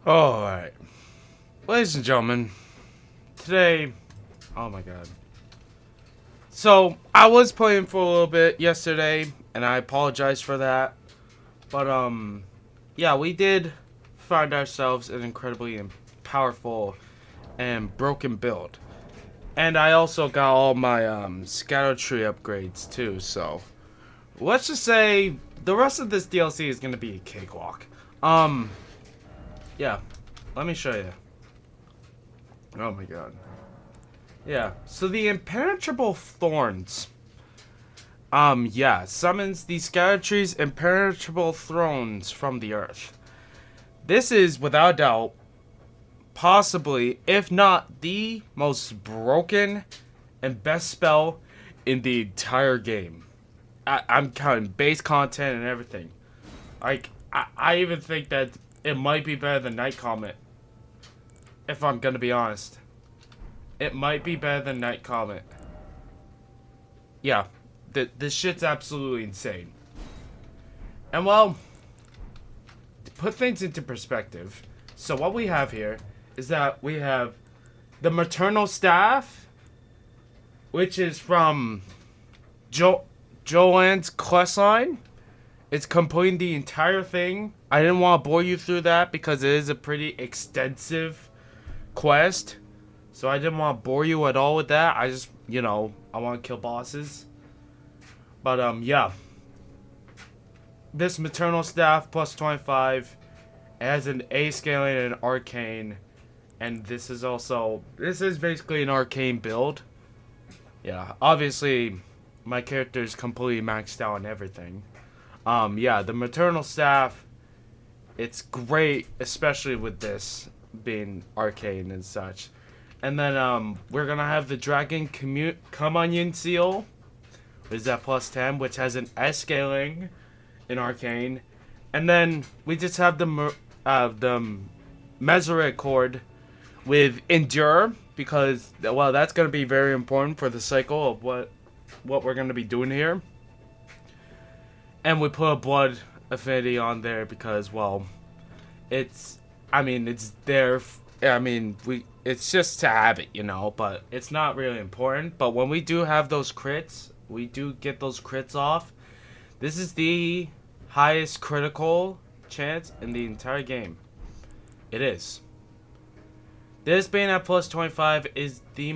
Alright. Ladies and gentlemen, today, oh my god. So, I was playing for a little bit yesterday, and I apologize for that. But, yeah, we did find ourselves an incredibly powerful and broken build. And I also got all my, ERDTREE upgrades too, so. Let's just say, the rest of this DLC is gonna be a cakewalk. Yeah. Let me show you. Oh my god. Yeah, so the impenetrable thorns. Yeah, summons the ERDTREE's impenetrable thrones from the earth. This is, without doubt, possibly, if not the most broken and best spell in the entire game. I'm counting base content and everything. Like, I even think that it might be better than Night Comet. If I'm gonna be honest. It might be better than Night Comet. Yeah, this shit's absolutely insane. And well, to put things into perspective, so what we have here is that we have the maternal staff, which is from Joanne's questline. It's completing the entire thing. I didn't want to bore you through that because it is a pretty extensive quest. So I didn't want to bore you at all with that. I just, I want to kill bosses. But, yeah. This maternal staff plus 25. It has an A scaling and an arcane. And this is basically an arcane build. Yeah, obviously, my character is completely maxed out on everything. Yeah, the maternal staff, it's great, especially with this being arcane and such. And then we're gonna have the Dragon Communion Seal, which is at plus 10, which has an S scaling in arcane. And then we just have the Misericord with Endure, because well, that's gonna be very important for the cycle of what we're gonna be doing here. And we put a blood affinity on there because, well, it's there. It's just to have it, but it's not really important. But when we do have those crits, we do get those crits off. This is the highest critical chance in the entire game. It is. This being at plus 25 has the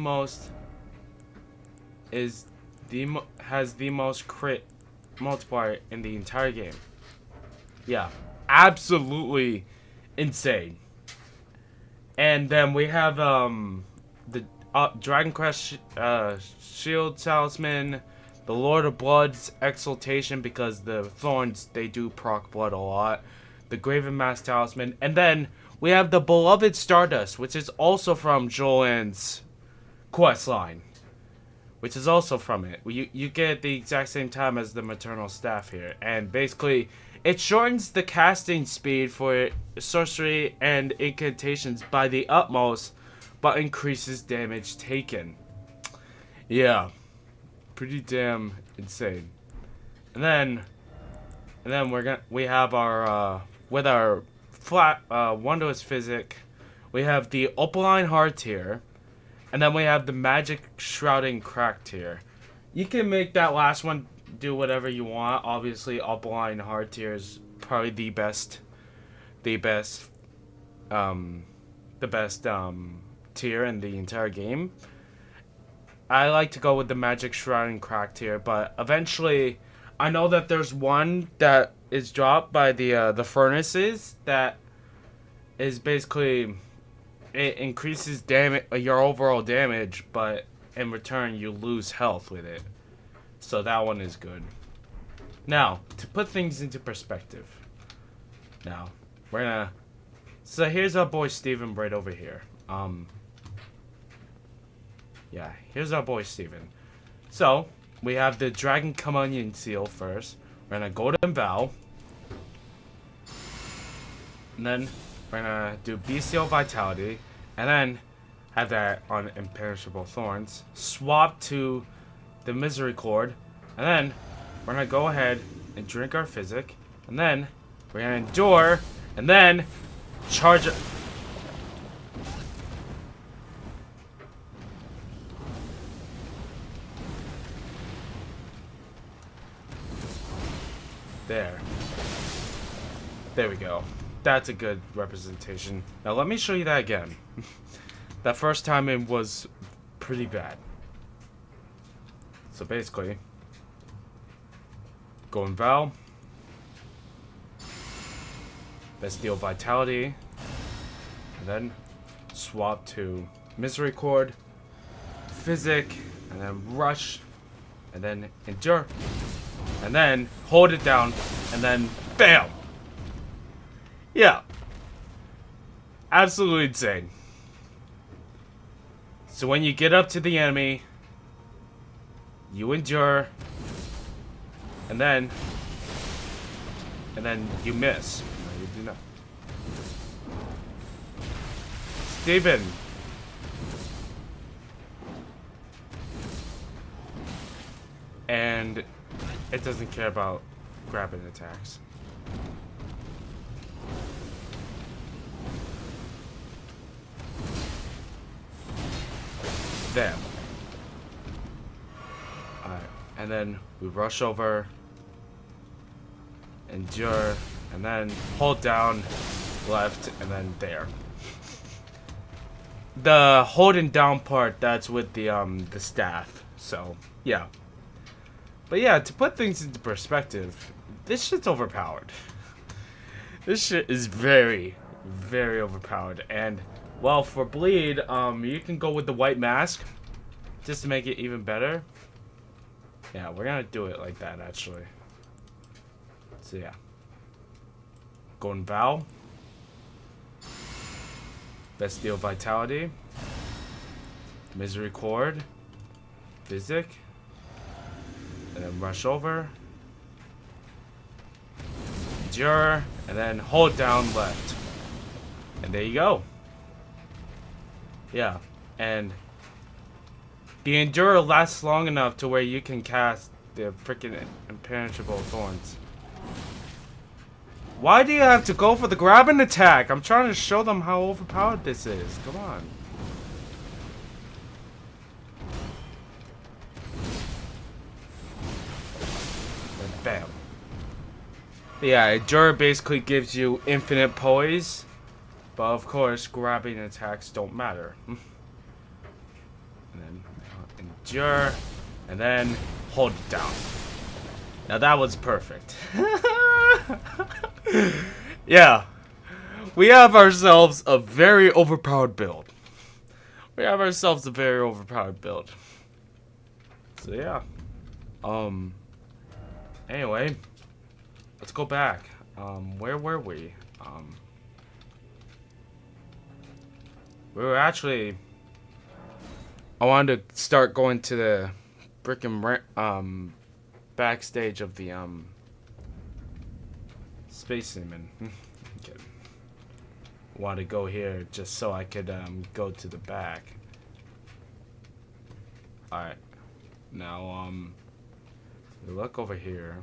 most crit multiplier in the entire game. Yeah, absolutely insane. And then we have the Dragon Quest Shield Talisman, the Lord of Blood's Exaltation, because the thorns, they do proc blood a lot, the Graven Mask Talisman, and then we have the Beloved Stardust, which is also from Joanne's questline, which is also from it. You get it the exact same time as the maternal staff here, and basically it shortens the casting speed for sorcery and incantations by the utmost, but increases damage taken. Yeah, pretty damn insane. And then we have our with our flat wondrous physic, we have the Opaline Heart here, and then we have the Magic Shrouding Cracked here. You can make that last one do whatever you want. Obviously, Opaline Heart tier is probably the best tier in the entire game. I like to go with the Magic Shrouding Cracked tier, but eventually, I know that there's one that is dropped by the furnaces that is basically, it increases your overall damage, but in return you lose health with it. So that one is good. Now, to put things into perspective. Now, so here's our boy Steven right over here. Yeah, here's our boy Steven. So, we have the Dragon Communion Seal first. We're gonna Golden Vow. And then we're gonna do Bestial Vitality. And then have that on Imperishable Thorns. Swap to the Misericord. And then we're gonna go ahead and drink our Physic. And then we're gonna Endure. And then charge There we go. That's a good representation. Now let me show you that again. That first time it was pretty bad. So basically, go in Val, Bestial Vitality, and then swap to Misericord, Physic, and then Rush, and then Endure, and then hold it down, and then BAM! Yeah. Absolutely insane. So when you get up to the enemy, you endure, and then you miss. No, you do not. Steven. And it doesn't care about grabbing attacks. Them. Alright, and then we rush over, endure, and then hold down, left, and then there. The holding down part, that's with the staff. So yeah. But yeah, to put things into perspective, this shit's overpowered. This shit is very, very overpowered. And well, for bleed, you can go with the white mask just to make it even better. Yeah, we're gonna do it like that actually. So yeah, go in Val, Bestial Vitality, Misericord, Physic, and then rush over, endure, and then hold down left, and there you go. Yeah, and the endure lasts long enough to where you can cast the freaking impenetrable thorns. Why do you have to go for the grabbing attack? I'm trying to show them how overpowered this is. Come on. And bam. Yeah, endure basically gives you infinite poise. But of course, grabbing attacks don't matter. And then endure, and then hold it down. Now that was perfect. Yeah, we have ourselves a very overpowered build. So yeah. Anyway, let's go back. Where were we? We were actually. I wanted to start going to the frickin' backstage of the Space Seaman. Okay. Want to go here just so I could go to the back. All right. Now we look over here.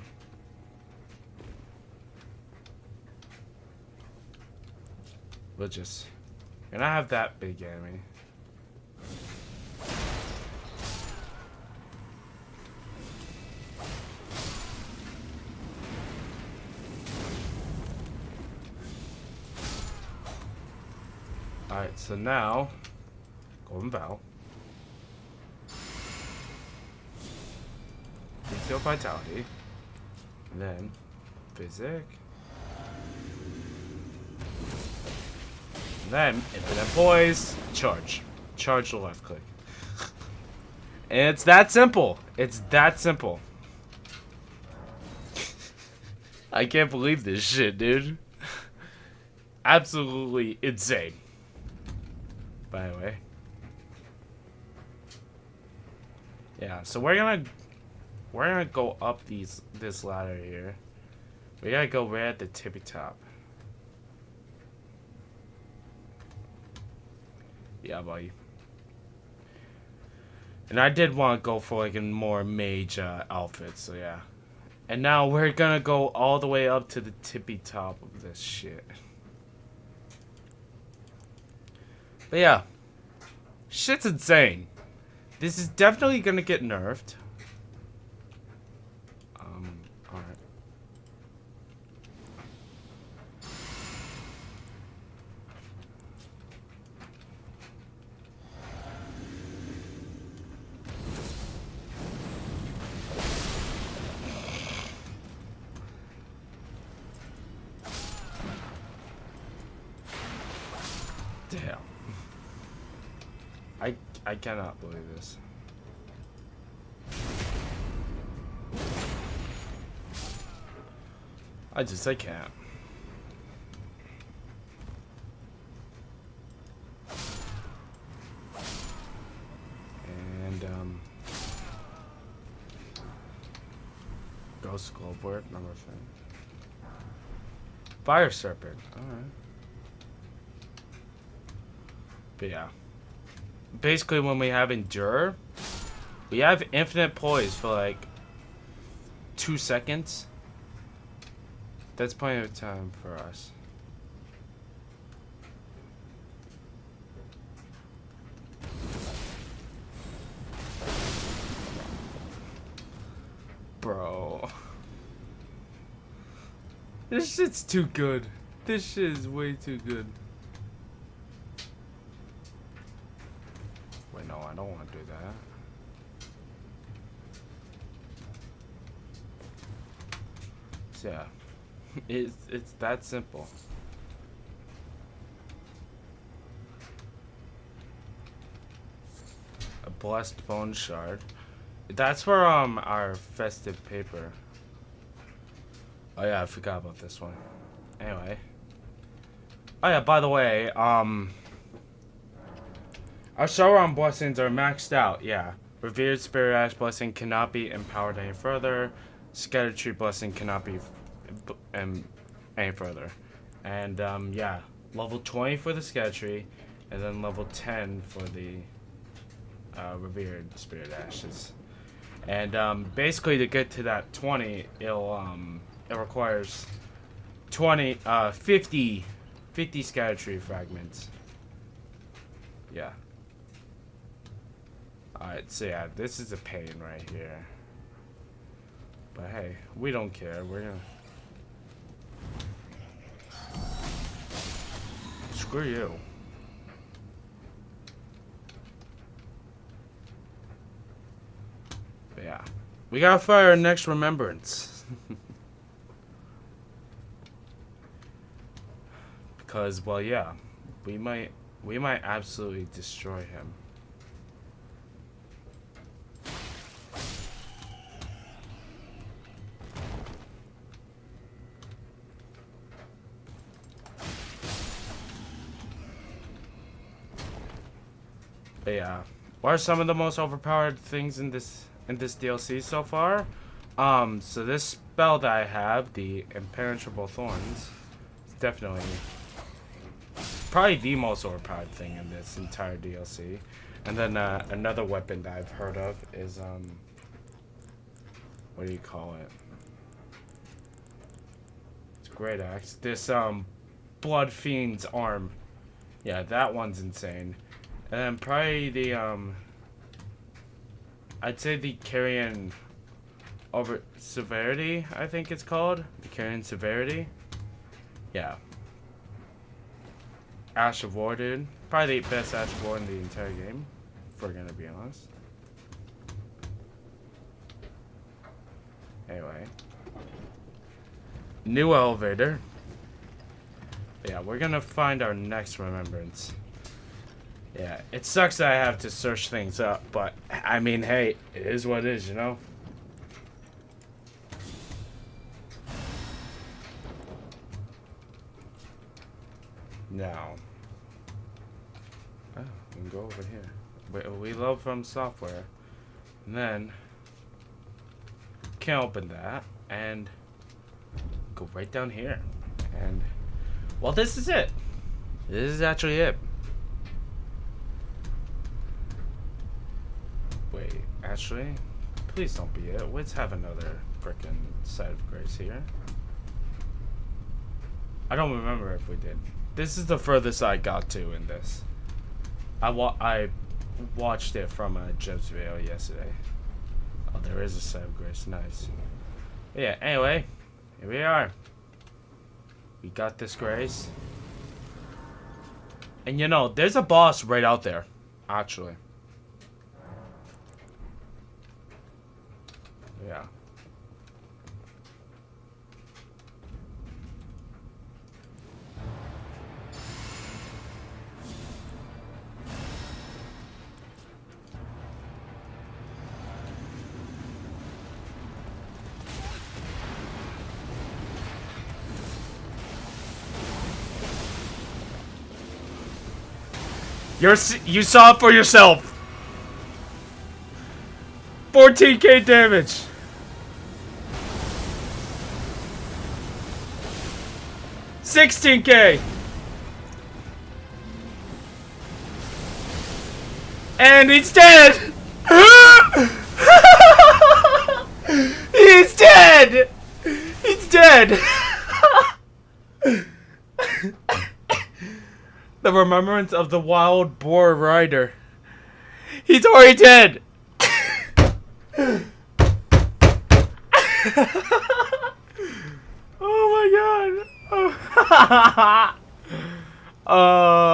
We'll just. And I have that big enemy. Alright, so now, Golden Val. Bestial Vitality. And then, Physic. And then, Infinite Poise. Charge. Charge the left click. And it's that simple. It's that simple. I can't believe this shit, dude. Absolutely insane. By the way. Yeah, so we're gonna go up this ladder here. We gotta go right at the tippy top. Yeah, buddy. And I did want to go for like a more mage outfit, so yeah. And now we're gonna go all the way up to the tippy top of this shit. But yeah, shit's insane. This is definitely gonna get nerfed. Alright. Damn. I cannot believe this. I can't. And Ghost Globewort, number 5. Fire Serpent. Alright. But yeah. Basically when we have Endure, we have infinite poise for like 2 seconds. That's plenty of time for us. Bro. This shit's too good. This shit is way too good. Wait, no, I don't want to do that. So, yeah. It's that simple. A blessed bone shard. That's for our festive paper. Oh yeah, I forgot about this one. Anyway. Oh yeah, by the way, our Sauron blessings are maxed out, yeah. Revered Spirit Ash blessing cannot be empowered any further. ERDTREE blessing cannot be any further. And yeah, level 20 for the ERDTREE, and then level 10 for the Revered Spirit Ashes. And basically to get to that 20, it requires 50 ERDTREE fragments. Yeah. Alright, so yeah, this is a pain right here. But hey, we don't care. We're gonna... Screw you. But yeah. We gotta find our next remembrance. Because, well, yeah. We might absolutely destroy him. But yeah, what are some of the most overpowered things in this DLC so far? So this spell that I have, the Impenetrable Thorns, is definitely probably the most overpowered thing in this entire DLC. And then another weapon that I've heard of is what do you call it? It's a great axe. This Blood Fiend's arm. Yeah, that one's insane. And then probably the I'd say the Carrion over Severity, I think it's called. The Carrion Severity. Yeah. Ash of War, dude. Probably the best Ash of War in the entire game, if we're gonna be honest. Anyway. New elevator. Yeah, we're gonna find our next remembrance. Yeah, it sucks that I have to search things up, but I mean, hey, it is what it is, you know? Now. Oh, we can go over here. We love from software. And then, can open that, and go right down here. And, well, this is it. This is actually it. Wait, actually, please don't be it. Let's have another frickin' Site of Grace here. I don't remember if we did. This is the furthest I got to in this. I watched it from Jeb's video yesterday. Oh, there is a Site of Grace. Nice. But yeah, anyway, here we are. We got this Grace. And you know, there's a boss right out there, actually. Yeah. You saw it for yourself. 14k damage. $16k. And he's dead. He's dead. He's dead. The remembrance of the wild boar rider. He's already dead. Oh my god.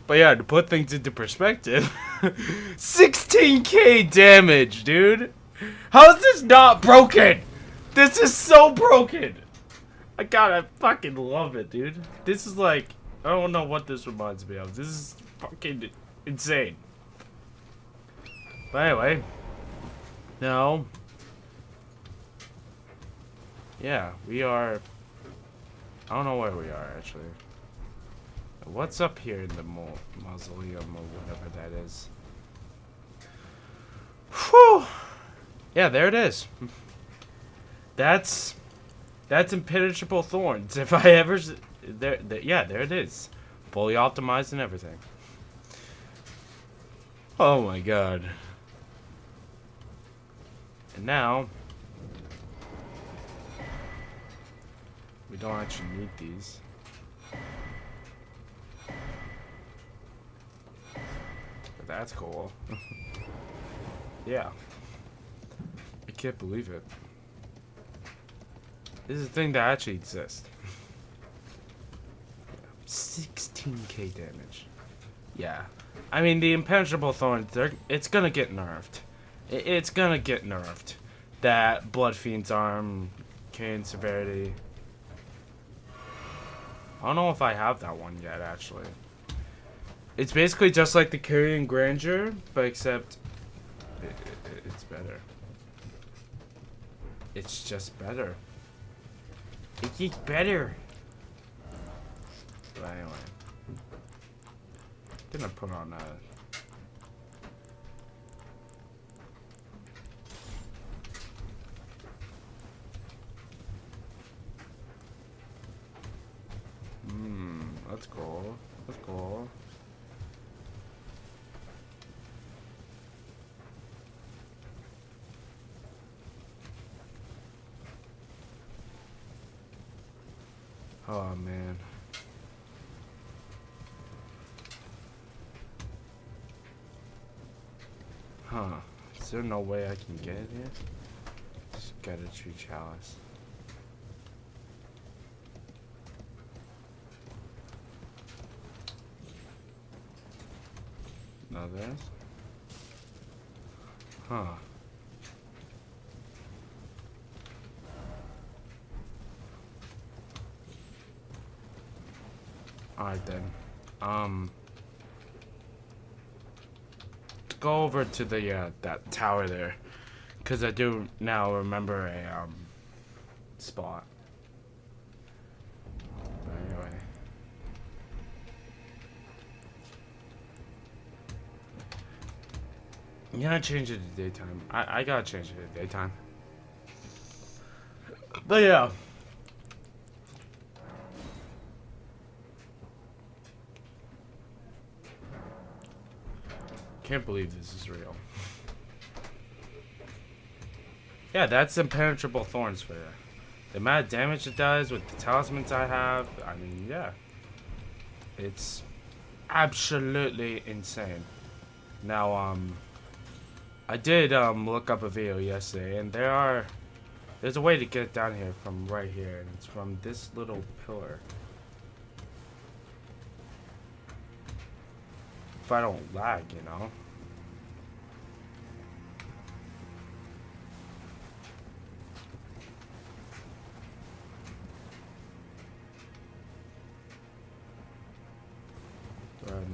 But yeah, to put things into perspective, 16k damage, dude. How is this not broken? This is so broken. I fucking love it, dude. This is like, I don't know what this reminds me of. This is fucking insane. But anyway, now, yeah, we are, I don't know where we are actually. What's up here in the mausoleum or whatever that is? Whew. Yeah, there it is. That's impenetrable thorns. If I ever yeah, there it is. Fully optimized and everything. Oh my god. And now we don't actually need these. But that's cool. Yeah. I can't believe it. This is a thing that actually exists. 16k damage. Yeah. I mean, the impenetrable thorns, it's gonna get nerfed. It's gonna get nerfed. That Blood Fiend's arm, Cane severity. I don't know if I have that one yet, actually. It's basically just like the Carrion Grandeur, but except it's better. It's just better. It gets better. But anyway, gonna put on a. That's cool. That's cool. Oh man. Huh. Is there no way I can get it here? Just got a tree chalice. No, there's? Huh. Alright then. Let's go over to the that tower there. Cause I do now remember a spot. But anyway. You gotta change it to daytime. I gotta change it to daytime. But yeah. Can't believe this is real. Yeah, that's impenetrable thorns for you. The amount of damage it does with the talismans I have, I mean, yeah. It's absolutely insane. Now, I did look up a video yesterday, and there's a way to get down here from right here, and it's from this little pillar. If I don't lag, you know.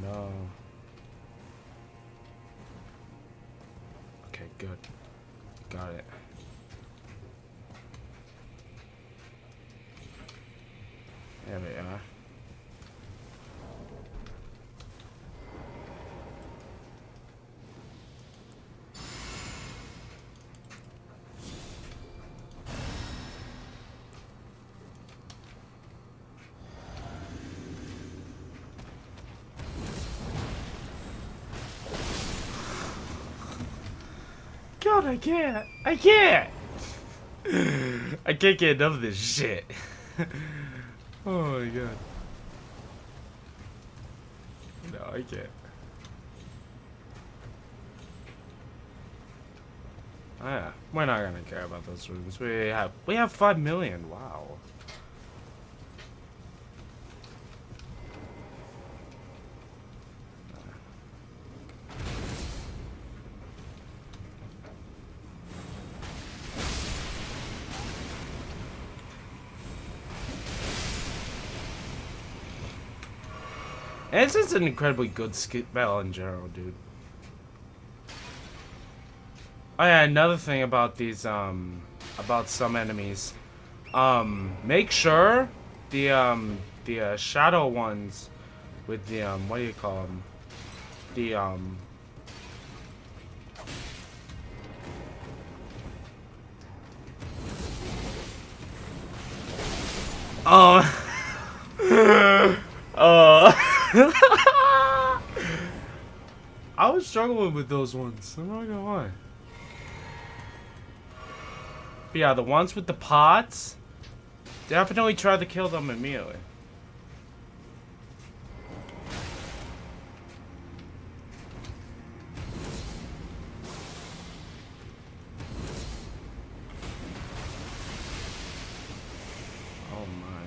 No. Okay, good. Got it. There we are. god, I can't. I can't. I can't get enough of this shit. Oh my god. No, I can't. Oh, yeah, we're not gonna care about those rooms. We have 5 million. Wow. And it's just an incredibly good spell in general, dude. Oh yeah, another thing about these, about some enemies. Make sure the shadow ones with the, what do you call them? The, I was struggling with those ones. I'm not gonna lie. But yeah, the ones with the pots, definitely try to kill them immediately. Oh my.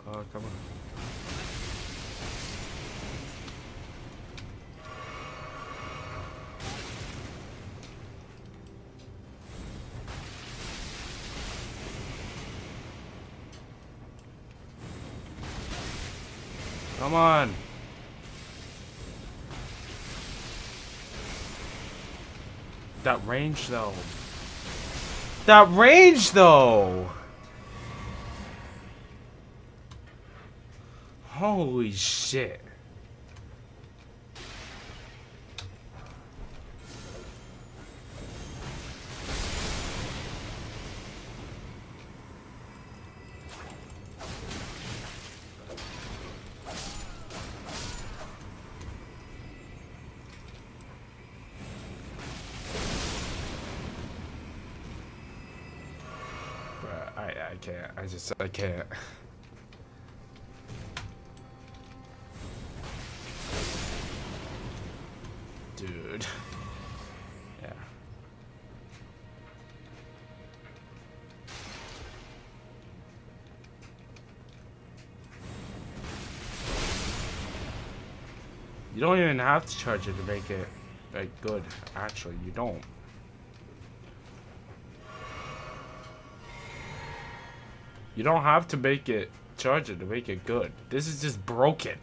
Oh, come on. Come on. That range though. That range though. Holy shit. I can't. I can't. Dude. Yeah. You don't even have to charge it to make it like good. Actually, you don't. You don't have to make it charge it to make it good. This is just broken.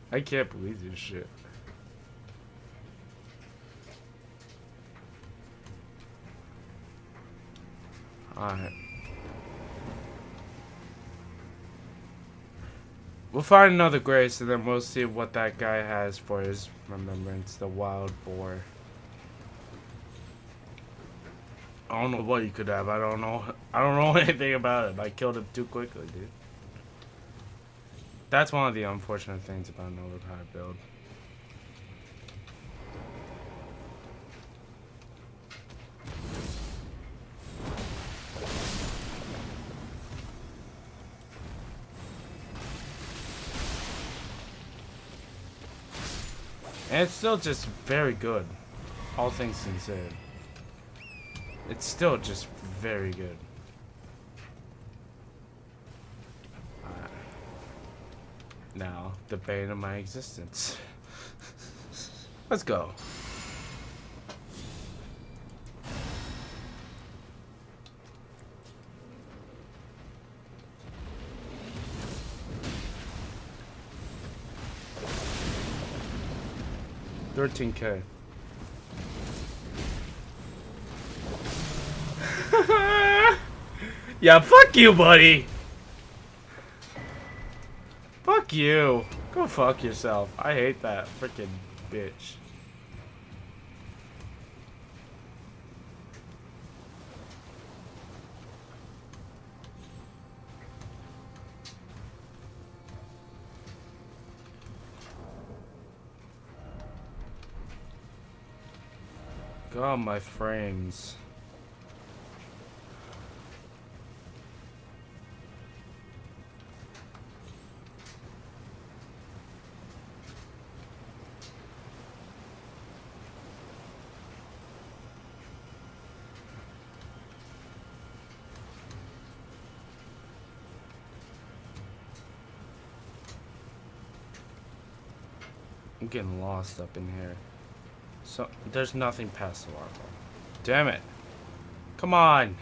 I can't believe this shit. Alright. We'll find another grace and then we'll see what that guy has for his remembrance, the wild boar. I don't know what you could have. I don't know anything about it. I killed him too quickly, dude. That's one of the unfortunate things about an old high build. And it's still just very good, all things considered. It's still just very good. Now, the bane of my existence. Let's go. $13K. Yeah, fuck you, buddy. Fuck you. Go fuck yourself. I hate that freaking bitch. God, my frames. I'm getting lost up in here. So, there's nothing past the waterfall. Damn it. Come on.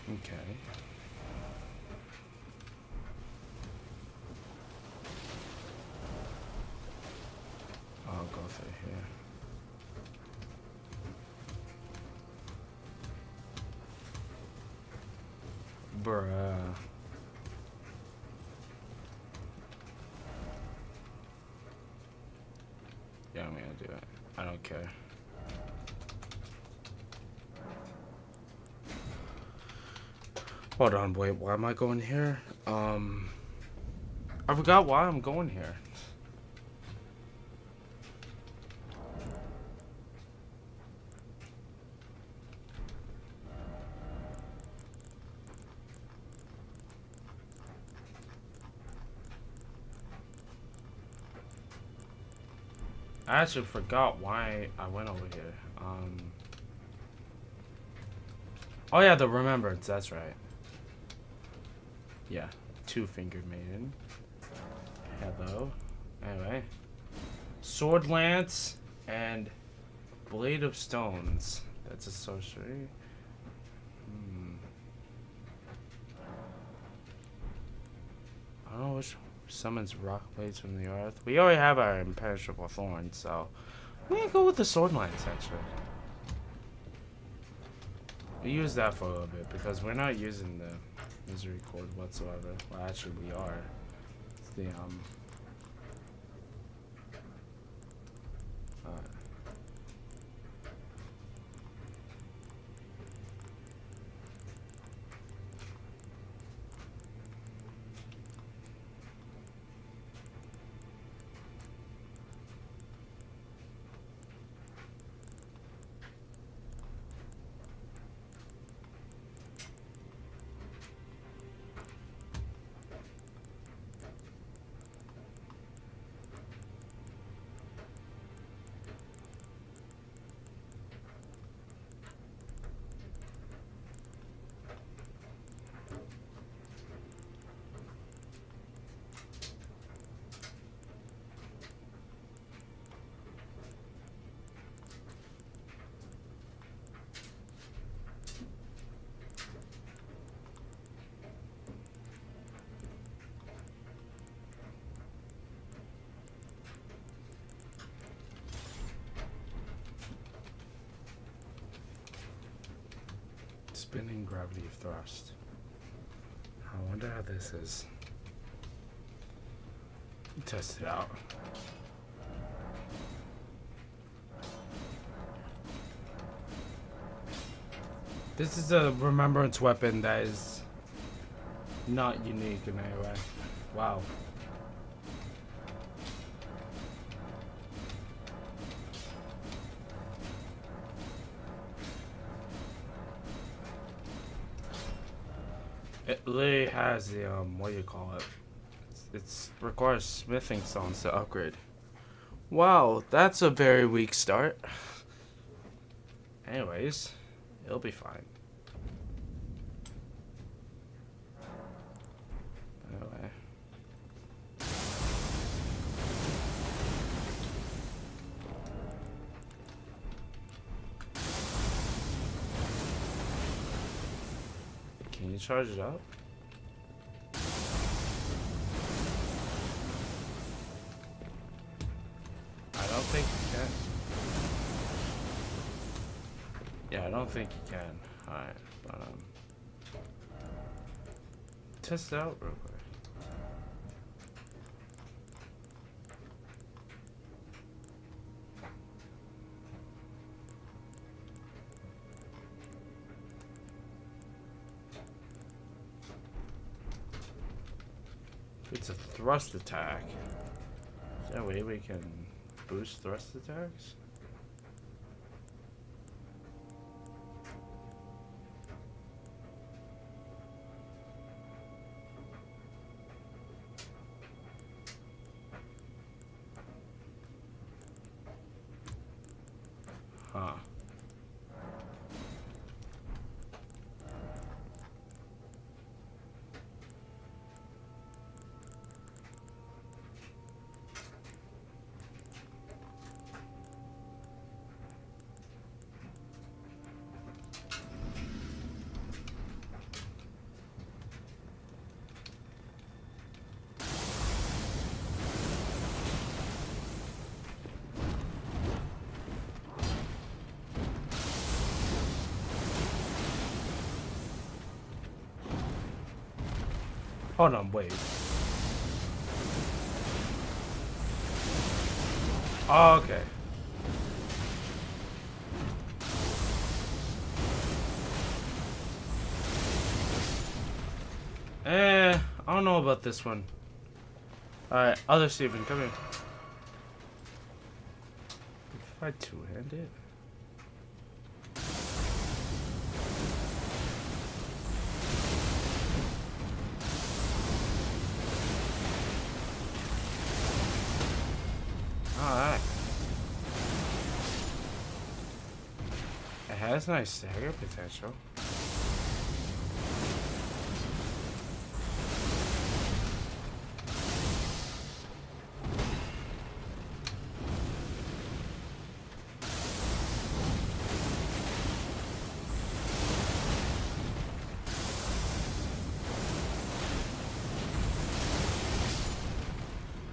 Okay. I'll go through here. Bruh. Yeah, I'm gonna do it. I don't care. Hold on, wait, why am I going here? I forgot why I'm going here. I actually forgot why I went over here. Oh yeah, the remembrance, that's right. Yeah, two-fingered maiden. Hello. Anyway. Sword lance and blade of stones. That's a sorcery. I don't know which summons rock blades from the earth. We already have our imperishable thorn, so we can go with the sword lance actually. We use that for a little bit because we're not using the misery cord whatsoever. Well, actually, we are. It's the spinning gravity thrust. I wonder how this is. Test it out. This is a remembrance weapon that is not unique in any way. Wow. It literally has the what do you call it? It's requires smithing stones to upgrade. Wow, that's a very weak start. Anyways, it'll be fine. Anyway. you charge it up? I don't think you can. Yeah, I don't think you can. Alright, but test it out real quick. It's a thrust attack. Is there a way we can boost thrust attacks? Huh. Hold on, wait. Oh, okay. I don't know about this one. Alright, other Steven, come here. If I two-hand it? Alright. It has nice stagger potential.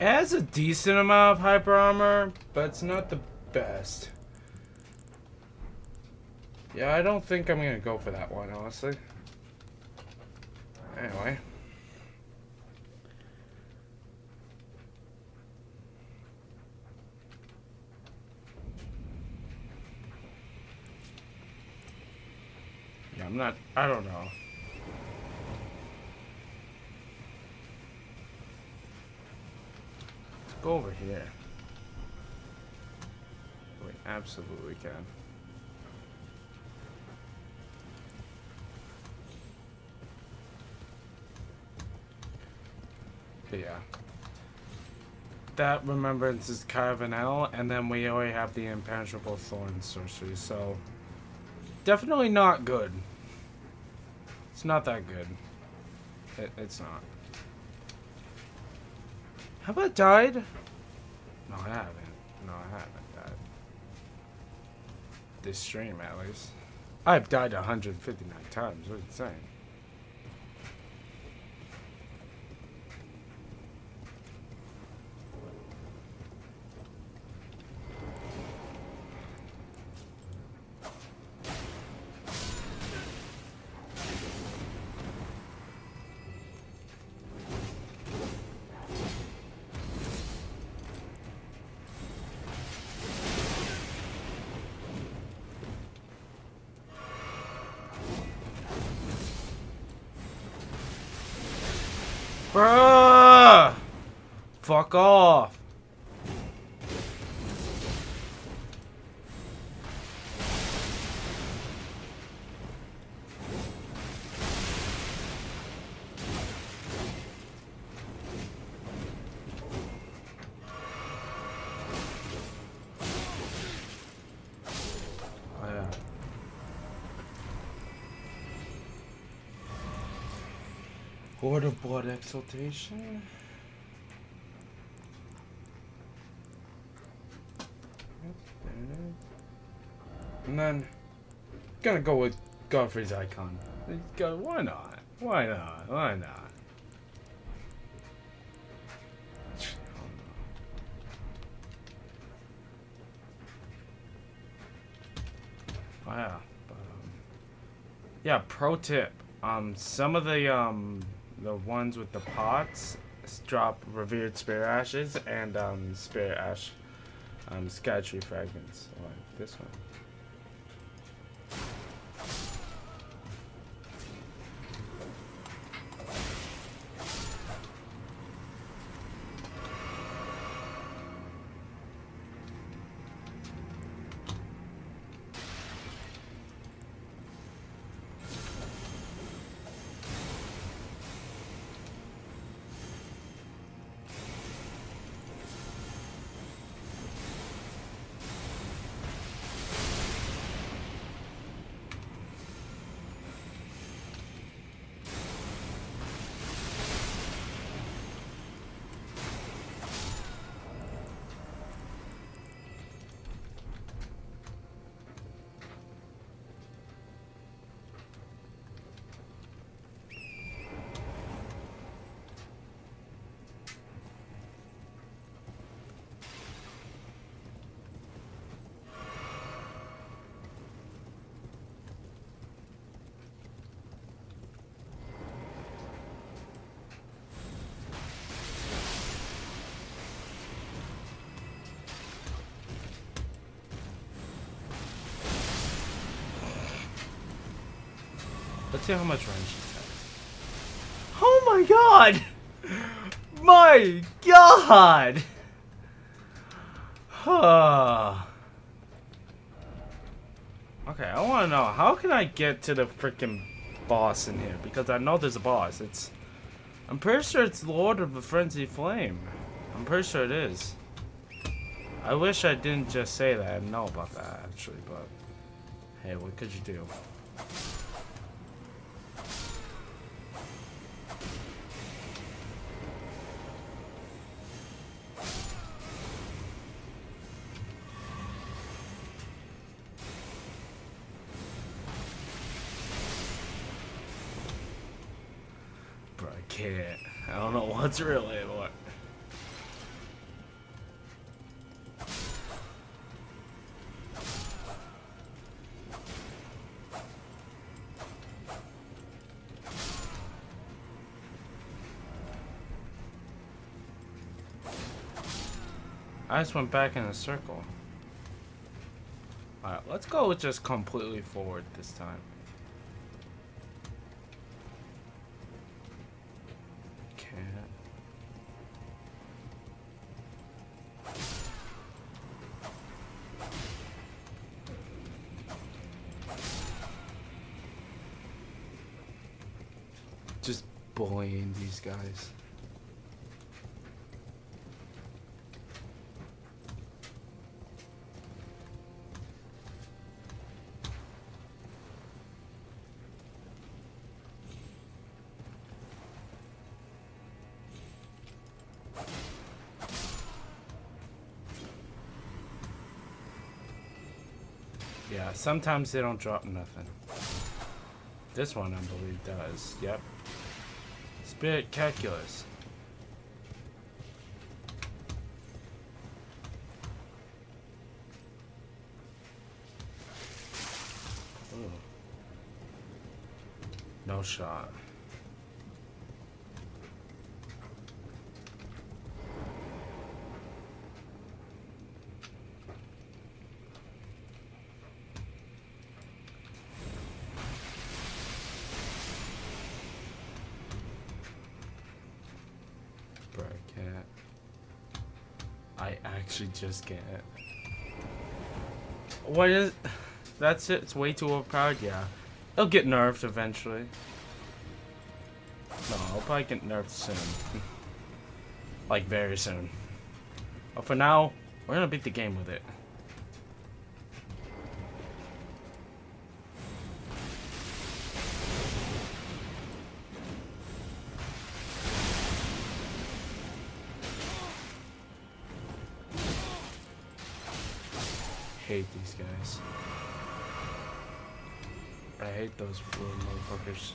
It has a decent amount of hyper armor, but it's not the best. Yeah, I don't think I'm gonna go for that one, honestly. Anyway. Yeah, I don't know. Go over here. We absolutely can. But yeah. That remembrance is kind of an L, and then we already have the impenetrable thorn sorcery, so definitely not good. It's not that good. It's not. Have I died? No, I haven't. No, I haven't died. This stream, at least. I've died 159 times. What are you saying? Bruh! Fuck off. Oh, yeah. Horde of Blood Exaltation. And then, gonna go with Godfrey's Icon. Why not? Why not? Why not? Oh, yeah. But, yeah, pro tip. Some of the ones with the pots drop revered spirit ashes and spirit ash sky tree fragments. Like this one. Let's see how much range this has. Oh my god! My god! Okay, I want to know, how can I get to the freaking boss in here? Because I know there's a boss. I'm pretty sure it's Lord of the Frenzied Flame. I'm pretty sure it is. I wish I didn't just say that. I didn't know about that, actually, but... Hey, what could you do? Bro, I can't. I don't know what's really what. I just went back in a circle. Alright, let's go just completely forward this time. Can't. Just bullying these guys. Yeah, sometimes they don't drop nothing. This one, I believe, does. Yep. Spirit Calculus. Ooh. No shot. Bro, I can't. I actually just can't. What is... That's it? It's way too overpowered? Yeah. It'll get nerfed eventually. No, it'll probably get nerfed soon. Like, very soon. But for now, we're gonna beat the game with it. Hate these guys. I hate those blue motherfuckers.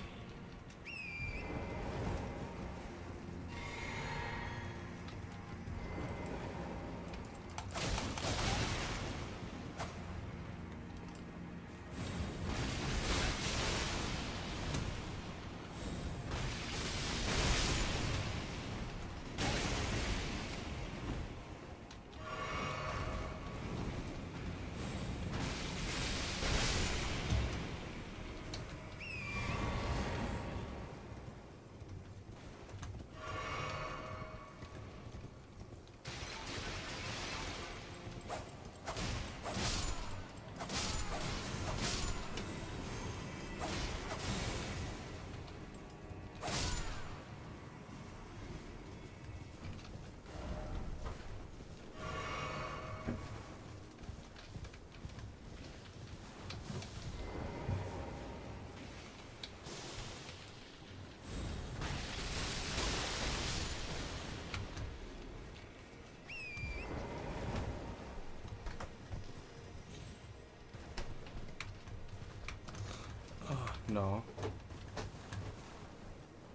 No.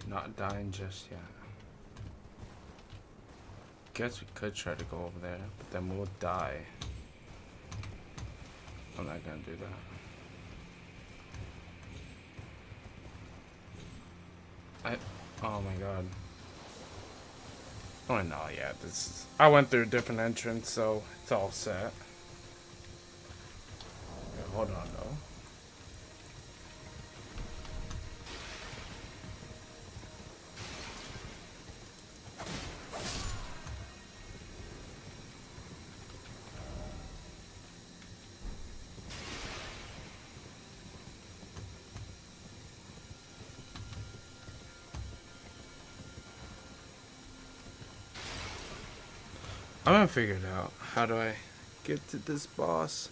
Not dying just yet. Guess we could try to go over there, but then we'll die. I'm not gonna do that. Oh my god. Oh no, yeah, this is... I went through a different entrance, so it's all set. Okay, hold on, though. I'm gonna figure it out. How do I get to this boss?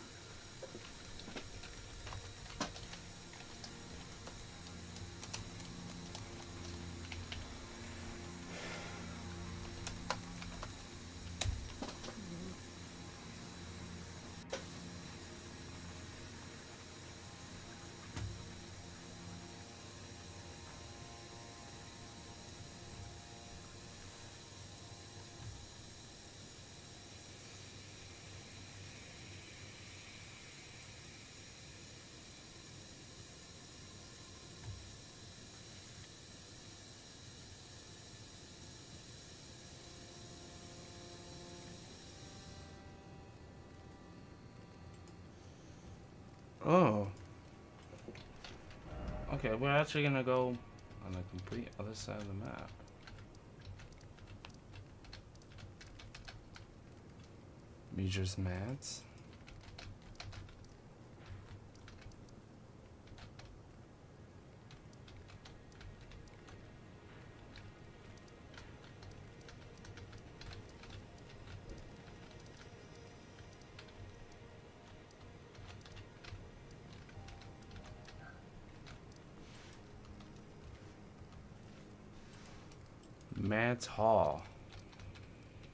Oh. Okay, we're actually gonna go on the complete other side of the map. Major's mats. Matt's Hall.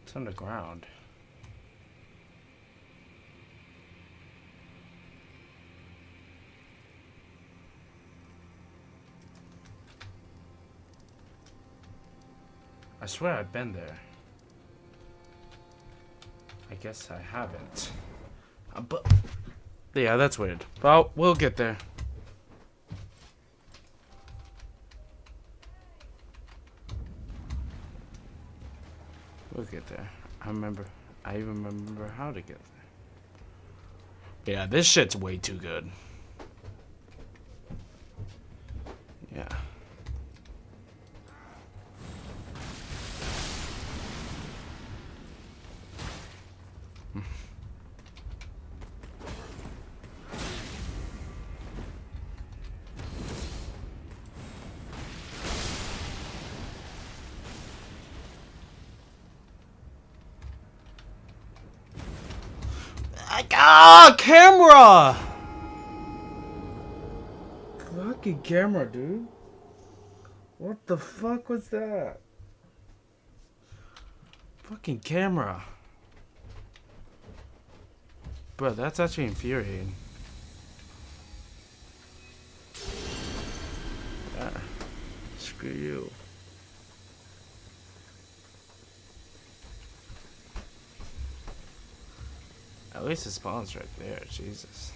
It's underground. I swear I've been there. I guess I haven't. But yeah, that's weird. Well, we'll get there. We'll get there. I even remember how to get there. Yeah, this shit's way too good. Yeah. Camera! Fucking camera, dude. What the fuck was that? Fucking camera. Bro, that's actually infuriating. Yeah. Screw you. At least it spawns right there, Jesus.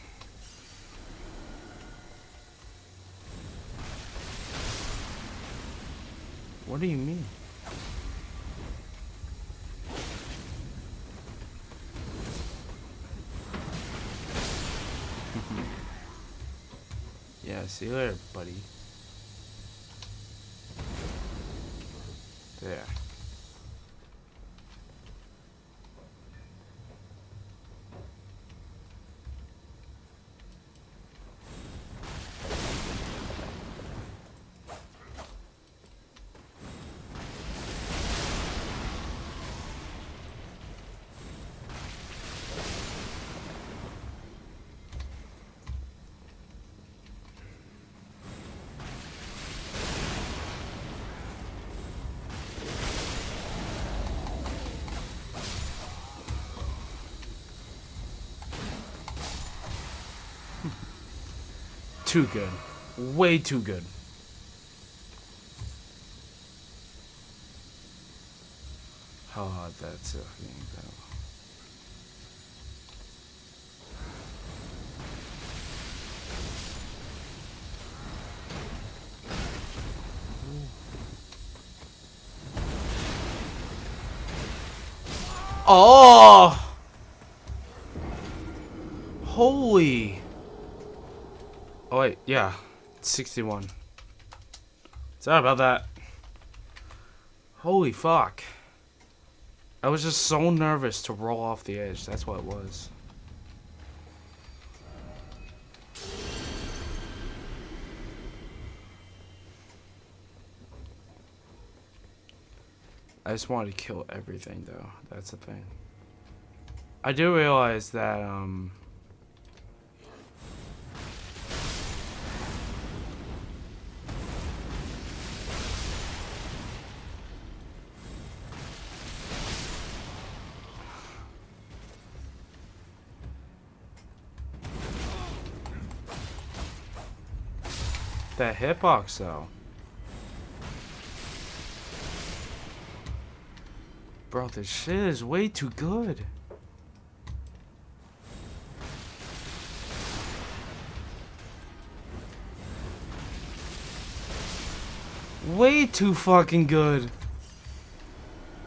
What do you mean? Yeah, see you later, buddy. There. Too good. Way too good. Oh, that's it. Oh! Holy! Oh wait, yeah, 61. Sorry about that. Holy fuck. I was just so nervous to roll off the edge. That's what it was. I just wanted to kill everything though. That's the thing. I do realize that that hitbox though. Bro, this shit is way too good. Way too fucking good.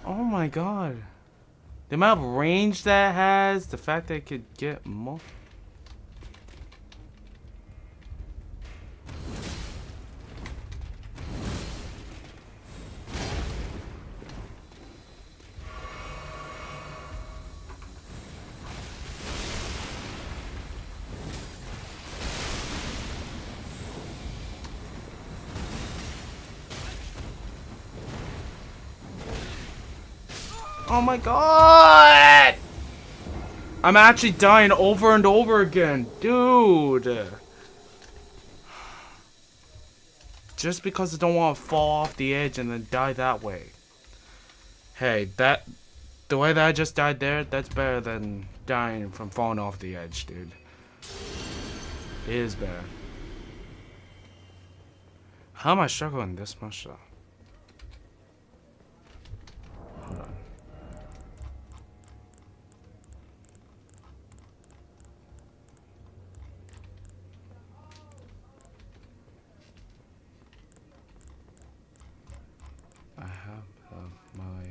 Oh my god. The amount of range that has, the fact that it could get more. Oh my god! I'm actually dying over and over again. Dude. Just because I don't want to fall off the edge and then die that way. Hey, the way that I just died there, that's better than dying from falling off the edge, dude. It is better. How am I struggling this much though? Hold on. I have my right.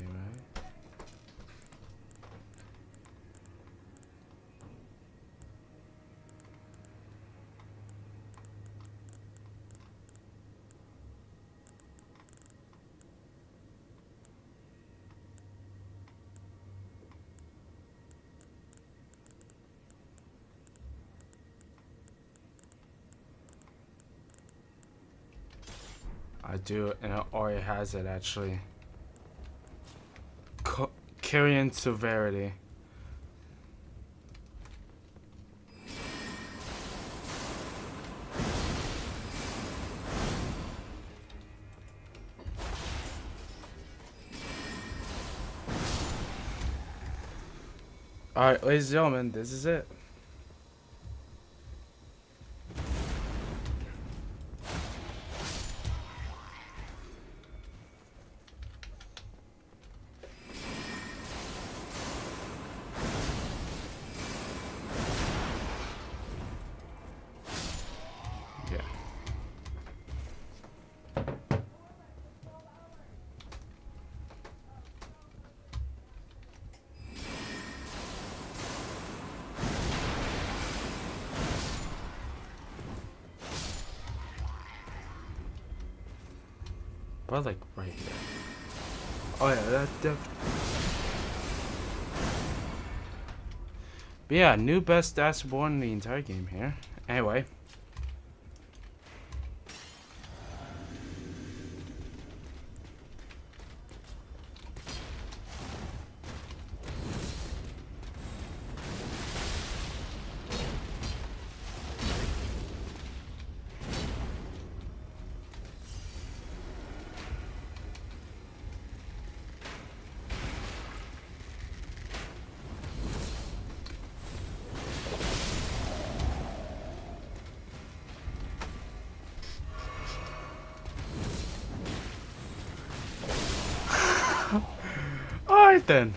I do, and it already has it actually. Carrying severity. Alright, ladies and gentlemen, this is it. But like right here. Oh yeah, that. But yeah, new best stats born in the entire game here. Anyway. Alright then.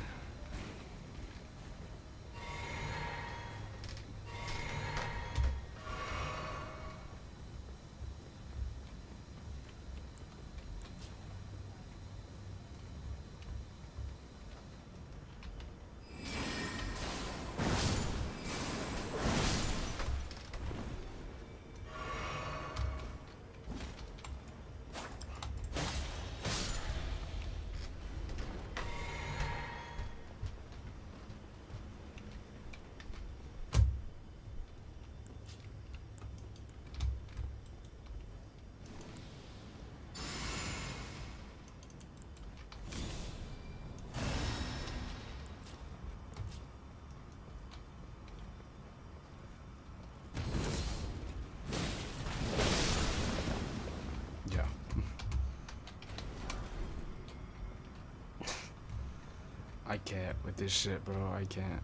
I can't with this shit, bro. I can't.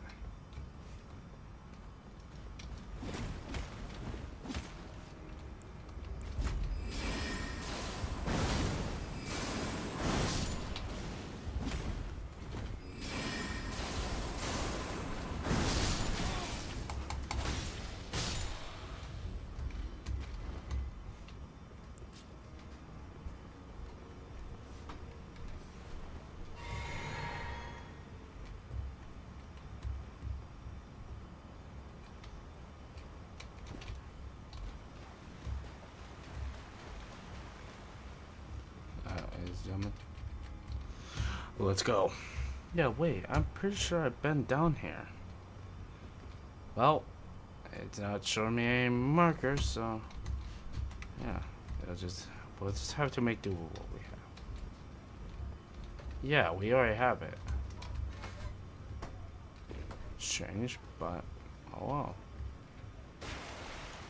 Let's go. Yeah, wait, I'm pretty sure I've been down here. Well, it's not showing me any markers, so yeah, we'll just have to make do with what we have. Yeah, we already have it. Strange, but oh well.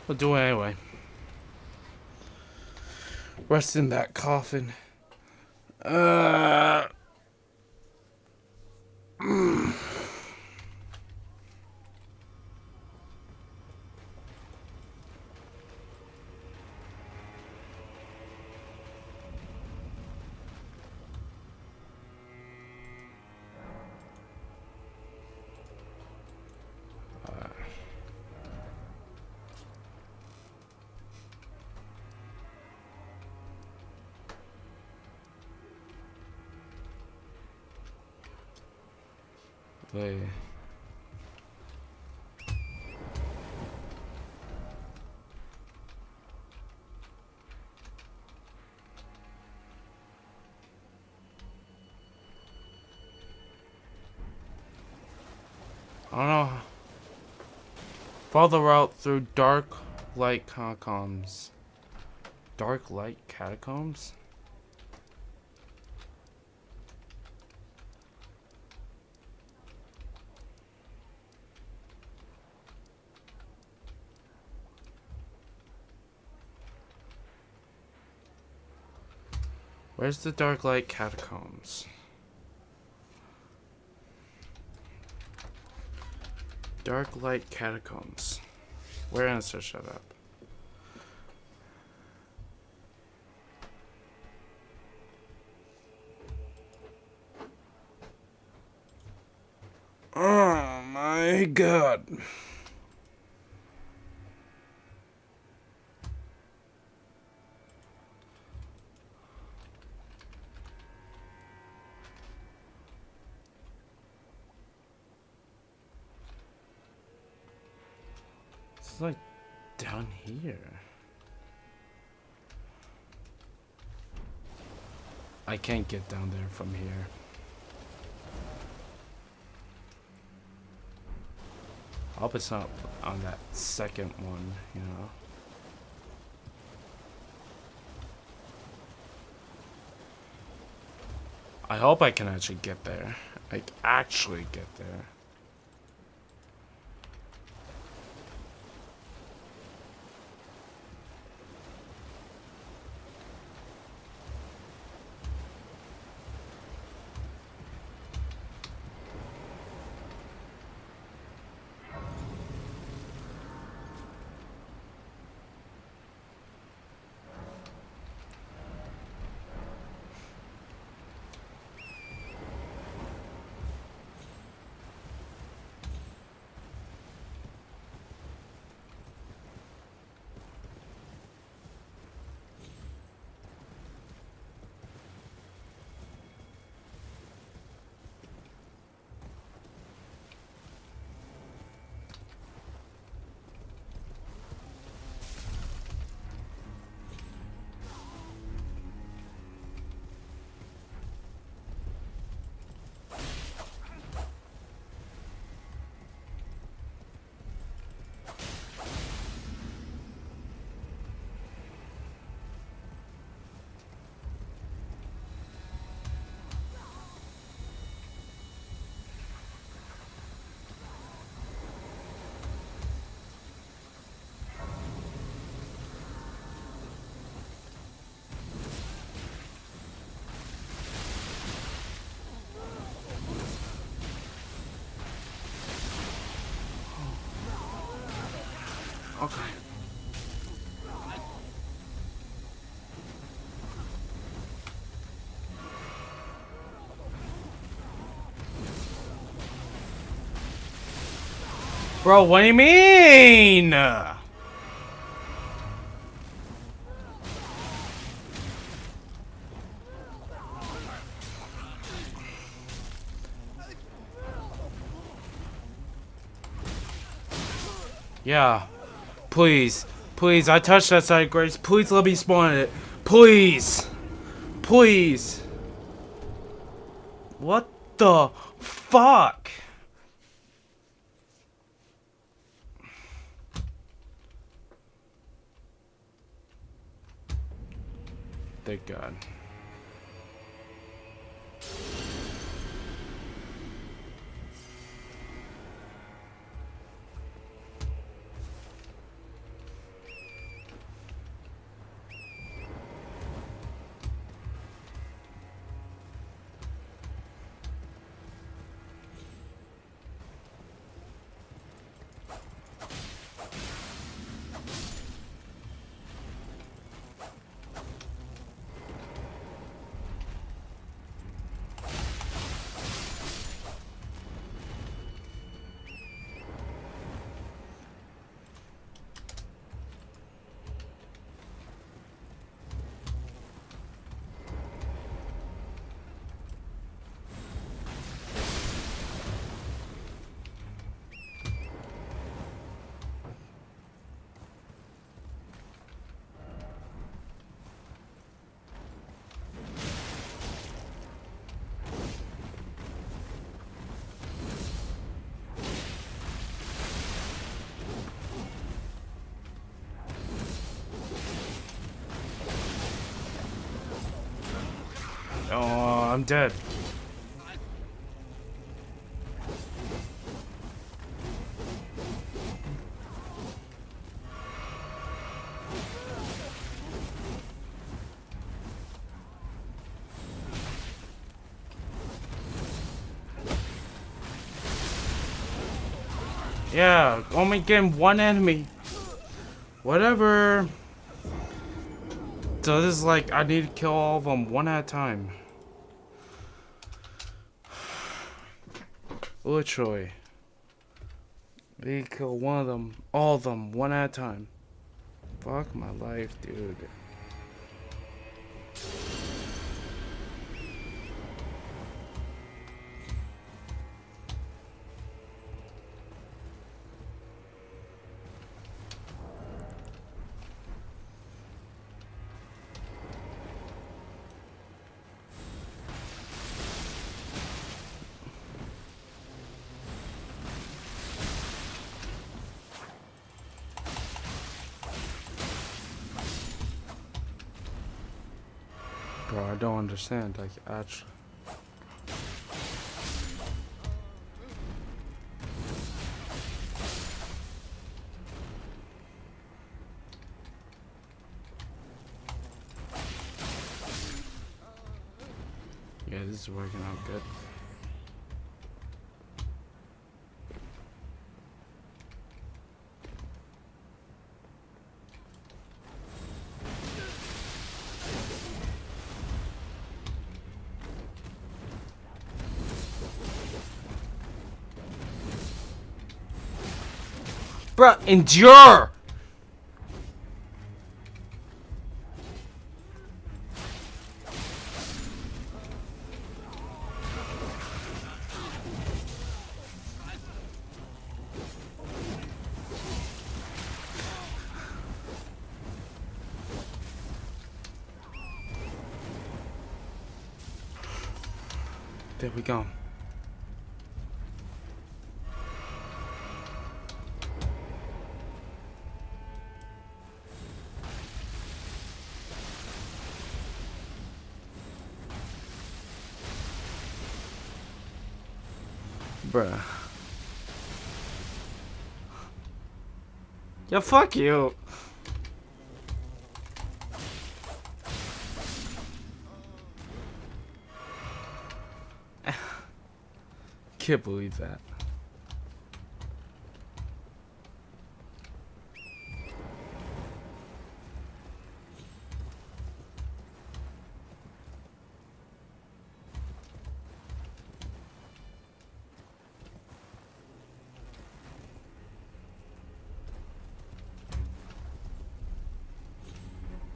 We'll do it anyway. Rest in that coffin. Wait. I don't know. Follow the route through dark light catacombs. Dark light catacombs? Where's the dark light catacombs? Dark light catacombs. Where answer shut up. Oh my god. It's like down here. I can't get down there from here. I hope it's not on that second one, you know. I hope I can actually get there. Like, actually get there. Okay. Bro, what do you mean? Yeah. Please. Please, I touched that side, Grace. Please let me spawn it. Please. Please. What the fuck? Thank God. Oh, I'm dead. Yeah, only getting one enemy. Whatever. So this is like, I need to kill all of them one at a time. Literally. I need to kill one of them, all of them, one at a time. Fuck my life, dude. Bro, I don't understand, like, actually. Yeah, this is working out good. Bruh, endure! There we go. Bruh. Yeah, fuck you. Can't believe that.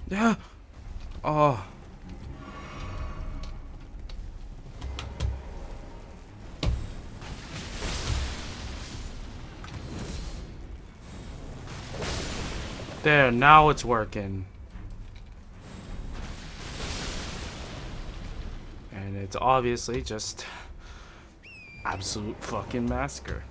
Yeah. Oh. There, now it's working. And it's obviously just absolute fucking massacre.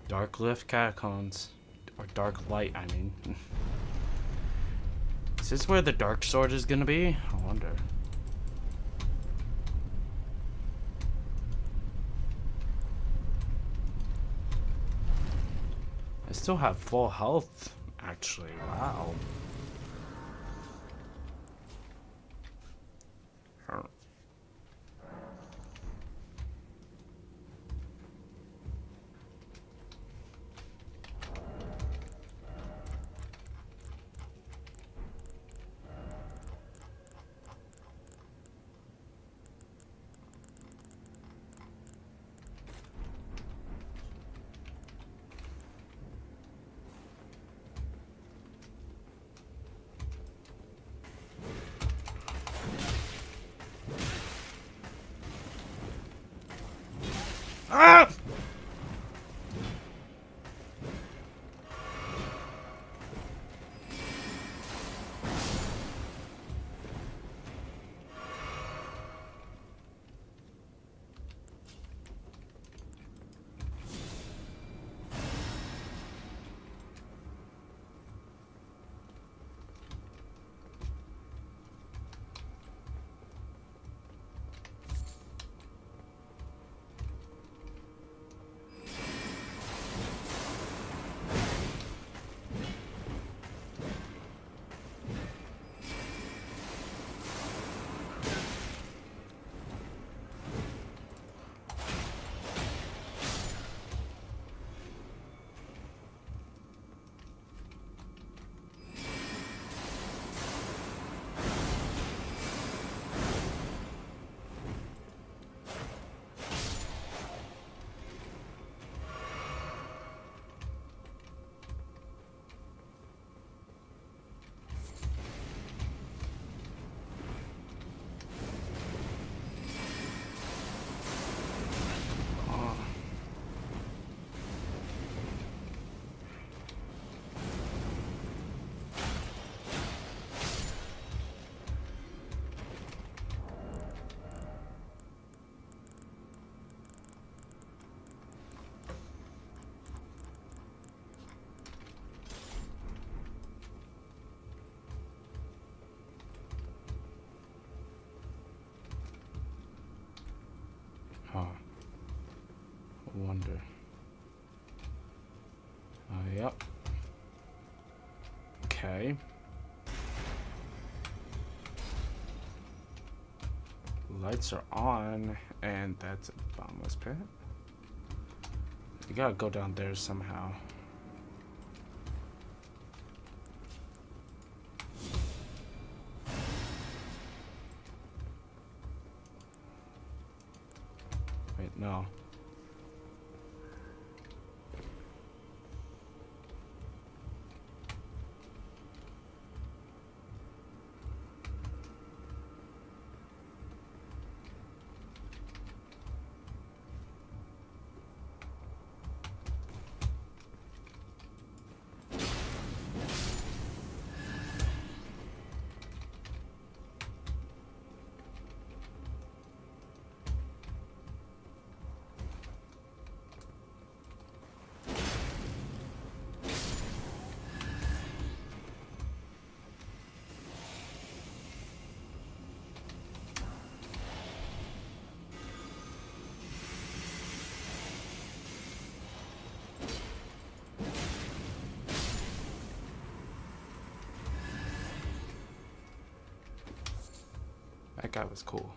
Dark Lift Catacombs. Or Dark Light, I mean. Is this where the Dark Sword is gonna be? I wonder. I still have full health, actually. Wow. Ah! Huh. I wonder. Yep. Okay. Lights are on, and that's a bottomless pit. You gotta go down there somehow. Wait, no. That guy was cool.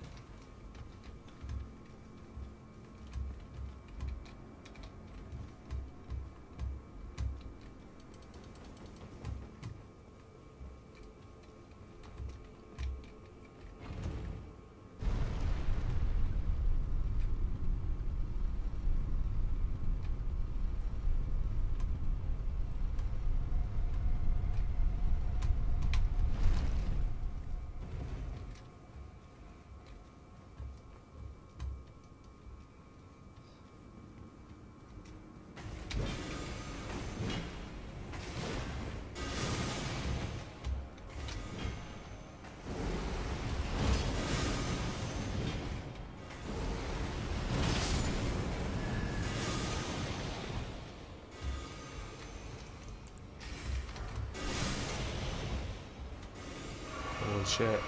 Holy shit.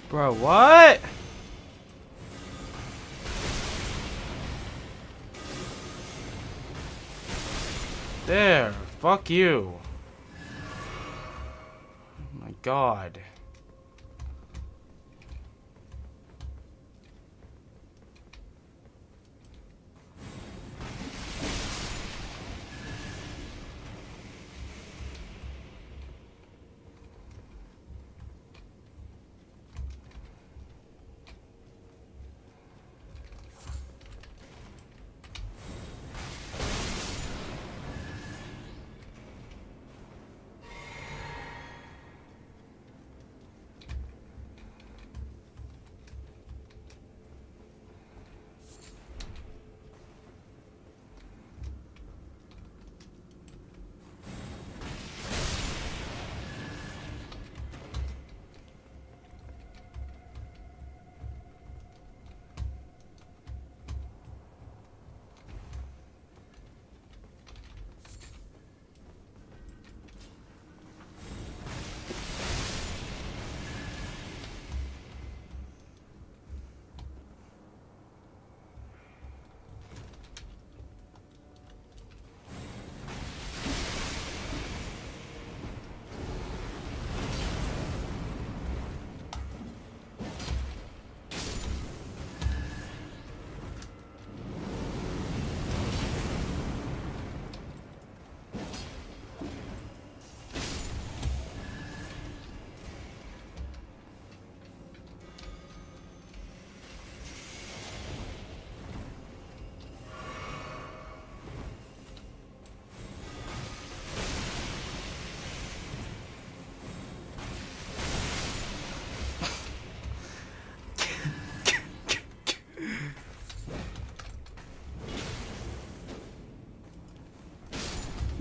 Bro, what? There, fuck you. Oh my god.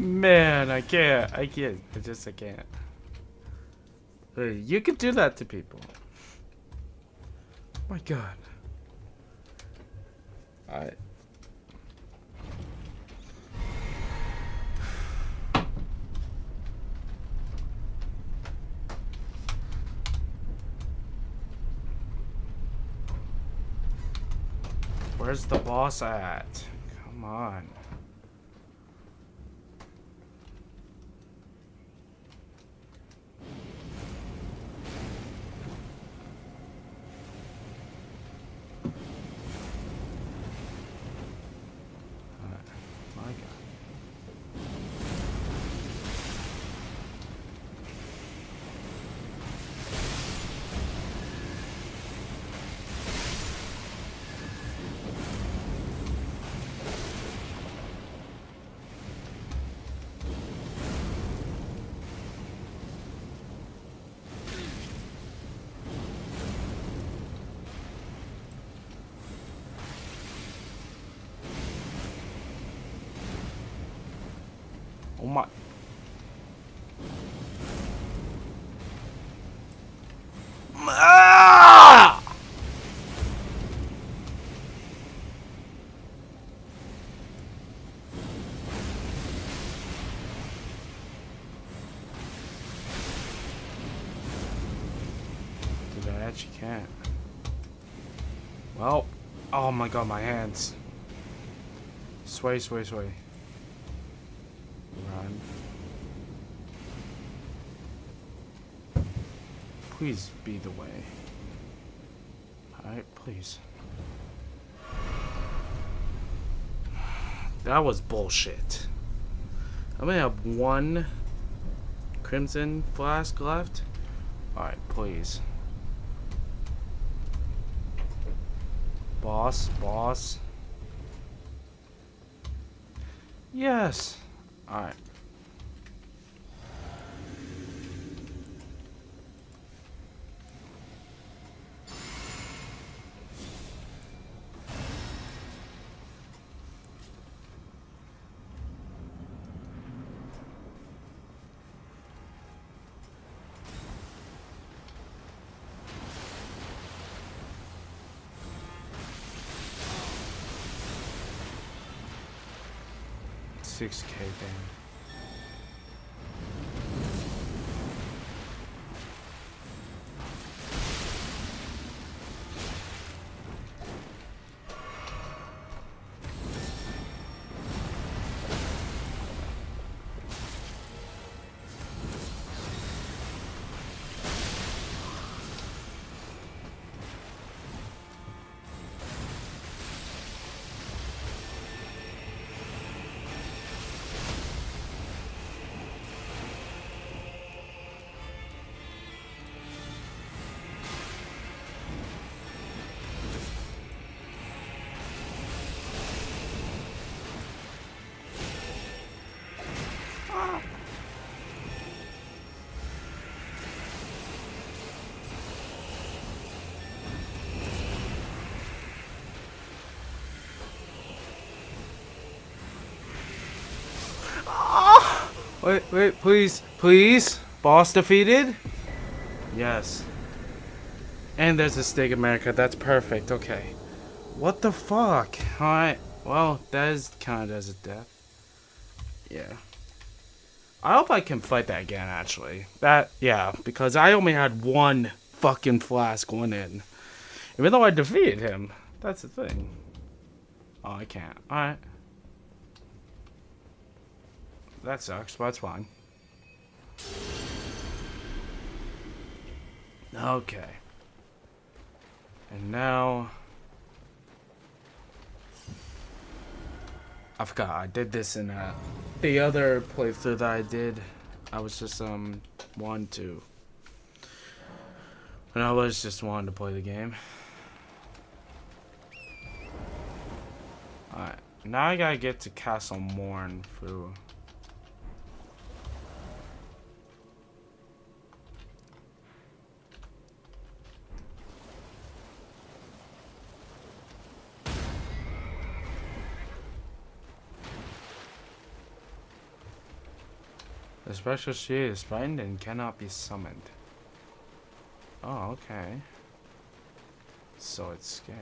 Man, I can't. I can't. I can't. Hey, you can do that to people. My god. Alright. Where's the boss at? Come on. Oh my. Ah! Dude, I actually can't. Well, oh my god, my hands. Sway, sway, sway. Run. Please be the way. Alright, please. That was bullshit. I'm gonna have one crimson flask left. Alright, please. Boss, boss. Yes. Alright. 6K damn. Wait, please. Boss defeated? Yes. And there's a Stake America. That's perfect. Okay. What the fuck? Alright. Well, that is kind of as a death. Yeah. I hope I can fight that again, actually. Yeah, because I only had one fucking flask went in. Even though I defeated him. That's the thing. Oh, I can't. Alright. That sucks, but that's fine. Okay. And now... I forgot, I did this in the other playthrough that I did. I was just, wanted to... And I was just wanting to play the game. Alright, now I gotta get to Castle Morn through... The special shield is frightened and cannot be summoned. Oh, okay. So it's scared.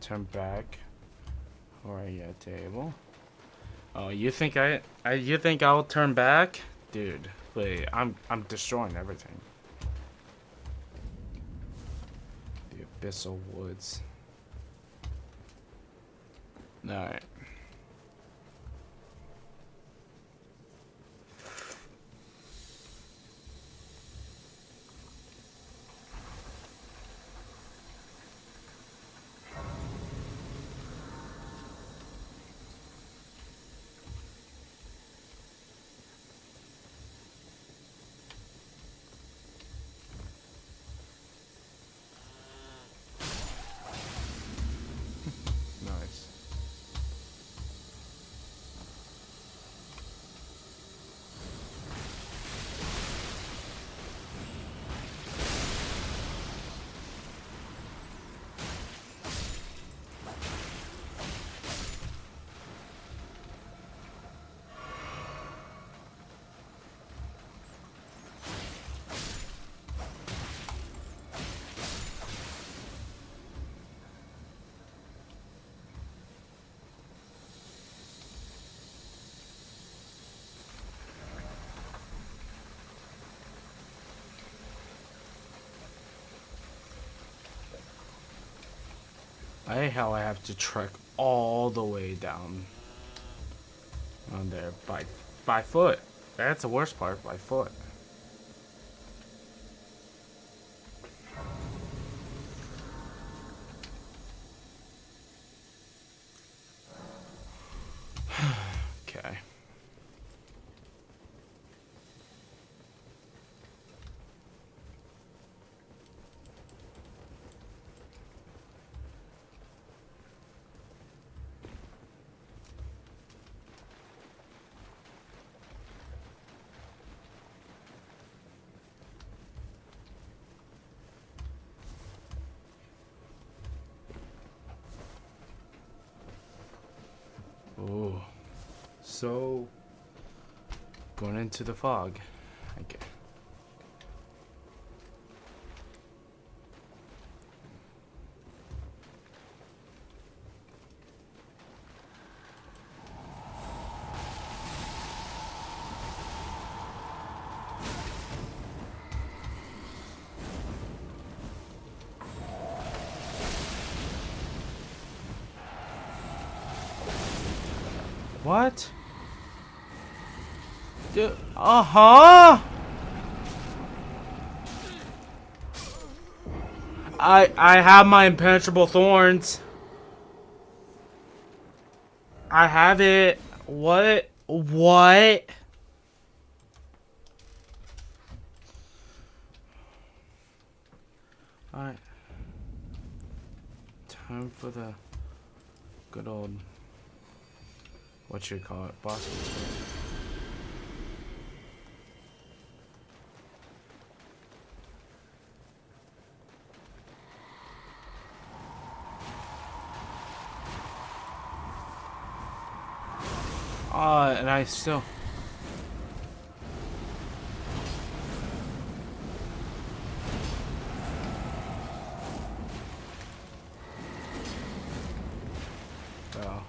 Turn back. Or a table. Oh, you think you think I'll turn back? Dude, wait, I'm destroying everything. The Abyssal Woods. Alright. Nice. I hate how I have to trek all the way down on there by foot. That's the worst part, by foot. Okay. Oh, so going into the fog. Okay. What? Uh-huh. I have my impenetrable thorns. I have it. What? What? Alright. Time for the good old, what you call it, boss battle. And I still... Oh.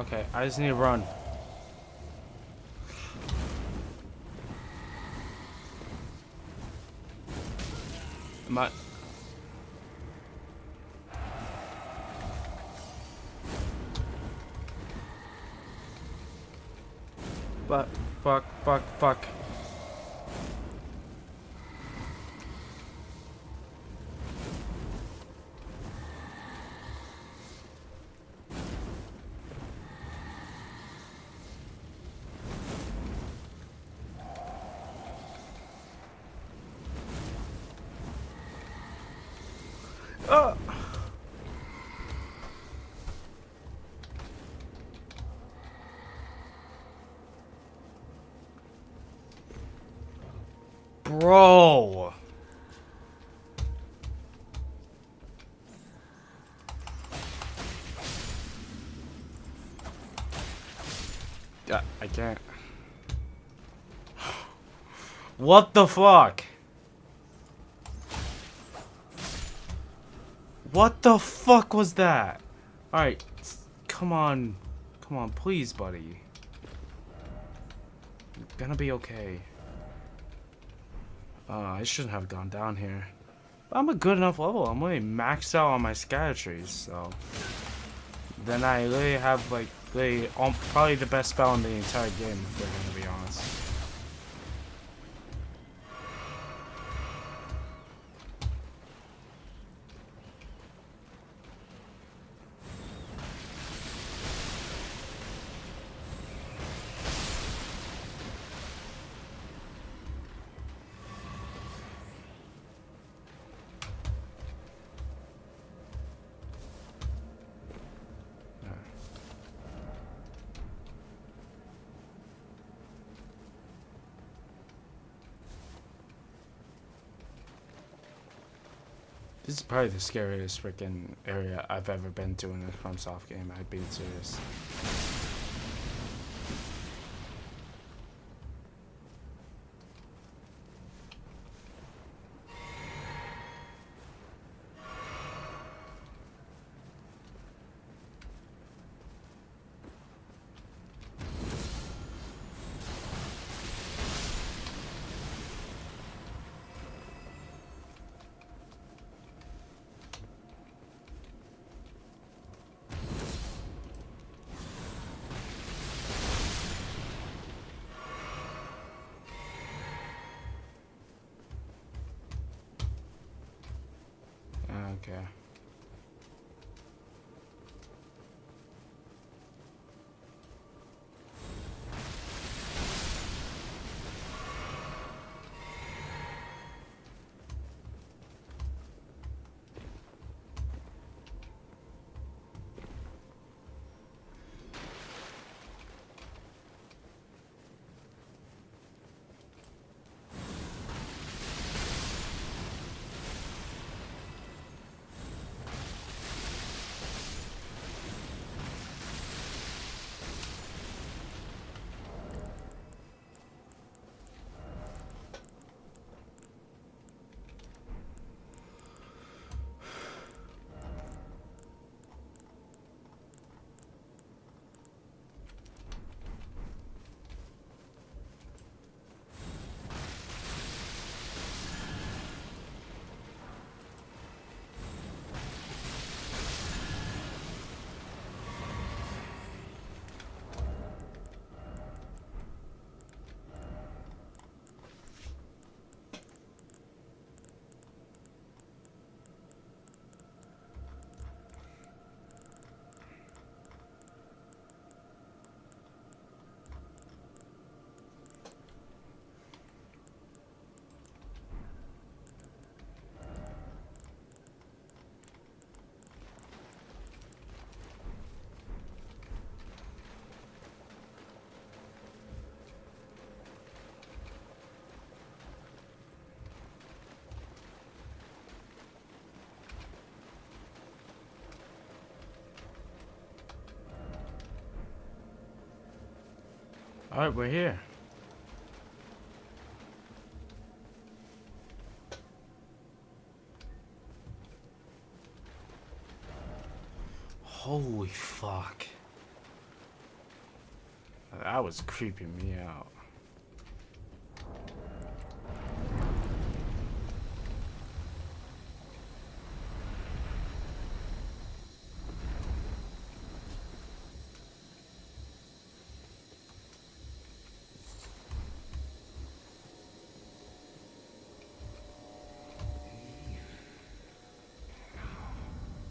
Okay, I just need to run. My... But, fuck. Bro. I can't. What the fuck? What the fuck was that? Alright, come on. Come on, please, buddy. You're gonna be okay. I shouldn't have gone down here. But I'm a good enough level. I'm really maxed out on my scatter trees, so... Then I really have, like, really, probably the best spell in the entire game, if we're gonna be honest. This is probably the scariest freaking area I've ever been to in a FromSoft game. I'd be serious. Alright, we're here. Holy fuck. That was creeping me out.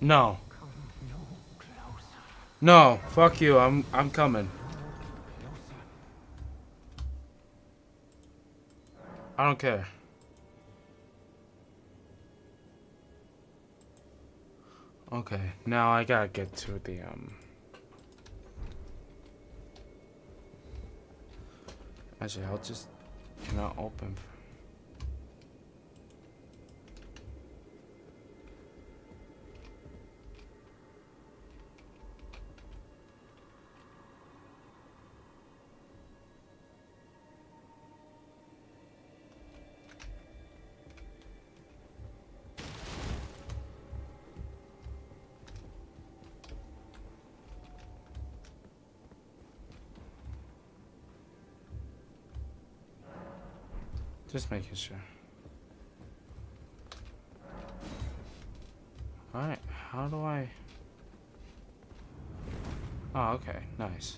No. No, fuck you. I'm coming. I don't care. Okay, now I gotta get to the actually, I'll just cannot open. Just making sure. Alright, how do I... Oh, okay, nice.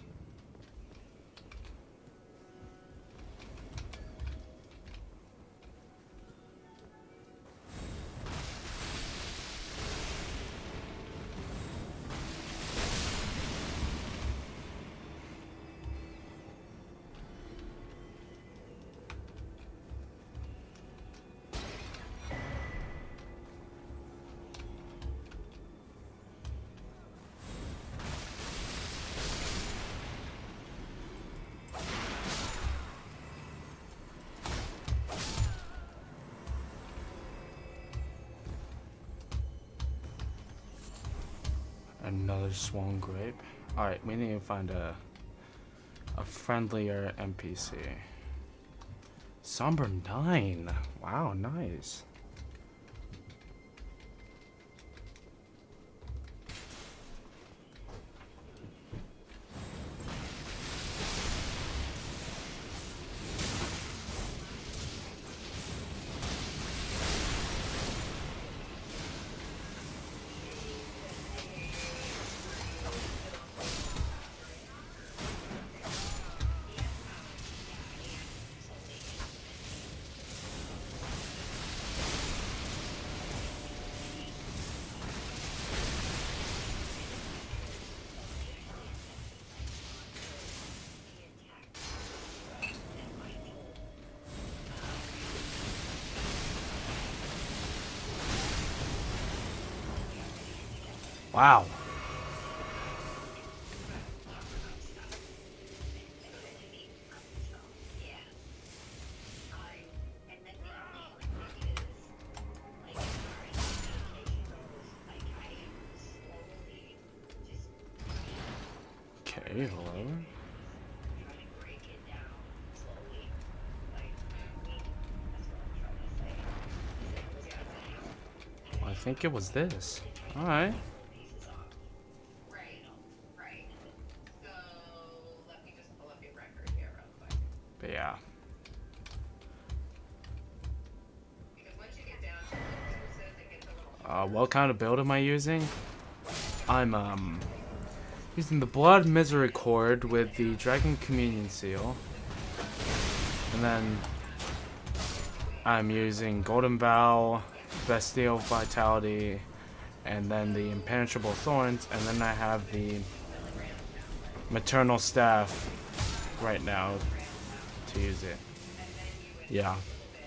Another swung grape. Alright, we need to find a friendlier NPC. Somber 9. Wow, nice. Wow. Okay, hello. I think it was this. Alright. But yeah. What kind of build am I using? I'm using the Blood Misericord with the Dragon Communion Seal. And then I'm using Golden Vow, Bestial Vitality, and then the Impenetrable Thorns, and then I have the Maternal Staff right now to use it. Yeah.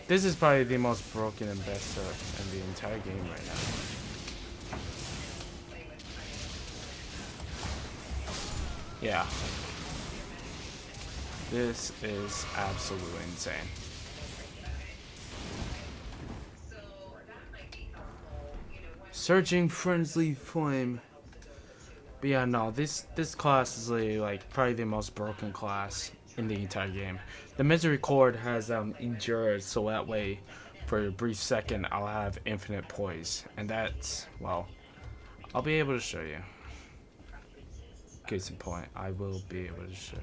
This is probably the most broken and best in the entire game right now. Yeah. This is absolutely insane. Surging Frenzy Flame. But yeah, no, this class is like probably the most broken class in the entire game. The misery cord has endured, so that way, for a brief second, I'll have infinite poise, and that's, well, I'll be able to show you. Case in point, I will be able to show you.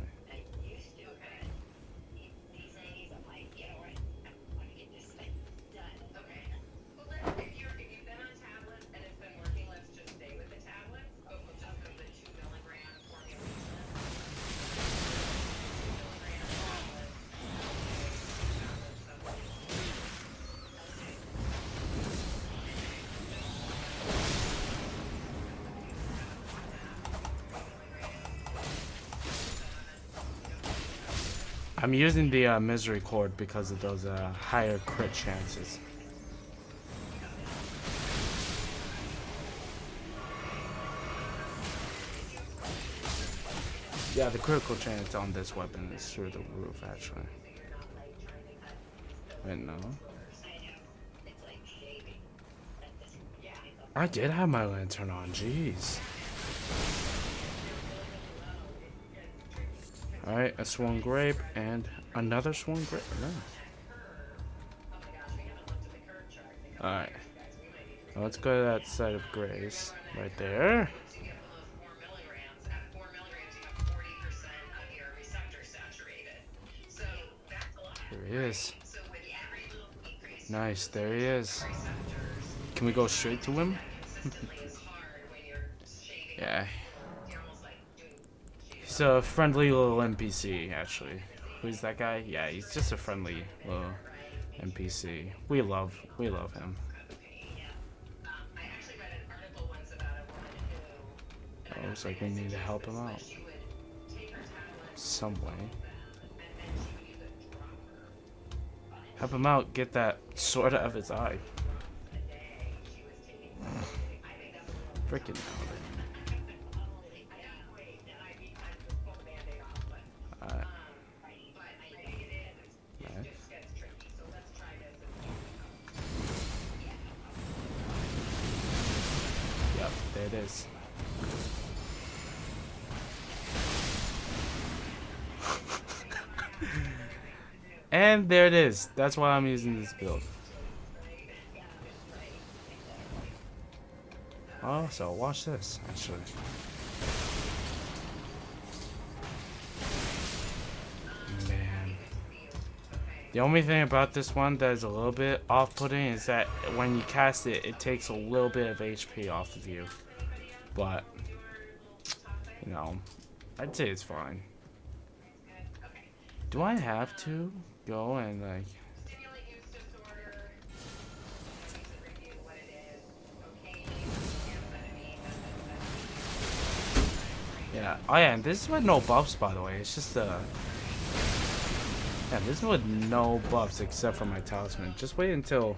I'm using the misery cord because of those higher crit chances. Yeah, the critical chance on this weapon is through the roof, actually. Wait, no. I did have my lantern on, jeez. Alright, a swan grape and another swan grape. No. Alright. Let's go to that side of grace. Right there. There he is. Nice, there he is. Can we go straight to him? Yeah. He's a friendly little NPC, actually. Who's that guy? Yeah, he's just a friendly little NPC. We love him. Oh, looks like we need to help him out. Some way. Help him out, get that sword out of his eye. Freaking hell. Yep, there it is. And there it is. That's why I'm using this build. Oh, so watch this, actually. Man. The only thing about this one that is a little bit off-putting is that when you cast it, it takes a little bit of HP off of you. But, you know, I'd say it's fine. Do I have to go and, like... Yeah. Oh yeah, and this is with no buffs, by the way. It's just yeah, this is with no buffs except for my talisman. Just wait until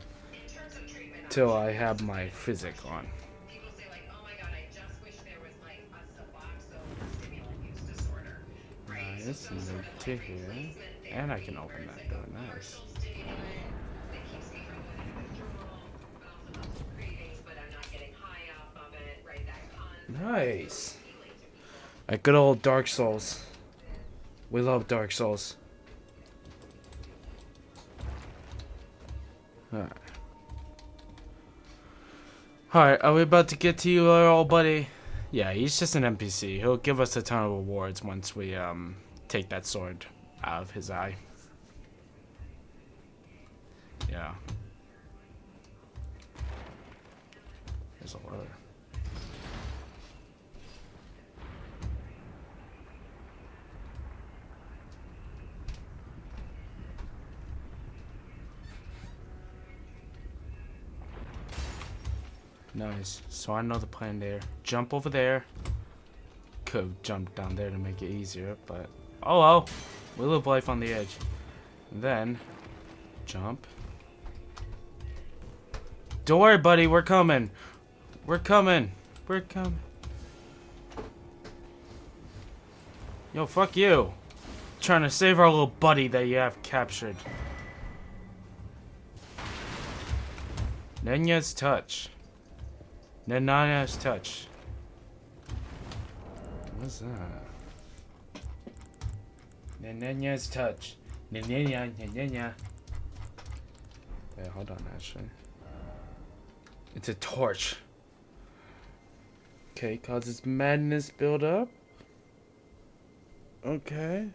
I have my physic on. Nice, move to here, and I can open that door. Nice. Nice. Like good old Dark Souls. We love Dark Souls. Alright, are we about to get to you, old buddy? Yeah, he's just an NPC. He'll give us a ton of rewards once we take that sword out of his eye. Yeah. There's a lot. Nice. So I know the plan there. Jump over there. Could jump down there to make it easier, but oh well. We live life on the edge. And then jump. Don't worry, buddy. We're coming. We're coming. We're coming. Yo, fuck you. Trying to save our little buddy that you have captured. Nenya's touch. Nenya's touch. What's that? Nenenya's touch. Nenenya. Wait, hold on, actually. It's a torch. Okay, causes madness build up. Okay.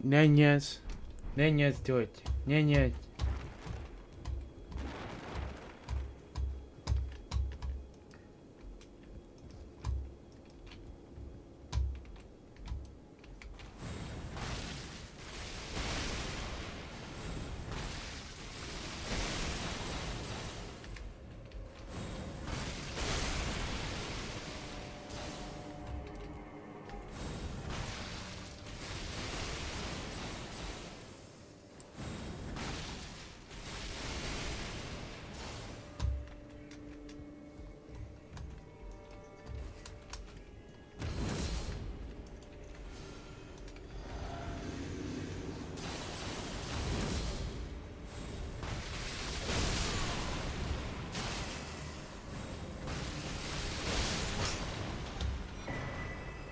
Nenya's torch. Nenya.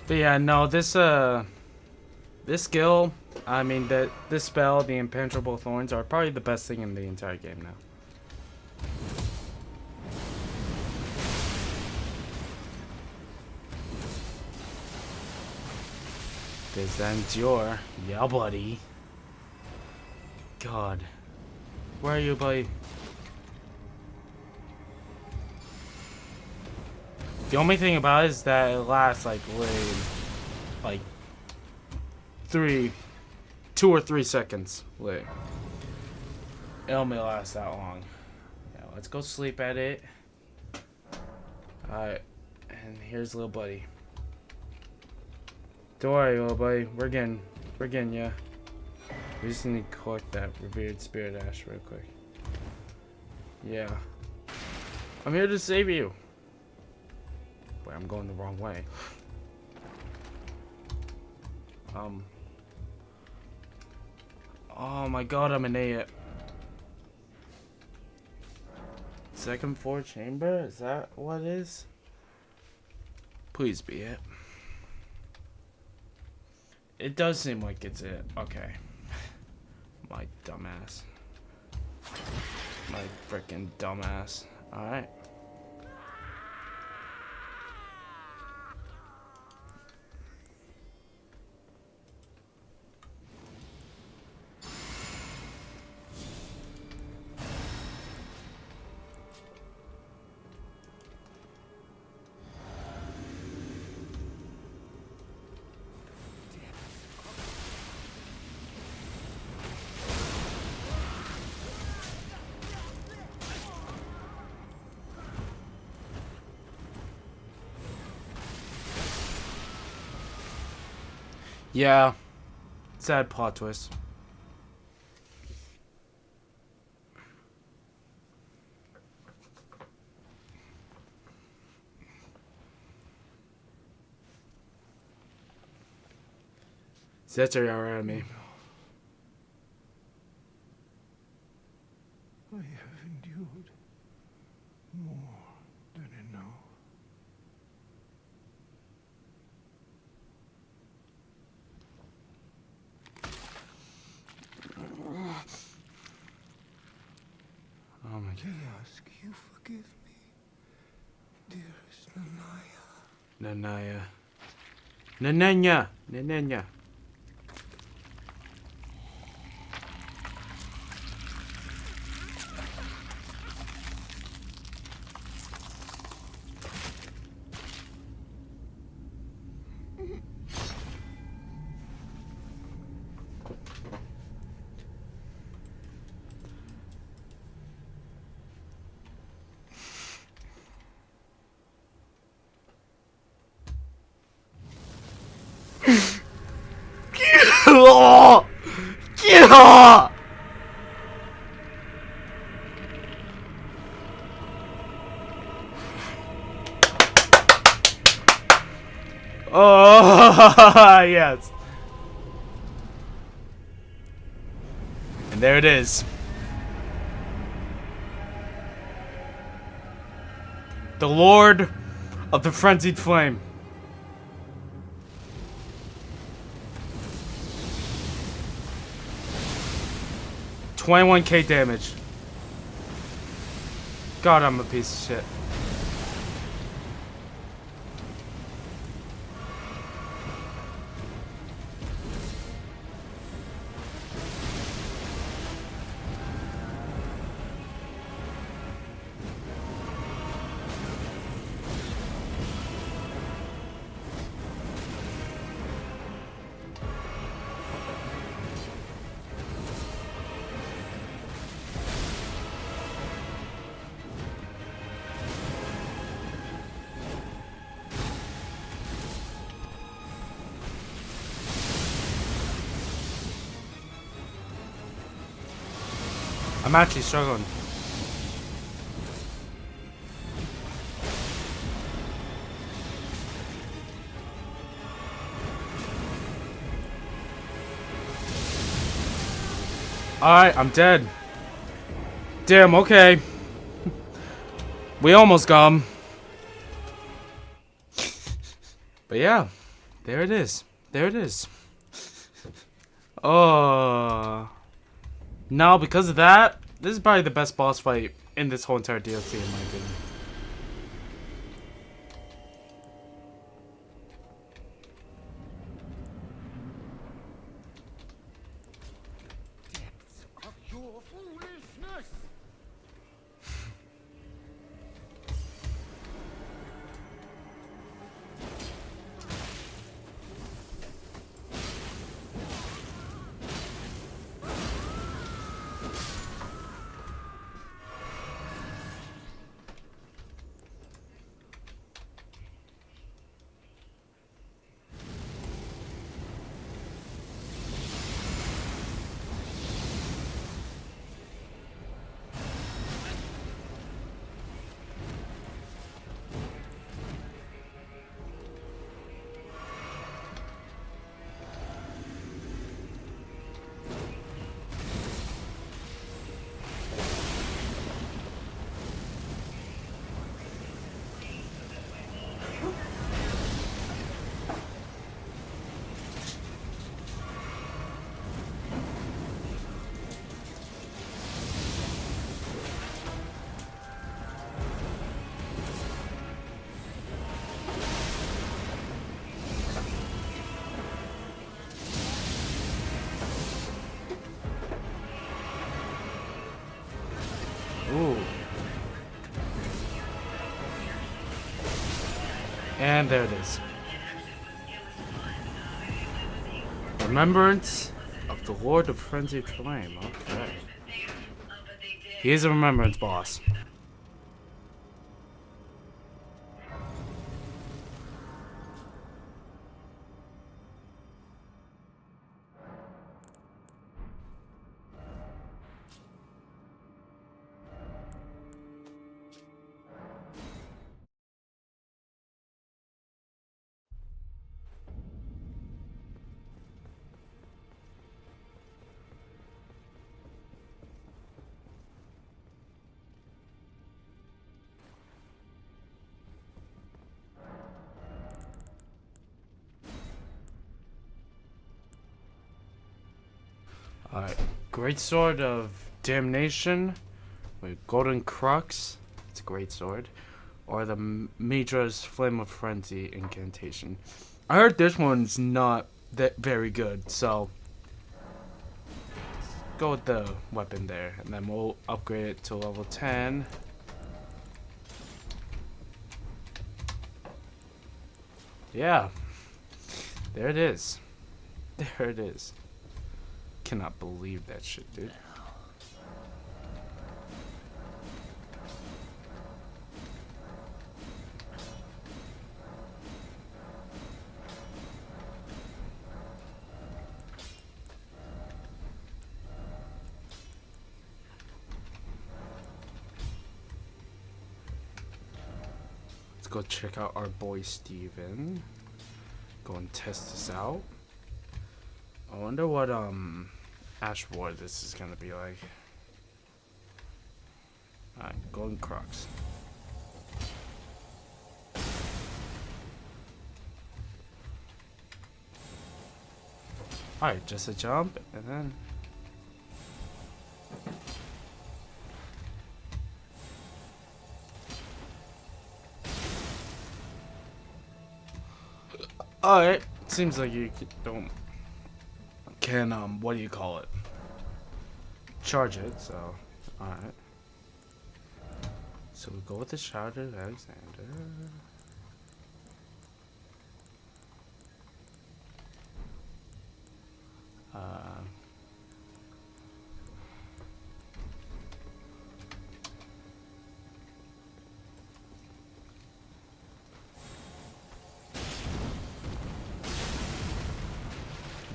But yeah, no, this skill, I mean, this spell, the Impenetrable Thorns, are probably the best thing in the entire game now. Does that endure? Yeah, buddy. God. Where are you, buddy? The only thing about it is that it lasts like 2 or 3 seconds. Wait. It only lasts that long. Yeah, let's go sleep at it. Alright. And here's little buddy. Don't worry, little buddy. We're getting ya. We just need to collect that revered spirit ash real quick. Yeah. I'm here to save you. Wait, I'm going the wrong way. Oh my god, I'm an idiot. Second floor chamber? Is that what it is? Please be it. It does seem like it's it. Okay. My dumbass. My freaking dumbass. Alright. Yeah. Sad plot twist. That's around me. I have endured more than enough. Oh my god. Chaos, you forgive me, dearest Nanaya. Nanaya. Nenenya. Nenenya. Yeah! Oh, yes. And there it is. The Lord of the Frenzied Flame. 21k damage. God, I'm a piece of shit. I'm actually struggling. Alright, I'm dead. Damn, okay. We almost got him. But yeah, there it is. There it is. Oh. Now, because of that, this is probably the best boss fight in this whole entire DLC, in my opinion. Depths of your foolishness! Ooh. And there it is. Remembrance of the Lord of Frenzied Flame. Okay. He is a remembrance boss. Alright. Great Sword of Damnation with Golden Crux. It's a great sword. Or the Midra's Flame of Frenzy incantation. I heard this one's not that very good, so go with the weapon there, and then we'll upgrade it to level 10. Yeah, there it is. There it is. Cannot believe that shit, dude. Let's go check out our boy Steven. Go and test this out. I wonder what Ash War this is gonna be like. Alright, Golden Crux. Alright, just a jump and then Alright. Seems like you can what do you call it? Charge it, so alright. So we go with the shouted Alexander.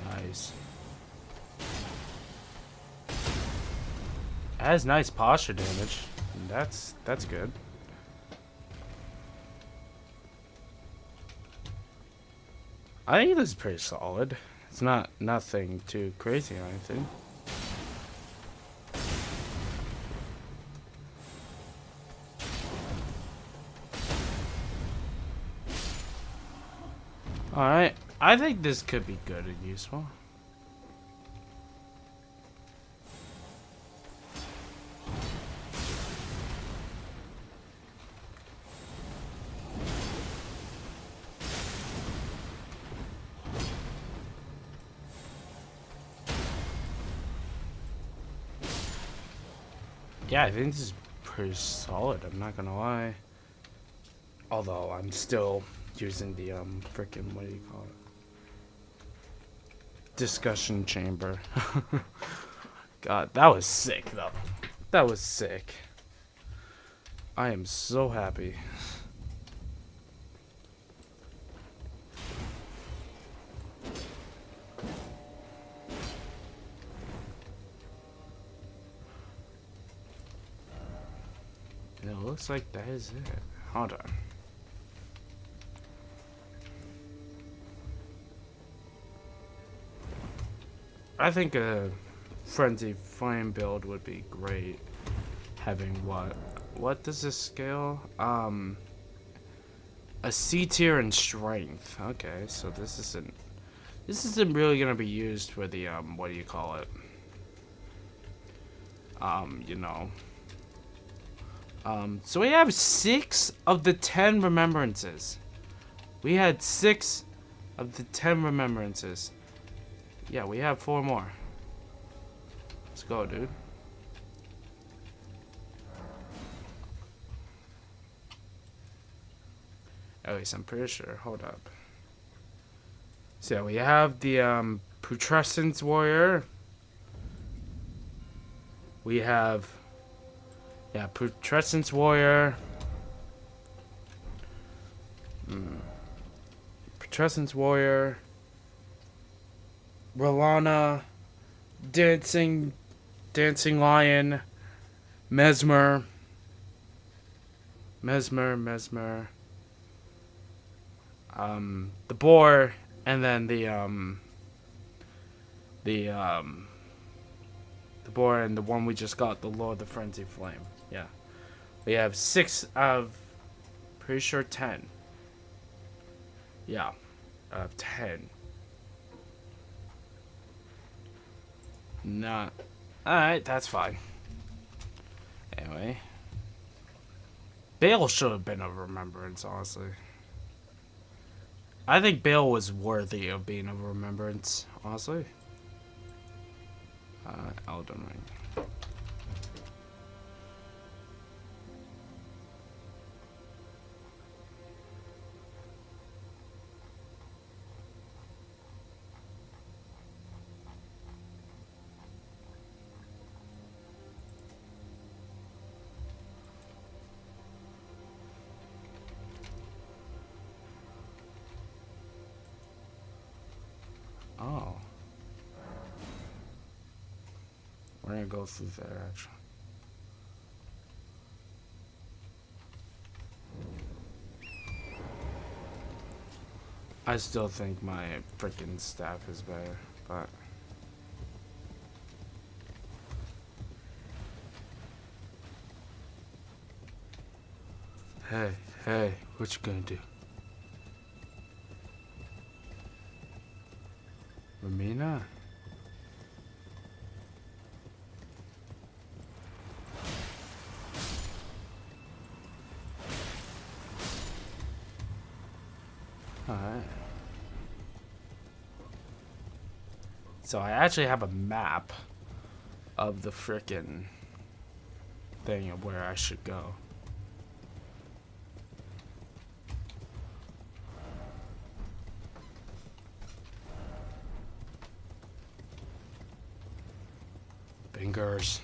Nice. It has nice posture damage. That's good. I think this is pretty solid. It's not nothing too crazy or anything. Alright, I think this could be good and useful. Yeah, I think this is pretty solid, I'm not gonna lie. Although, I'm still using the, frickin', what do you call it? Discussion chamber. God, that was sick, though. That was sick. I am so happy. And it looks like that is it. Hold on. I think a Frenzy Flame build would be great. Having what? What does this scale? A C tier in strength. Okay, so this isn't really gonna be used for the what do you call it? You know. So we have 6 of the 10 remembrances. We had 6 of the 10 remembrances. Yeah, we have 4 more. Let's go, dude. At least I'm pretty sure. Hold up. So yeah, we have the Putrescence Warrior. We have Putrescence Warrior. Putrescence Warrior. Rolana. Dancing Lion. Mesmer. The boar, and then the boar, and the one we just got, the Lord of the Frenzy Flame. Yeah, we have 6 of, pretty sure 10. Yeah, 10. Not. Alright, that's fine. Anyway, Bale should have been a remembrance, honestly. I think Bale was worthy of being a remembrance, honestly. Elden Ring. Oh. We're gonna go through there, actually. I still think my freaking staff is better, but... Hey, what you gonna do? Ramina? Alright. So I actually have a map of the frickin' thing of where I should go. Fingers.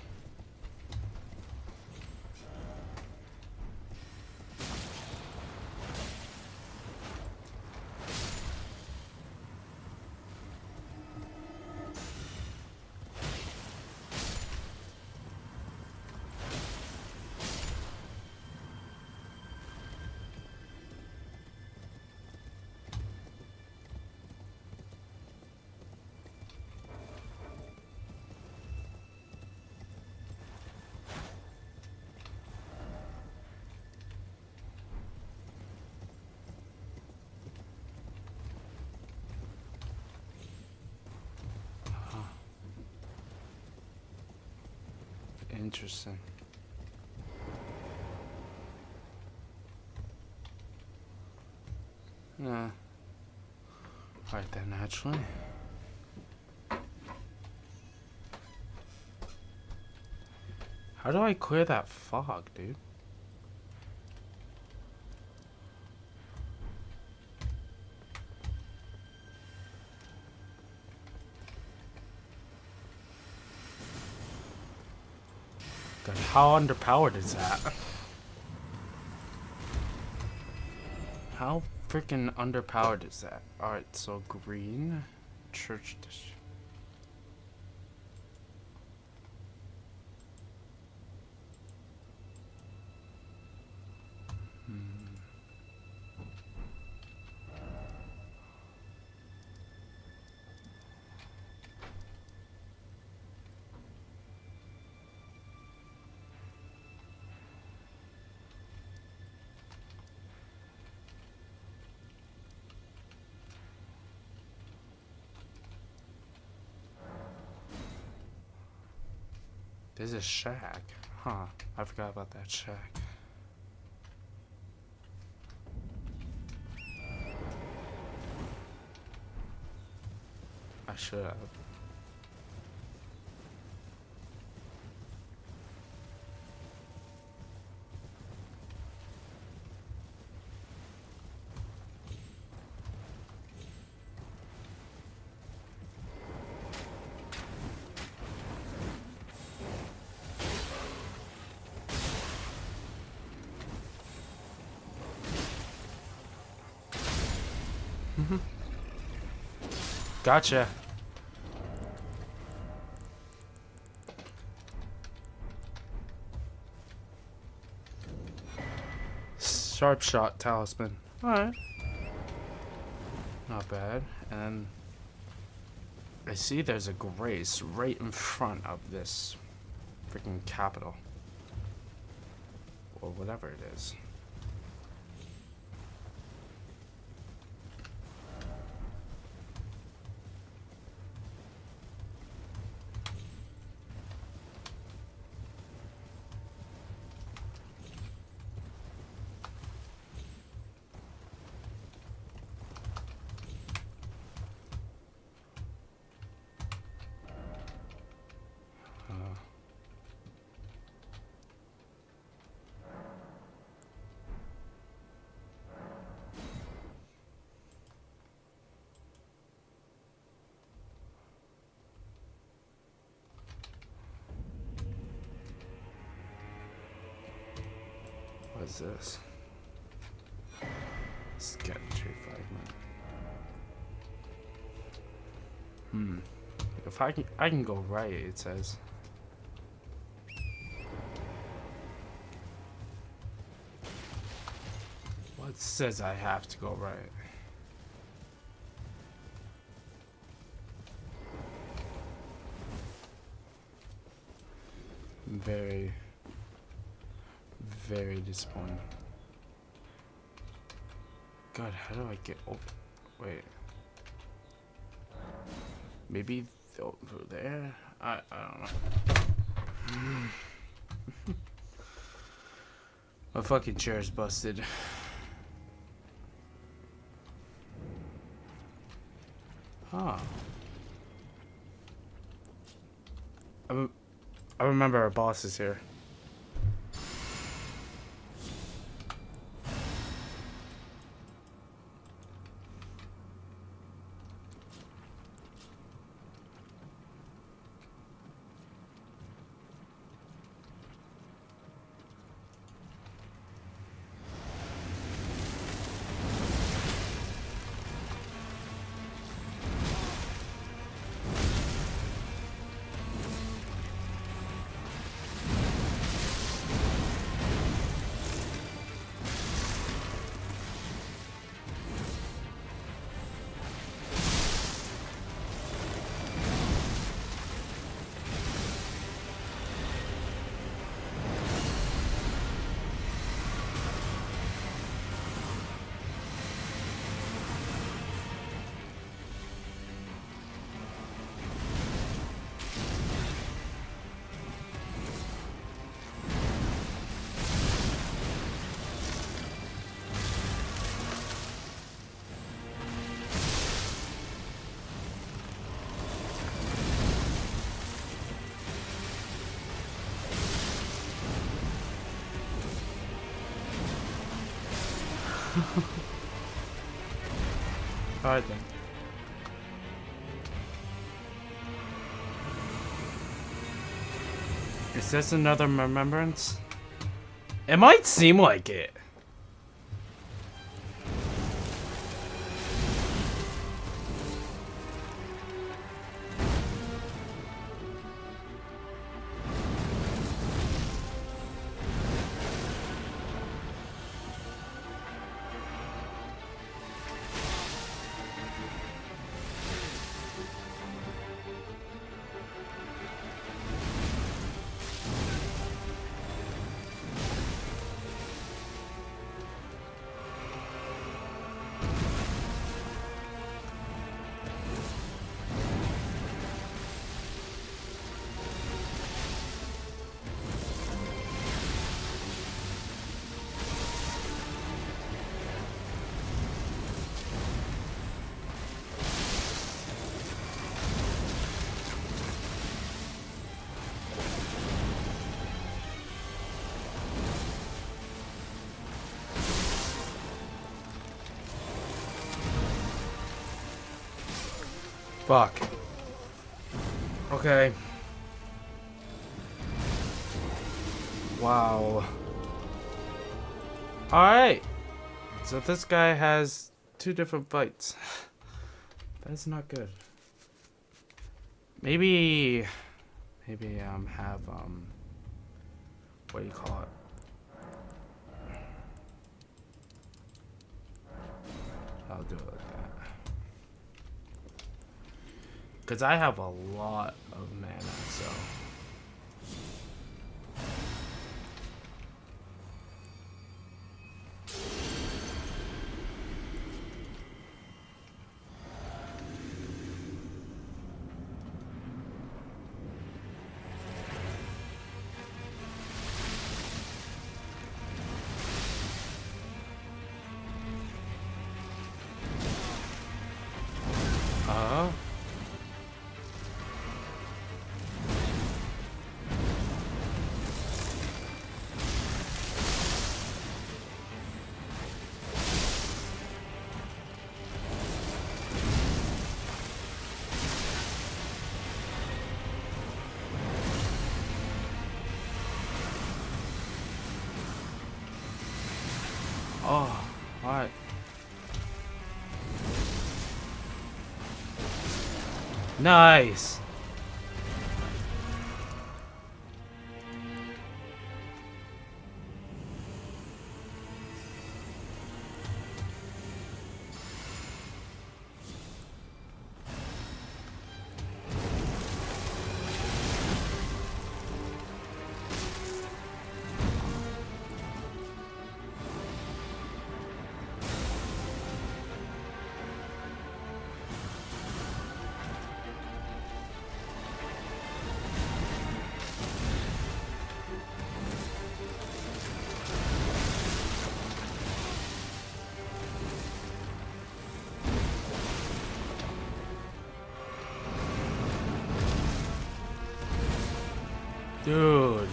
Interesting. Nah. Alright then, actually. How do I clear that fog, dude? God, how underpowered is that? How freaking underpowered is that? Alright, so green. Church district. There's a shack. Huh. I forgot about that shack. I should have. Gotcha. Sharp shot talisman. Alright. Not bad. And I see there's a grace right in front of this freaking capital. Or whatever it is. What is this? Sketchy fragment. If I can go right, it says. What says I have to go right? Very, very disappointing. God, how do I get over? Wait. Maybe over there? I don't know. My fucking chair's busted. Huh. I remember our boss is here. Alright then. Is this another remembrance? It might seem like it. Fuck. Okay. Wow. Alright. So this guy has 2 different fights. That's not good. Maybe have what do you call it? I'll do it like that. Cause I have a lot of mana, so. Oh, alright. Nice. Dude.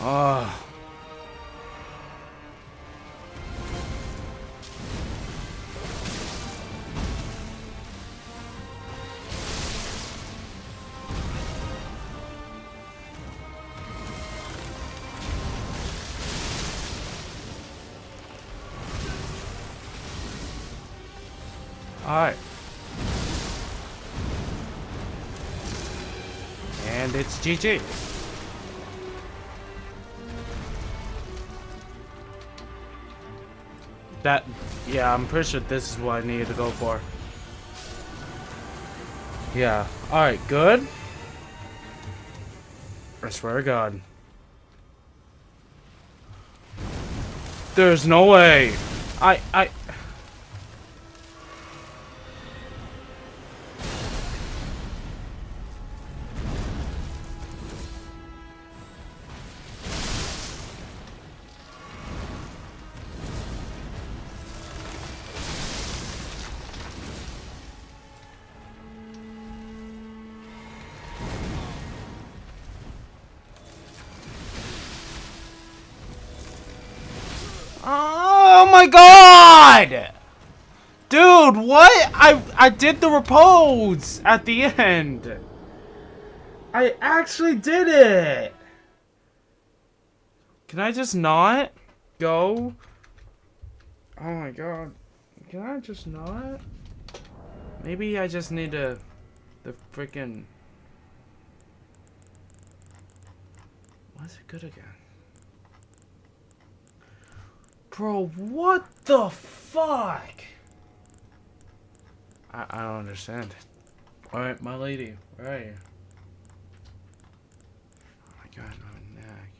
Oh. Alright. And it's GG. That, yeah, I'm pretty sure this is what I needed to go for. Yeah. Alright, good. I swear to God. There's no way. I... Oh my God! Dude, what? I did the repose at the end. I actually did it. Can I just not go? Oh my God. Can I just not? Maybe I just need the freaking... Why is it good again? Bro, what the fuck? I don't understand. Alright, my lady, where are you? Oh my God, my neck.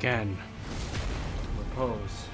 Again. Repose.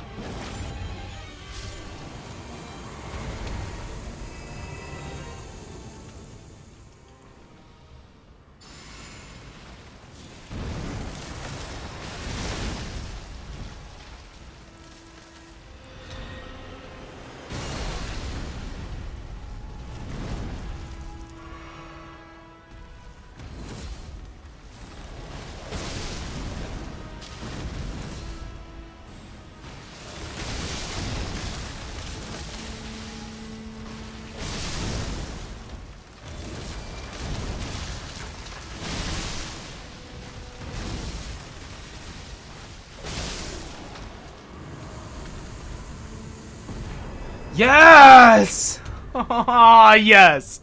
Yes! Yes!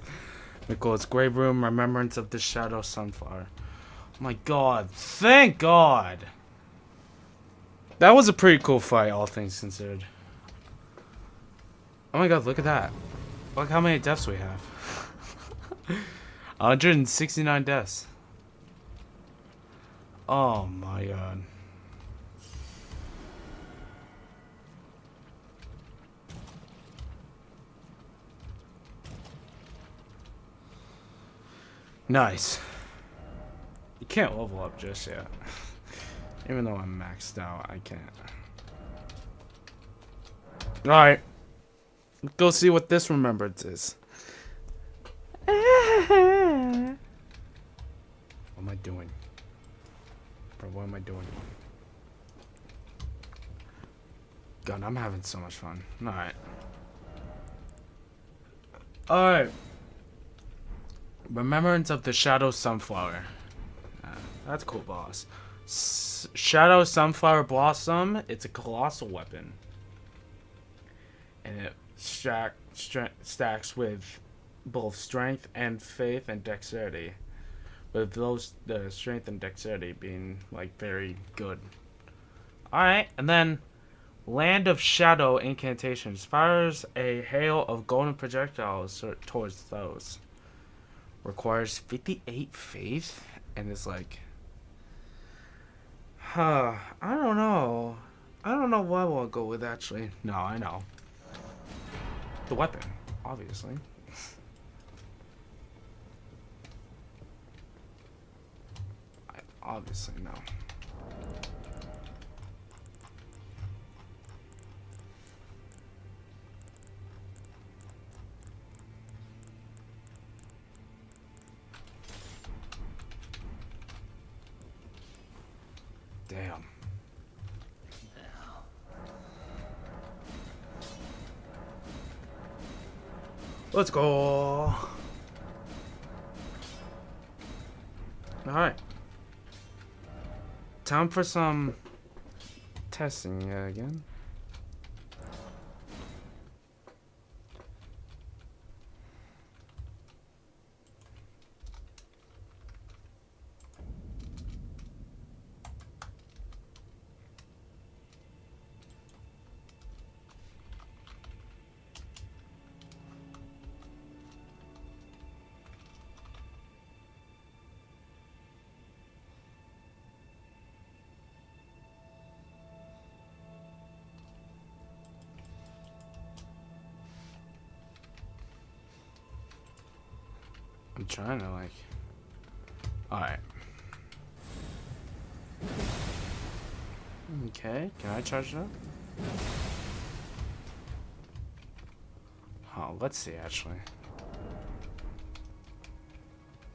Nicholas Grave Room, Remembrance of the Shadow Sunflower. Oh my god, thank god! That was a pretty cool fight, all things considered. Oh my god, look at that. Look how many deaths we have. 169 deaths. Oh my god. Nice. You can't level up just yet. Even though I'm maxed out, I can't. Alright. Go see what this remembrance is. What am I doing? Bro, what am I doing? God, I'm having so much fun. Alright. Alright. Remembrance of the Shadow Sunflower. That's a cool boss. Shadow Sunflower Blossom. It's a colossal weapon. And it stacks with both strength and faith and dexterity. With those, the strength and dexterity being like very good. Alright, and then Land of Shadow Incantations. Fires a hail of golden projectiles towards those. Requires 58 faith, and it's like, I don't know. I don't know what I want to go with, actually. No, I know. The weapon, obviously. I obviously know. Damn. Let's go. Alright. Time for some testing again. I'm trying to like. Alright. Okay, can I charge it up? Oh, let's see actually.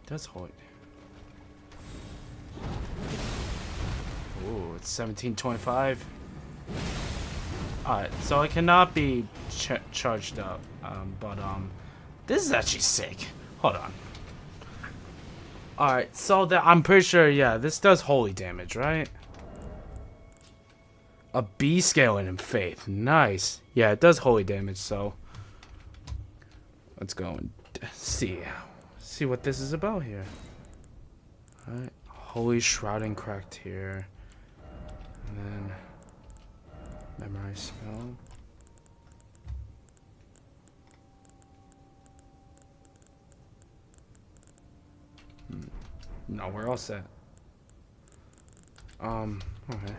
Does hold. Ooh, it's 1725. Alright, so it cannot be charged up. But this is actually sick. Hold on. Alright, so that I'm pretty sure, yeah, this does holy damage, right? A B scaling in faith. Nice. Yeah, it does holy damage, so let's go and see what this is about here. Alright. Holy Shrouding Cracked here. And then memorize spell. No, we're all set. Okay.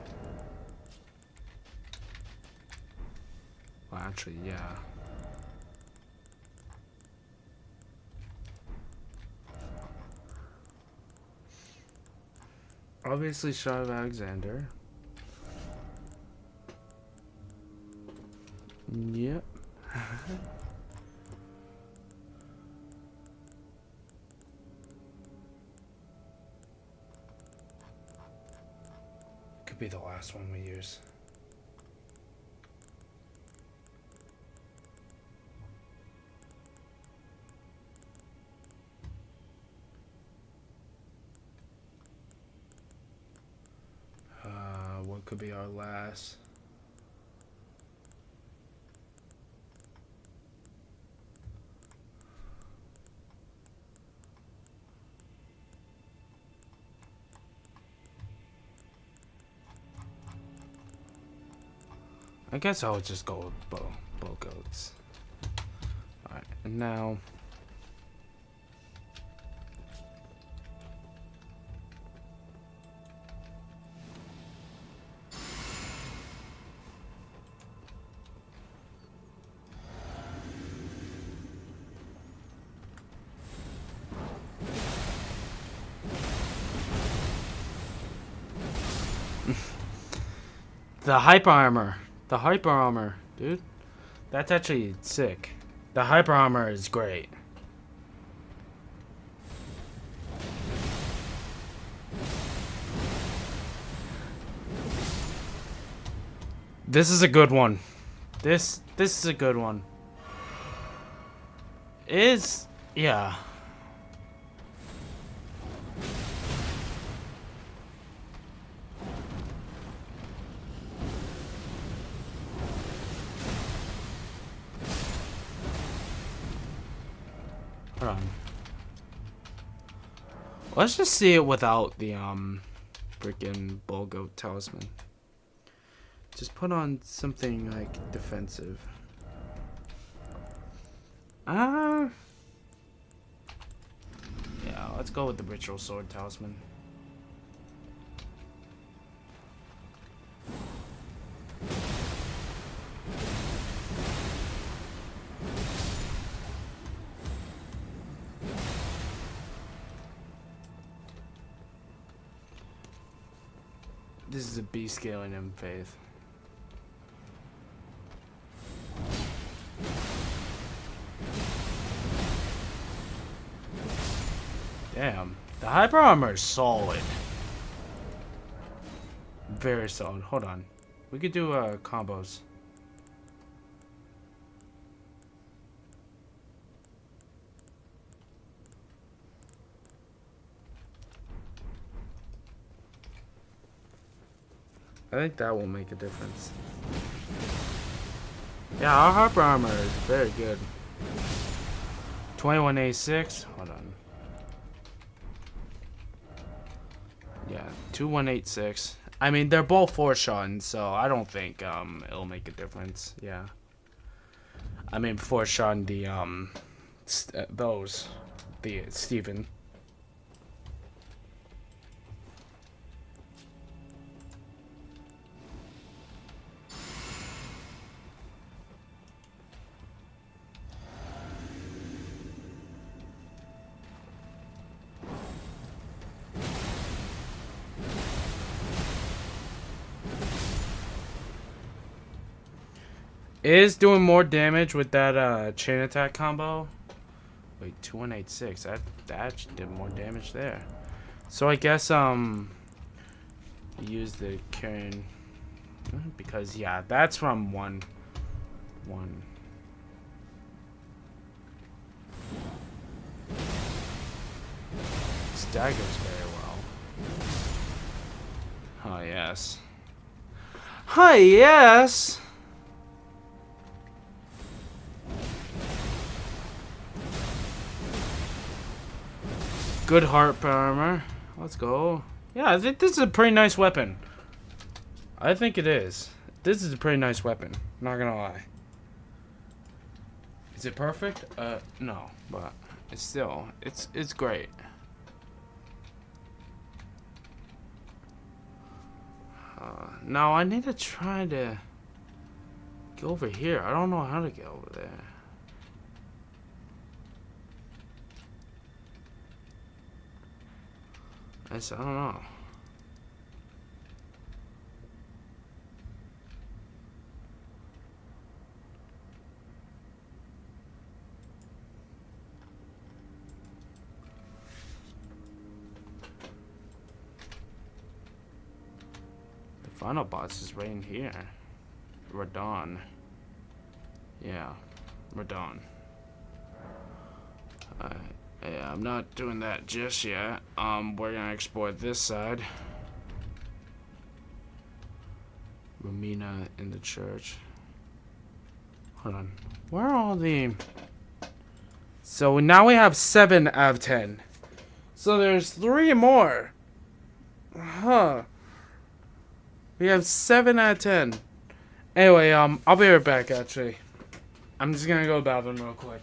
Well, actually, yeah. Obviously, shot of Alexander. Yep. Could be the last one we use. What could be our last? I guess I would just go with bow goats. Alright, and now the hyper armor. The hyper armor, dude. That's actually sick. The hyper armor is great. This is a good one. This is a good one. Yeah. Hold on. Let's just see it without the freaking bull goat talisman. Just put on something like defensive. Yeah, let's go with the ritual sword talisman. This is a B scaling in faith. Damn, the hyper armor is solid. Very solid. Hold on. We could do combos. I think that will make a difference. Yeah, our hyper armor is very good. 2186. Hold on. Yeah, 2186. I mean, they're both foreshortened, so I don't think it'll make a difference. Yeah. I mean, foreshortened the the Steven. Is doing more damage with that chain attack combo. Wait, 2186. That did more damage there. So I guess use the carrying because yeah, that's from one. Staggers very well. Oh yes. Hi yes. Good heart armor. Let's go. Yeah, I think this is a pretty nice weapon. I think it is. This is a pretty nice weapon. Not gonna lie. Is it perfect? No, but it's still it's great. No, I need to try to go over here. I don't know how to get over there. I don't know. The final boss is right in here. Radon. Yeah, Radon. Yeah, I'm not doing that just yet. We're gonna explore this side. Romina in the church. Hold on. Where are all the... So now we have 7 out of 10. So there's 3 more. Huh. We have 7 out of 10. Anyway, I'll be right back, actually. I'm just gonna go to the bathroom real quick.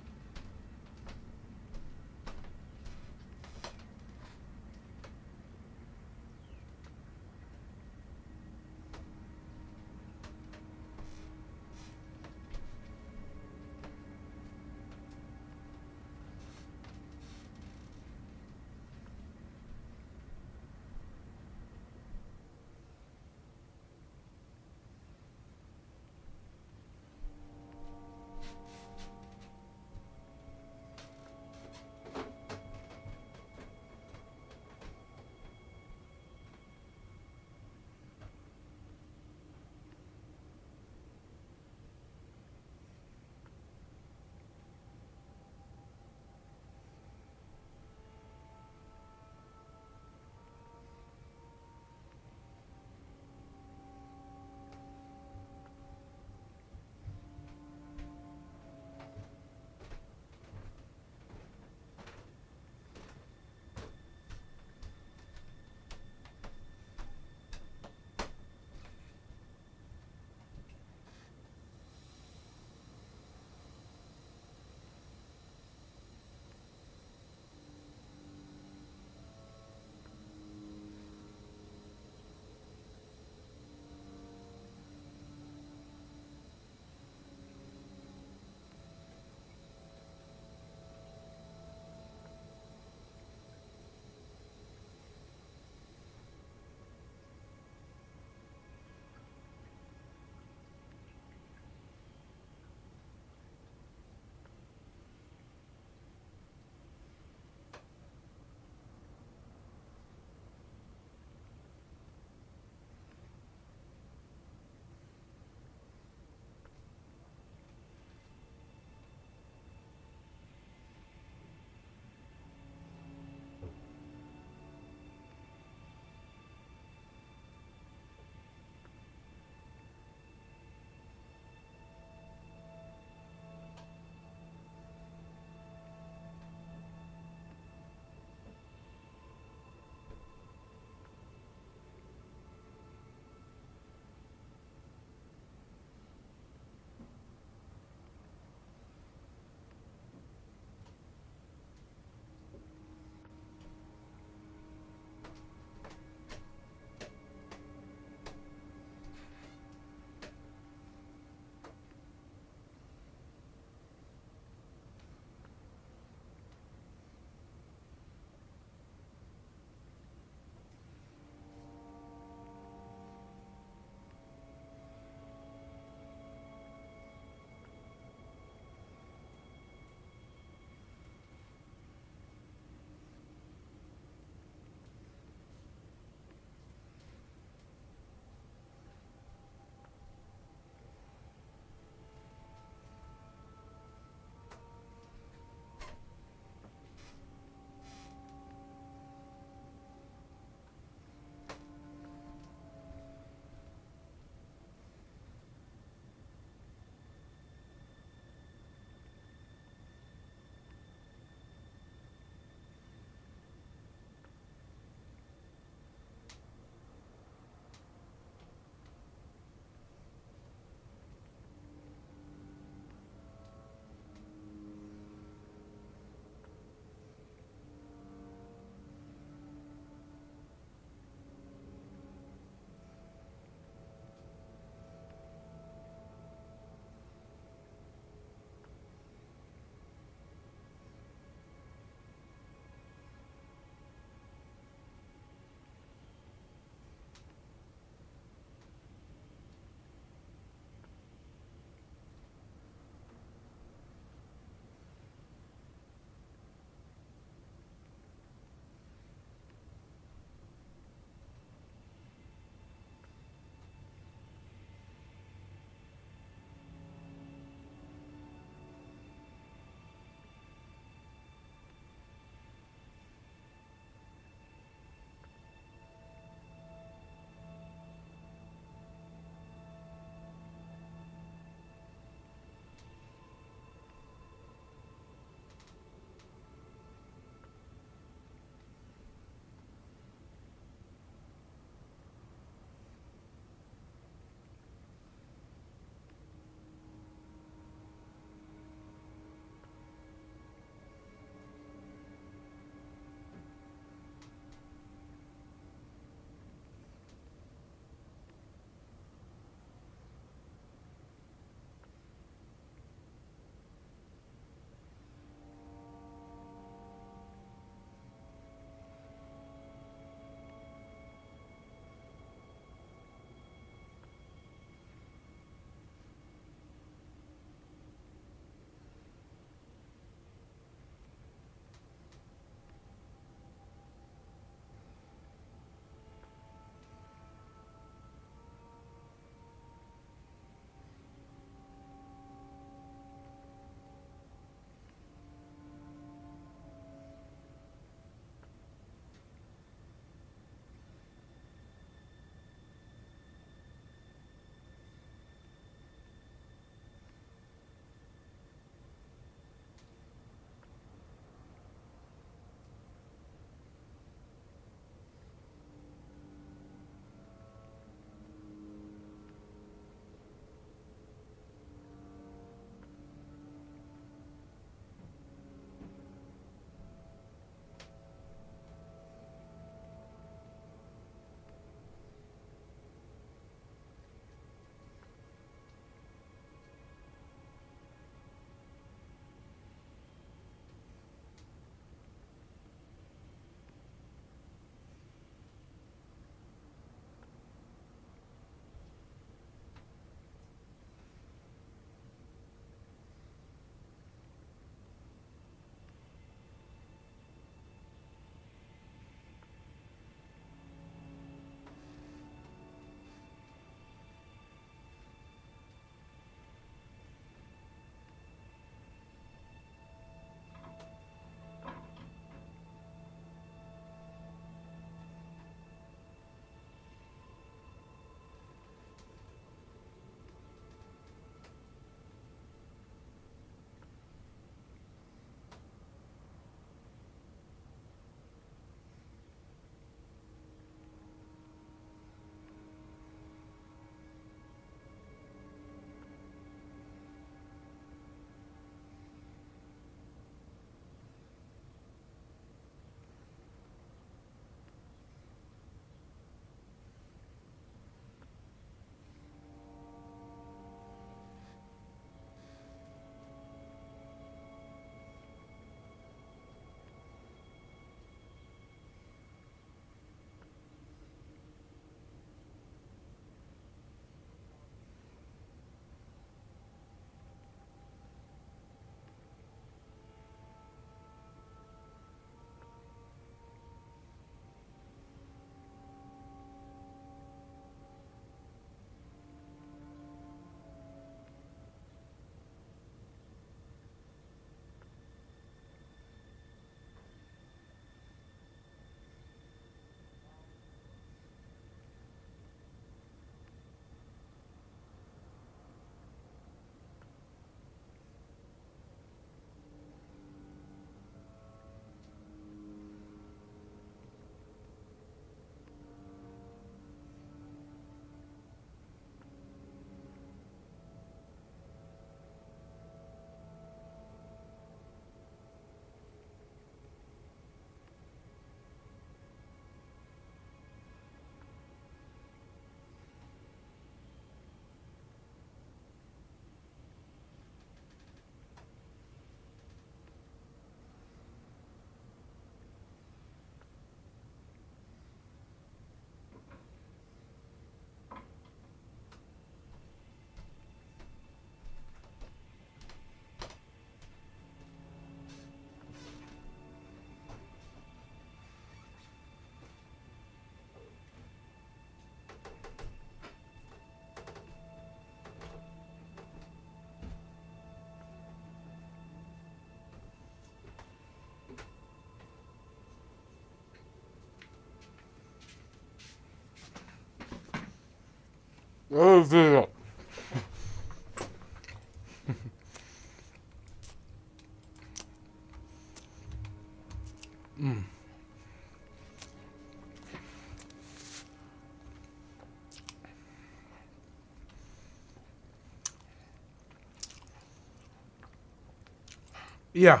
Yeah.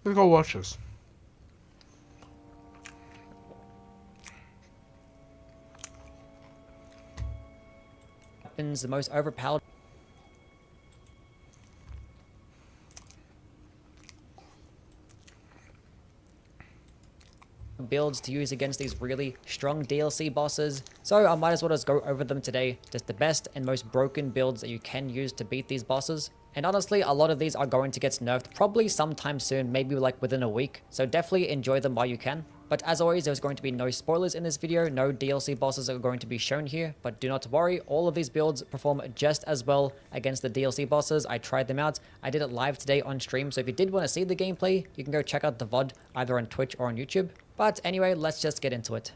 Let's go watch this. Weapons, the most overpowered builds to use against these really strong DLC bosses. So I might as well just go over them today. Just the best and most broken builds that you can use to beat these bosses. And honestly, a lot of these are going to get nerfed probably sometime soon, maybe like within a week. So definitely enjoy them while you can. But as always, there's going to be no spoilers in this video, no DLC bosses are going to be shown here, but do not worry, all of these builds perform just as well against the DLC bosses. I tried them out, I did it live today on stream, so if you did want to see the gameplay, you can go check out the VOD either on Twitch or on YouTube. But anyway, let's just get into it.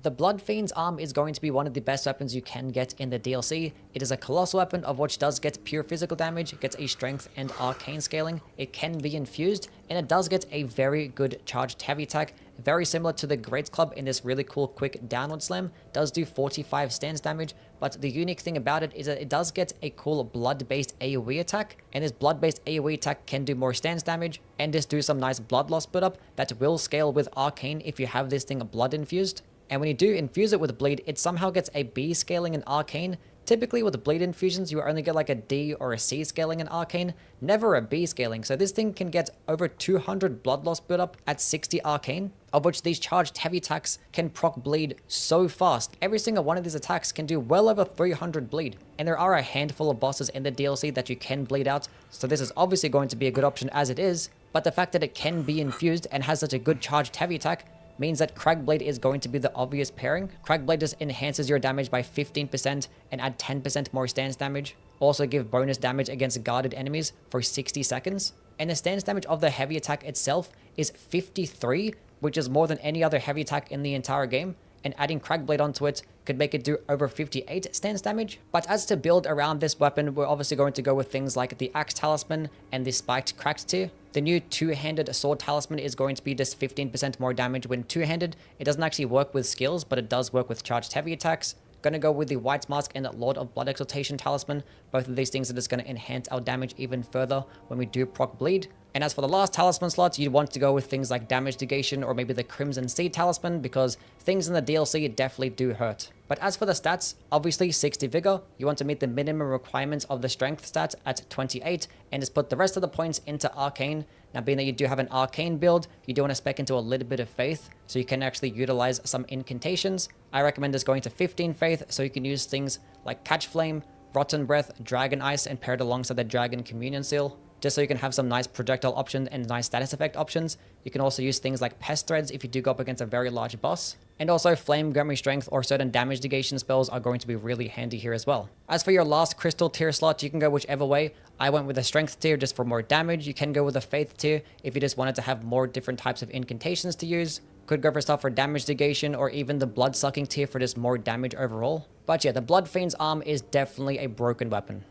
The Blood Fiend's arm is going to be one of the best weapons you can get in the DLC. It is a colossal weapon of which does get pure physical damage, gets a strength and arcane scaling. It can be infused, and it does get a very good charged heavy attack, very similar to the Great Club in this really cool quick downward slam. Does do 45 stance damage, but the unique thing about it is that it does get a cool blood-based AoE attack, and this blood-based AoE attack can do more stance damage, and just do some nice blood loss build-up that will scale with arcane if you have this thing blood infused. And when you do infuse it with bleed, it somehow gets a B scaling in arcane. Typically with the bleed infusions, you only get like a D or a C scaling in arcane, never a B scaling. So this thing can get over 200 blood loss build-up at 60 arcane, of which these charged heavy attacks can proc bleed so fast. Every single one of these attacks can do well over 300 bleed. And there are a handful of bosses in the DLC that you can bleed out, so this is obviously going to be a good option as it is. But the fact that it can be infused and has such a good charged heavy attack means that Cragblade is going to be the obvious pairing. Cragblade just enhances your damage by 15% and add 10% more stance damage. Also give bonus damage against guarded enemies for 60 seconds. And the stance damage of the heavy attack itself is 53, which is more than any other heavy attack in the entire game. And adding Cragblade onto it could make it do over 58 stance damage. But as to build around this weapon, we're obviously going to go with things like the Axe Talisman and the Spiked Cracked tier. The new two-handed Sword Talisman is going to be just 15% more damage when two-handed. It doesn't actually work with skills, but it does work with charged heavy attacks. Gonna go with the White Mask and the Lord of Blood Exaltation Talisman. Both of these things are just gonna enhance our damage even further when we do proc bleed. And as for the last talisman slots, you'd want to go with things like Damage Negation or maybe the Crimson Sea Talisman, because things in the DLC definitely do hurt. But as for the stats, obviously 60 Vigor, you want to meet the minimum requirements of the Strength stat at 28, and just put the rest of the points into Arcane. Now being that you do have an Arcane build, you do want to spec into a little bit of Faith, so you can actually utilize some incantations. I recommend just going to 15 Faith, so you can use things like Catch Flame, Rotten Breath, Dragon Ice, and pair it alongside the Dragon Communion Seal, just so you can have some nice projectile options and nice status effect options. You can also use things like Pest Threads if you do go up against a very large boss. And also Flame, Grant Me Strength, or certain damage negation spells are going to be really handy here as well. As for your last crystal tier slot, you can go whichever way. I went with a Strength tier just for more damage. You can go with a Faith tier if you just wanted to have more different types of incantations to use. Could go for stuff for damage negation, or even the Blood Sucking tier for just more damage overall. But yeah, the Blood Fiend's arm is definitely a broken weapon.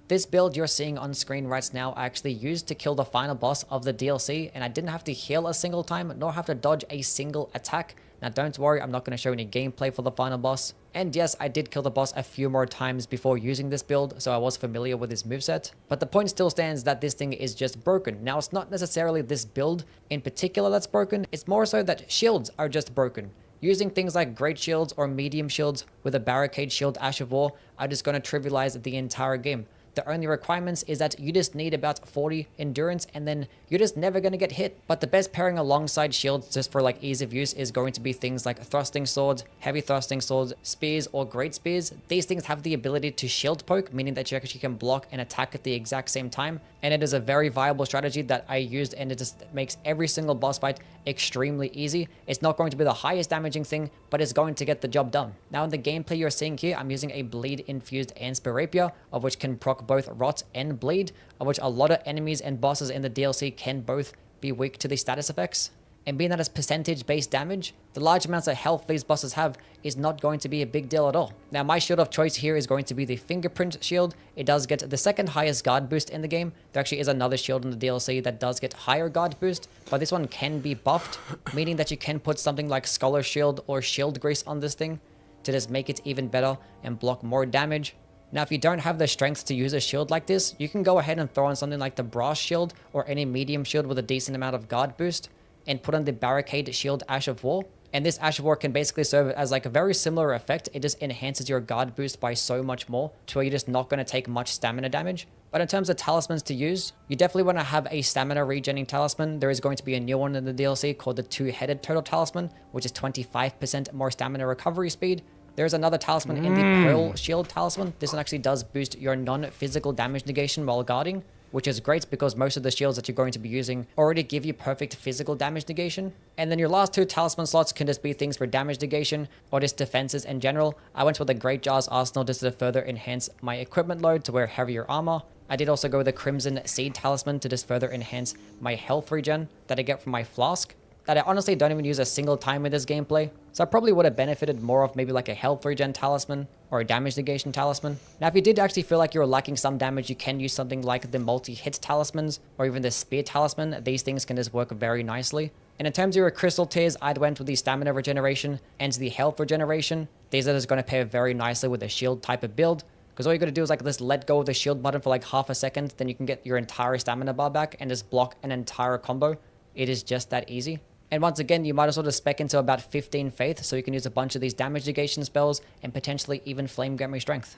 This build you're seeing on screen right now I actually used to kill the final boss of the DLC, and I didn't have to heal a single time, nor have to dodge a single attack. Now don't worry, I'm not going to show any gameplay for the final boss. And yes, I did kill the boss a few more times before using this build, so I was familiar with his moveset. But the point still stands that this thing is just broken. Now it's not necessarily this build in particular that's broken, it's more so that shields are just broken. Using things like Great Shields or Medium Shields with a Barricade Shield Ash of War are just going to trivialize the entire game. The only requirements is that you just need about 40 endurance, and then you're just never going to get hit. But the best pairing alongside shields just for like ease of use is going to be things like thrusting swords, heavy thrusting swords, spears, or great spears. These things have the ability to shield poke, meaning that you actually can block and attack at the exact same time. And it is a very viable strategy that I used, and it just makes every single boss fight extremely easy. It's not going to be the highest damaging thing, but it's going to get the job done. Now in the gameplay you're seeing here, I'm using a bleed infused Ansper Rapier, of which can proc both rot and bleed, of which a lot of enemies and bosses in the DLC can both be weak to the status effects. And being that it's percentage-based damage, the large amounts of health these bosses have is not going to be a big deal at all. Now, my shield of choice here is going to be the Fingerprint shield. It does get the second highest guard boost in the game. There actually is another shield in the DLC that does get higher guard boost, but this one can be buffed, meaning that you can put something like Scholar Shield or Shield Grace on this thing to just make it even better and block more damage. Now, if you don't have the strength to use a shield like this, you can go ahead and throw on something like the Brass Shield or any medium shield with a decent amount of guard boost, and put on the Barricade Shield Ash of War. And this Ash of War can basically serve as like a very similar effect. It just enhances your guard boost by so much more to where you're just not going to take much stamina damage. But in terms of talismans to use, you definitely want to have a stamina regenerating talisman. There is going to be a new one in the DLC called the Two-Headed Turtle Talisman, which is 25% more stamina recovery speed. There's another talisman in the Pearl Shield Talisman. This one actually does boost your non-physical damage negation while guarding, which is great because most of the shields that you're going to be using already give you perfect physical damage negation. And then your last two talisman slots can just be things for damage negation or just defenses in general. I went with the Great Jars Arsenal just to further enhance my equipment load to wear heavier armor. I did also go with the Crimson Seed Talisman to just further enhance my health regen that I get from my flask, that I honestly don't even use a single time in this gameplay. So I probably would have benefited more of maybe like a health regen talisman or a damage negation talisman. Now, if you did actually feel like you were lacking some damage, you can use something like the multi-hit talismans or even the spear talisman. These things can just work very nicely. And in terms of your crystal tiers, I'd went with the stamina regeneration and the health regeneration. These are just going to pair very nicely with a shield type of build, because all you got to do is like just let go of the shield button for like half a second, then you can get your entire stamina bar back and just block an entire combo. It is just that easy. And once again, you might as well just spec into about 15 faith, so you can use a bunch of these damage negation spells and potentially even flame grant me strength.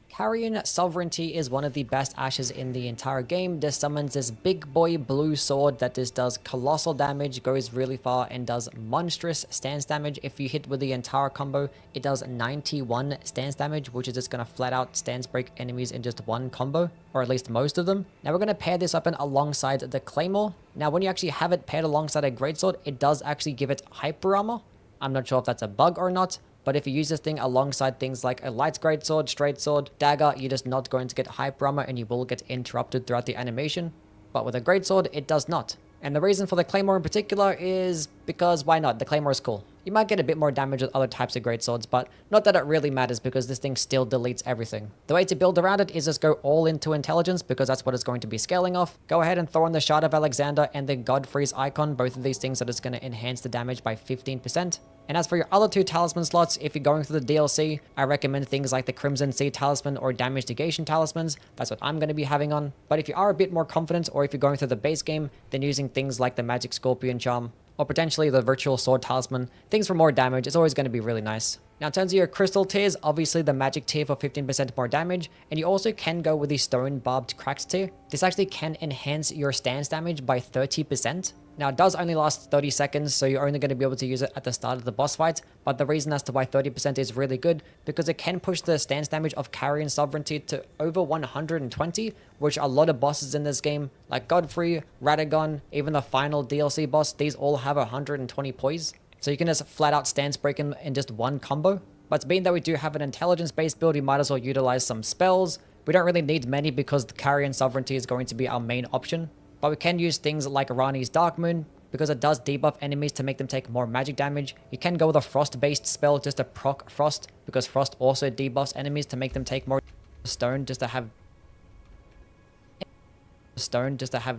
Carrion Sovereignty is one of the best ashes in the entire game. This summons this big boy blue sword that just does colossal damage, goes really far, and does monstrous stance damage. If you hit with the entire combo, it does 91 stance damage, which is just going to flat out stance break enemies in just one combo, or at least most of them. Now we're going to pair this weapon alongside the Claymore. Now when you actually have it paired alongside a greatsword, it does actually give it hyper armor. I'm not sure if that's a bug or not, but if you use this thing alongside things like a light greatsword, straight sword, dagger, you're just not going to get hyper armor and you will get interrupted throughout the animation. But with a greatsword, it does not. And the reason for the Claymore in particular is because why not? The Claymore is cool. You might get a bit more damage with other types of greatswords, but not that it really matters because this thing still deletes everything. The way to build around it is just go all into intelligence because that's what it's going to be scaling off. Go ahead and throw in the Shard of Alexander and the Godfrey's icon. Both of these things are just going to enhance the damage by 15%. And as for your other two talisman slots, if you're going through the DLC, I recommend things like the Crimson Sea Talisman or Damage Negation Talismans. That's what I'm going to be having on. But if you are a bit more confident, or if you're going through the base game, then using things like the Magic Scorpion Charm, or potentially the Virtual Sword Talisman, things for more damage, is always going to be really nice. Now in terms of your crystal tiers, obviously the magic tier for 15% more damage, and you also can go with the stone barbed cracks tier. This actually can enhance your stance damage by 30%. Now it does only last 30 seconds, so you're only going to be able to use it at the start of the boss fight, but the reason as to why 30% is really good, because it can push the stance damage of Carrion Sovereignty to over 120, which a lot of bosses in this game, like Godfrey, Radagon, even the final DLC boss, these all have 120 poise. So you can just flat out stance break him in just one combo. But being that we do have an intelligence based build, you might as well utilize some spells. We don't really need many because the Carrion Sovereignty is going to be our main option. But we can use things like Rani's Dark Moon, because it does debuff enemies to make them take more magic damage. You can go with a Frost-based spell just to proc Frost, because Frost also debuffs enemies to make them take more Stone, just to have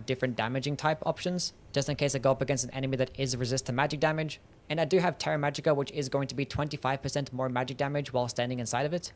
different damaging type options, just in case I go up against an enemy that is resist to magic damage. And I do have Terra Magica, which is going to be 25% more magic damage while standing inside of it.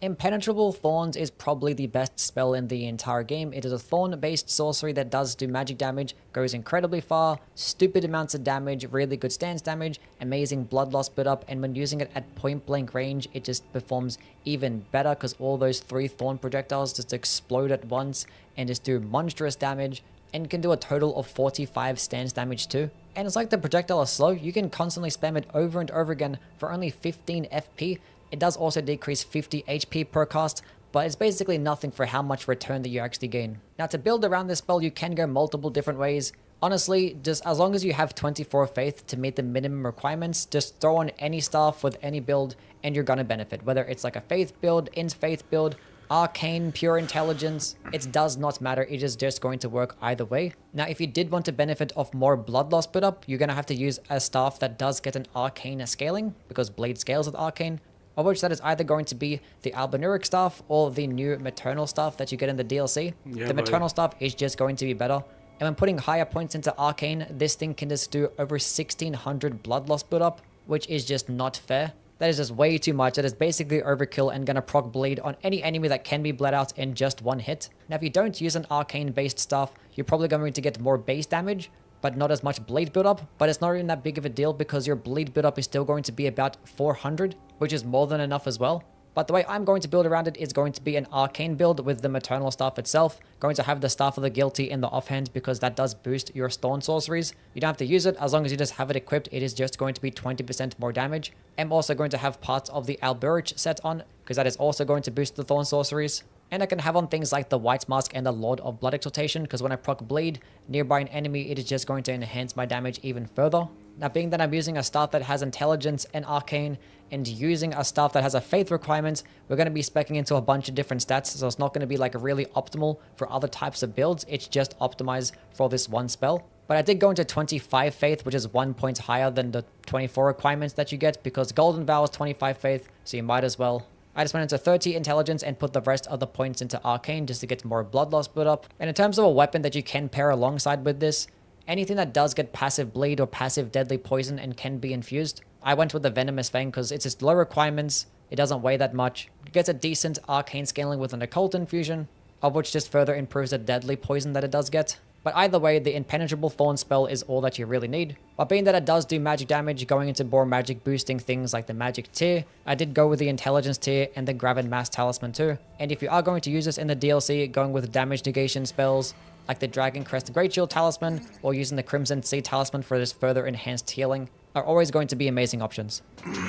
Impenetrable Thorns is probably the best spell in the entire game. It is a thorn-based sorcery that does do magic damage, goes incredibly far, stupid amounts of damage, really good stance damage, amazing blood loss build-up, and when using it at point-blank range, it just performs even better because all those 3 thorn projectiles just explode at once and just do monstrous damage, and can do a total of 45 stance damage too. And it's like the projectile is slow, you can constantly spam it over and over again for only 15 FP. It does also decrease 50 HP per cast, but it's basically nothing for how much return that you actually gain. Now to build around this spell, you can go multiple different ways. Honestly, just as long as you have 24 faith to meet the minimum requirements, just throw on any staff with any build and you're gonna benefit. Whether it's like a faith build, int faith build, arcane, pure intelligence, it does not matter. It is just going to work either way. Now, if you did want to benefit of more blood loss build-up, you're going to have to use a staff that does get an arcane scaling, because blade scales with arcane, of which that is either going to be the Albinuric staff or the new maternal staff that you get in the DLC. Yeah, the buddy. maternal staff is just going to be better. And when putting higher points into arcane, this thing can just do over 1600 blood loss build-up, which is just not fair. That is just way too much. That is basically overkill and gonna proc bleed on any enemy that can be bled out in just one hit. Now, if you don't use an arcane based staff, you're probably going to get more base damage, but not as much bleed buildup. But it's not even that big of a deal because your bleed buildup is still going to be about 400, which is more than enough as well. But the way I'm going to build around it is going to be an arcane build with the maternal staff itself. Going to have the staff of the guilty in the offhand because that does boost your thorn sorceries. You don't have to use it as long as you just have it equipped. It is just going to be 20% more damage. I'm also going to have parts of the Alberic set on because that is also going to boost the thorn sorceries. And I can have on things like the White Mask and the Lord of Blood Exaltation because when I proc bleed nearby an enemy, it is just going to enhance my damage even further. Now, being that I'm using a staff that has intelligence and arcane and using a staff that has a faith requirement, we're going to be speccing into a bunch of different stats. So it's not going to be like really optimal for other types of builds. It's just optimized for this one spell. But I did go into 25 faith, which is 1 point higher than the 24 requirements that you get because Golden Vow is 25 faith, so you might as well. I just went into 30 intelligence and put the rest of the points into arcane just to get more blood loss build up. And in terms of a weapon that you can pair alongside with this, anything that does get passive bleed or passive deadly poison and can be infused, I went with the Venomous Fang because it's just low requirements, it doesn't weigh that much, it gets a decent arcane scaling with an occult infusion, of which just further improves the deadly poison that it does get. But either way, the Impenetrable Thorn spell is all that you really need. But being that it does do magic damage, going into more magic boosting things like the magic tier, I did go with the intelligence tier and the Graven Mass Talisman too. And if you are going to use this in the DLC, going with damage negation spells like the Dragon Crest Great Shield Talisman or using the Crimson Sea Talisman for this further enhanced healing are always going to be amazing options.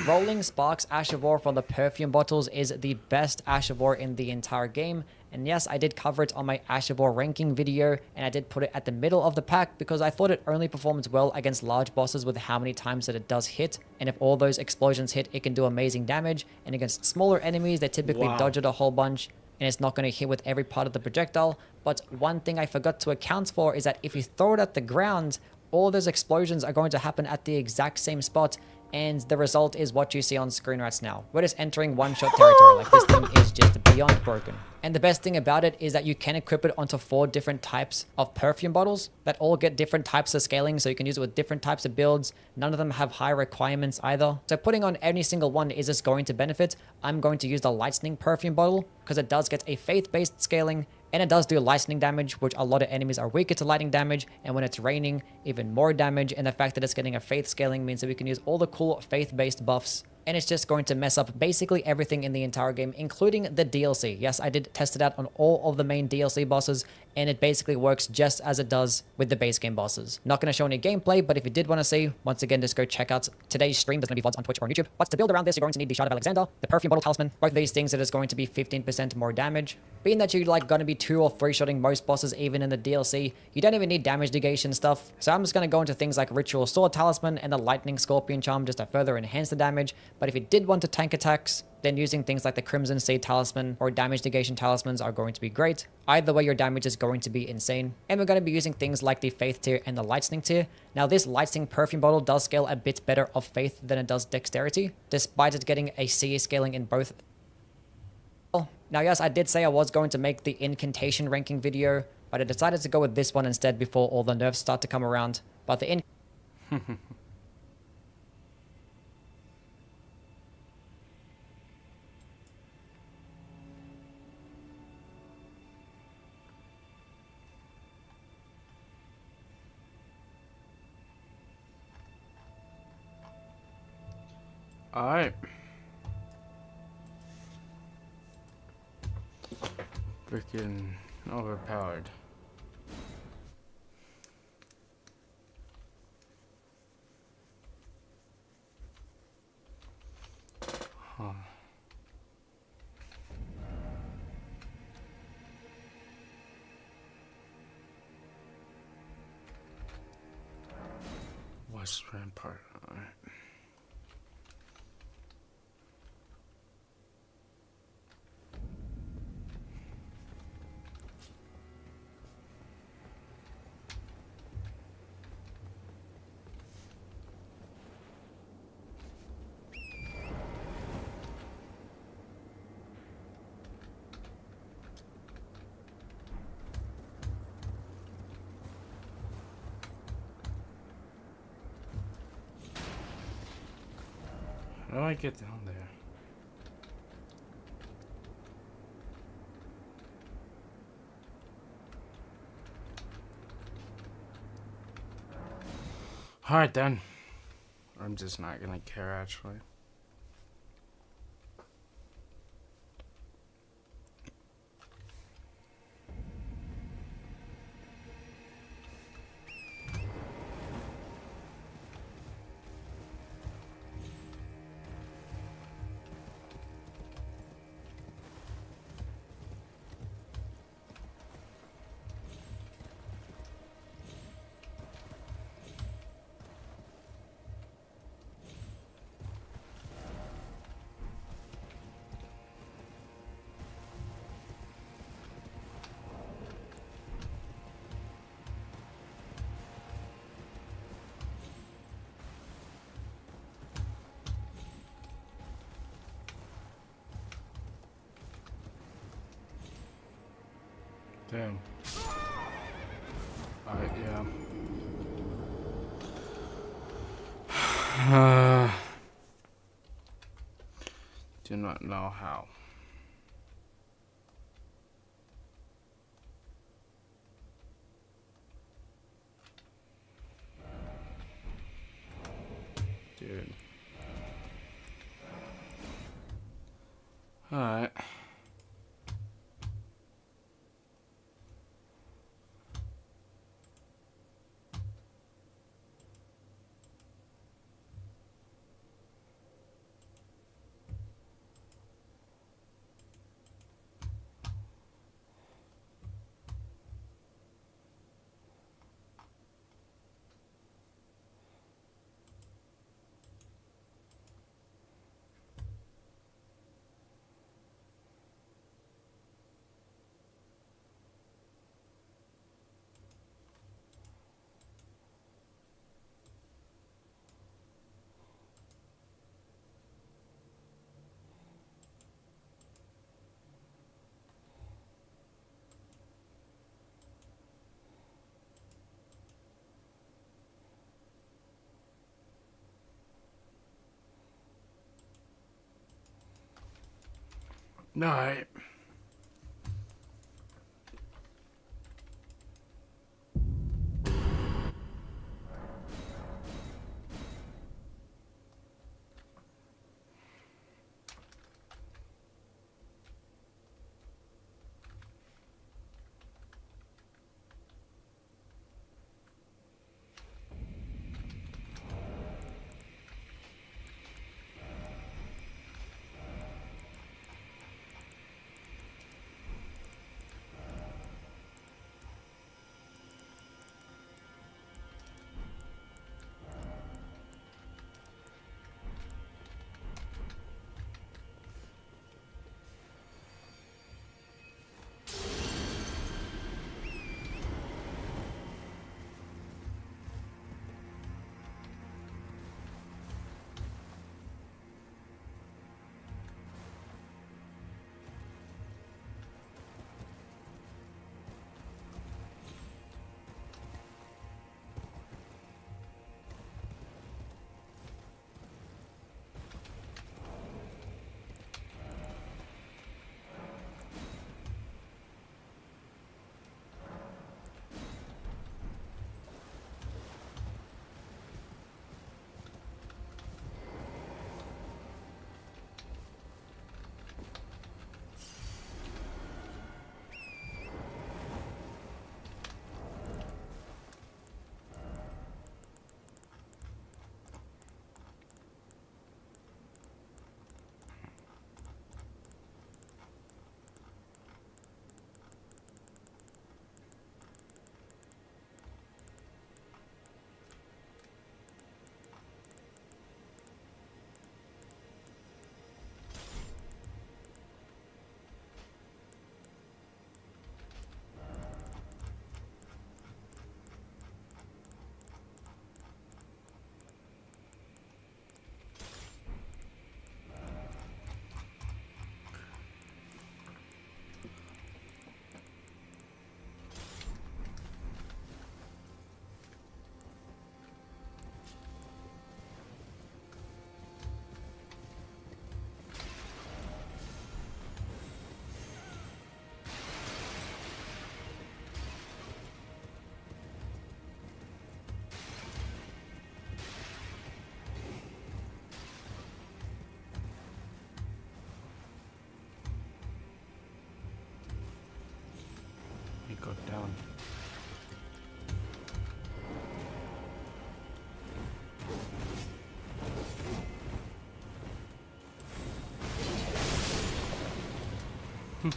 Rolling Sparks Ash of War from the perfume bottles is the best Ash of War in the entire game. And yes, I did cover it on my Ash of War ranking video, and I did put it at the middle of the pack because I thought it only performs well against large bosses with how many times that it does hit. And if all those explosions hit, it can do amazing damage. And against smaller enemies, they typically dodge it a whole bunch, and it's not going to hit with every part of the projectile. But one thing I forgot to account for is that if you throw it at the ground, all those explosions are going to happen at the exact same spot, and the result is what you see on screen right now. We're just entering one-shot territory. Like, this thing is just beyond broken. And the best thing about it is that you can equip it onto 4 different types of perfume bottles that all get different types of scaling, so you can use it with different types of builds. None of them have high requirements either. So putting on any single one is just going to benefit. I'm going to use the Lightning perfume bottle because it does get a faith-based scaling, and it does do lightning damage, which a lot of enemies are weaker to lightning damage, and when it's raining, even more damage. And the fact that it's getting a faith scaling means that we can use all the cool faith-based buffs, and it's just going to mess up basically everything in the entire game, including the DLC. Yes, I did test it out on all of the main DLC bosses, and it basically works just as it does with the base game bosses. Not going to show any gameplay, but if you did want to see, once again, just go check out today's stream. There's going to be VODs on Twitch or on YouTube. But to build around this, you're going to need the Shard of Alexander, the Perfume Bottle Talisman. Both of these things that is going to be 15% more damage. Being that you're like going to be 2 or 3 shotting most bosses even in the DLC, you don't even need damage negation stuff. So I'm just going to go into things like Ritual Sword Talisman and the Lightning Scorpion Charm just to further enhance the damage. But if you did want to tank attacks, then using things like the Crimson Seed Talisman or damage negation talismans are going to be great. Either way, your damage is going to be insane. And we're going to be using things like the Faith tier and the Lightning tier. Now, this Lightning perfume bottle does scale a bit better of Faith than it does Dexterity, despite it getting a CE scaling in both. Now, yes, I did say I was going to make the Incantation ranking video, but I decided to go with this one instead before all the nerfs start to come around. But the Alright. Freaking overpowered. Huh. West Rampart. Alright. How do I get down there? Alright then. I'm just not gonna care actually. Damn. Alright, yeah. Do not know how. Dude. Alright. Alright. Nice.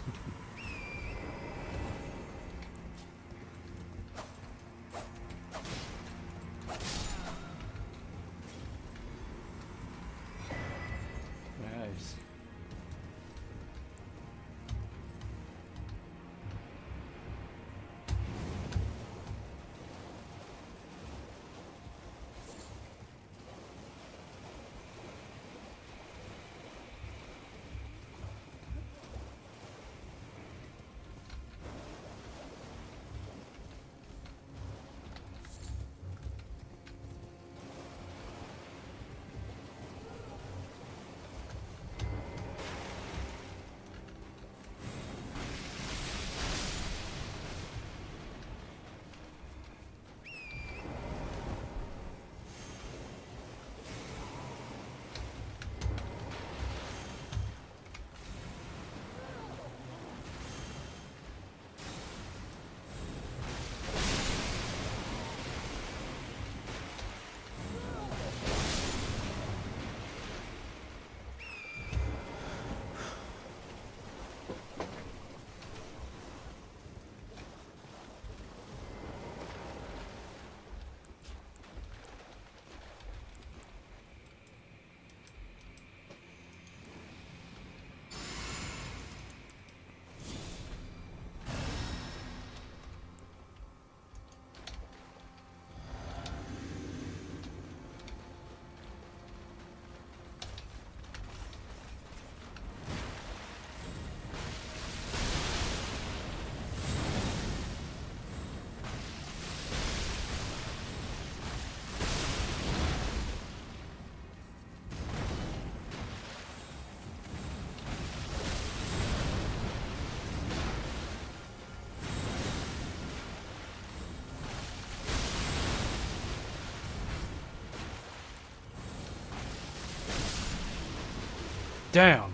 Damn.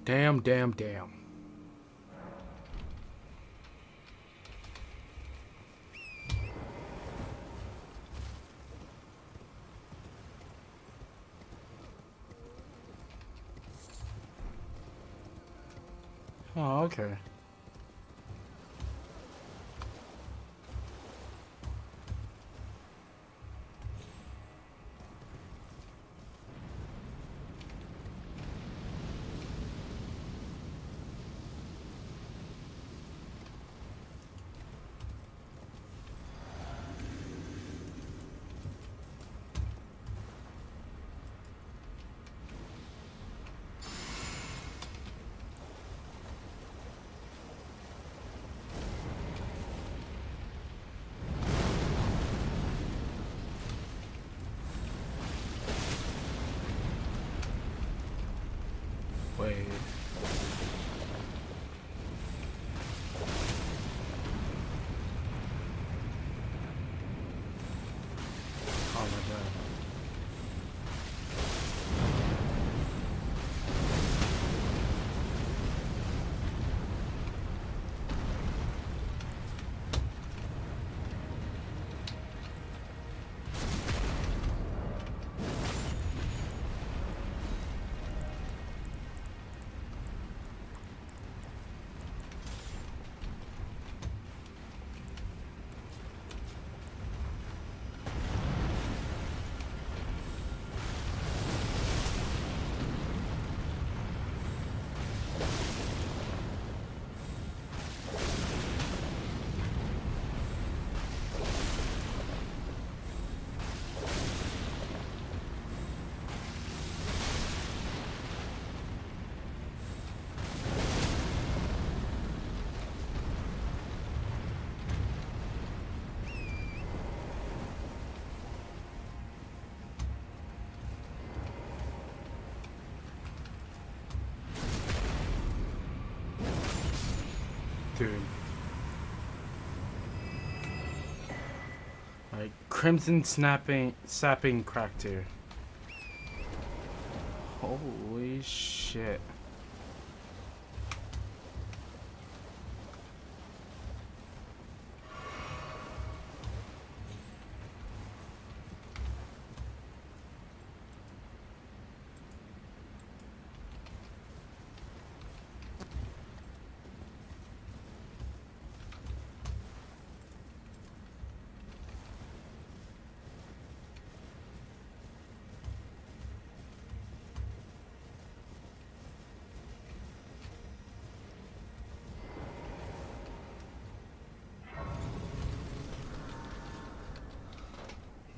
Damn, damn, damn. Oh, okay. Wait. Oh my god. Dude. Alright, Crimson Sapping Cracktear. Holy shit.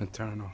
Eternal.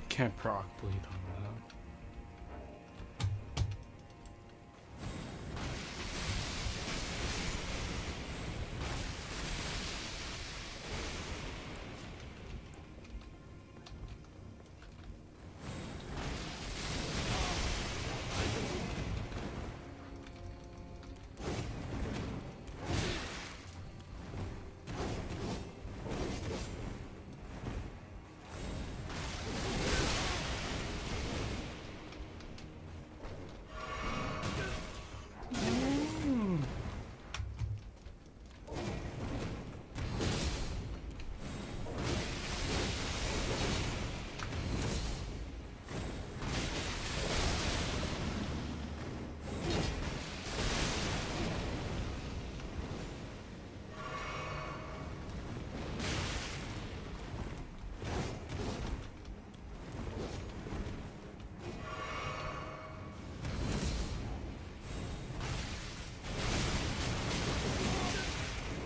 Can't proc bleed on that.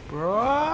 Bro!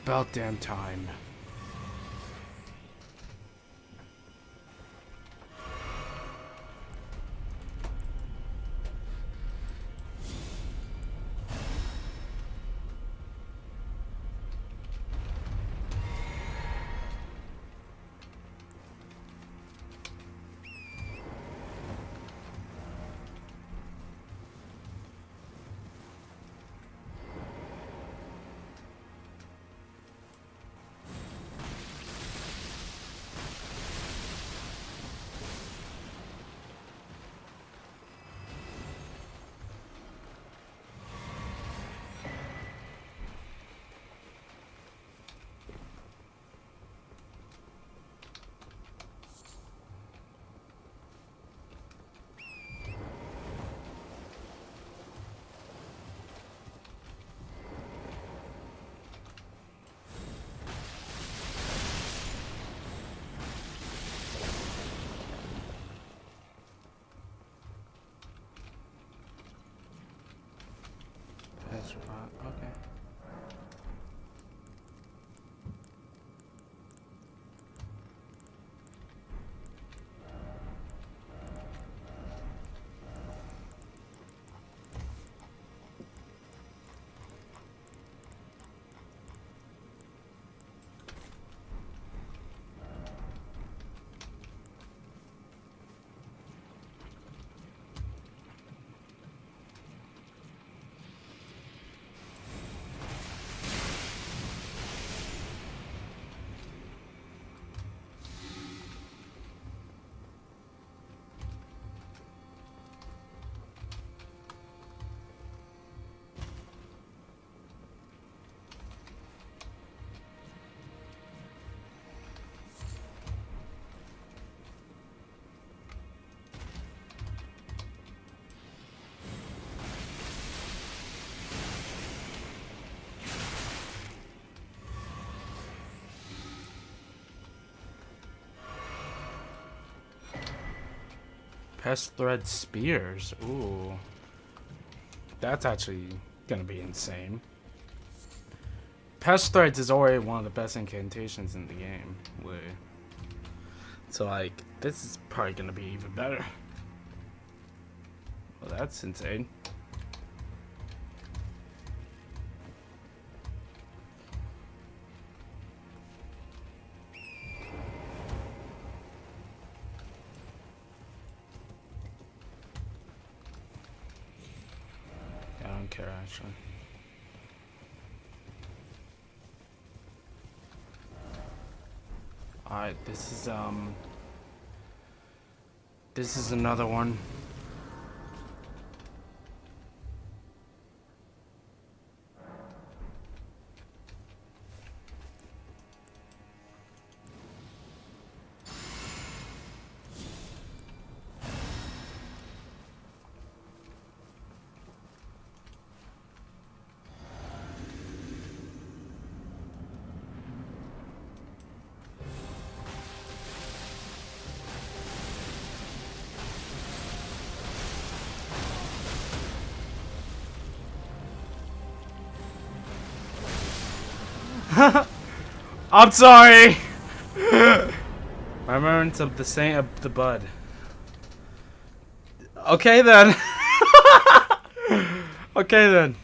About damn time. Pest thread spears. Ooh. That's actually gonna be insane. Pest threads is already one of the best incantations in the game. So like, this is probably gonna be even better. Well, that's insane. I don't care actually. Alright, this is another one. I'm sorry. Remembrance of the Saint of the Bud. Okay then. Okay then.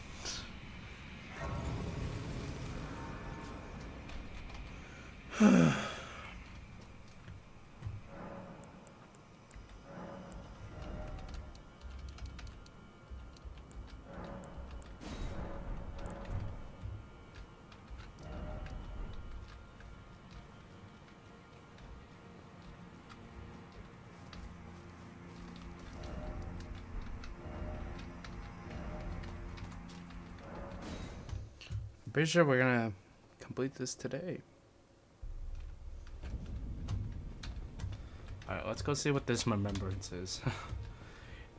Pretty sure we're gonna complete this today. Alright, let's go see what this remembrance is.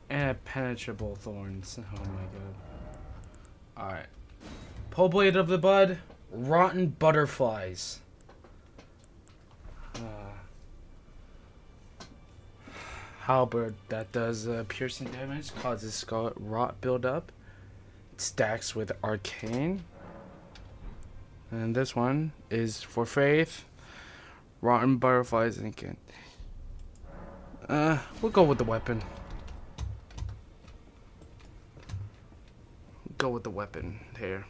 Impenetrable thorns. Oh my god. Alright. Pole blade of the bud. Rotten butterflies. Halberd that does piercing damage, causes scarlet rot buildup. Stacks with arcane. And this one is for faith. Rotten butterflies and can. We'll go with the weapon. Go with the weapon here.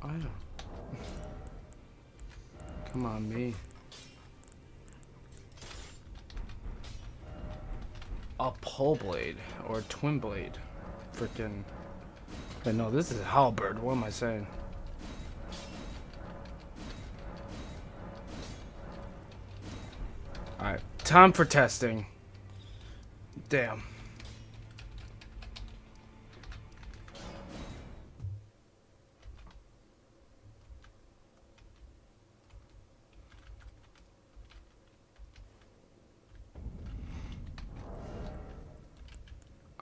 I don't. Come on, me. A pole blade or a twin blade. Freaking. But no, this is a halberd. What am I saying? Alright, time for testing. Damn.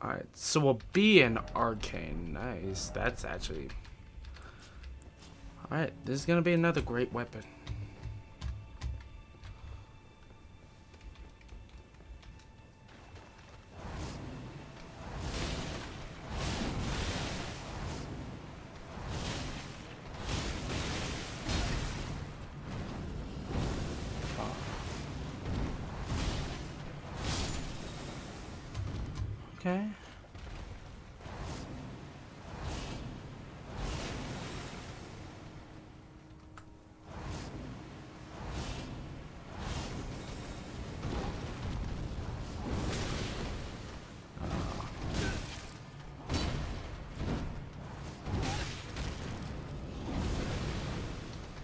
Alright, so we'll be an arcane. Nice. That's actually... Alright, this is gonna be another great weapon. Okay.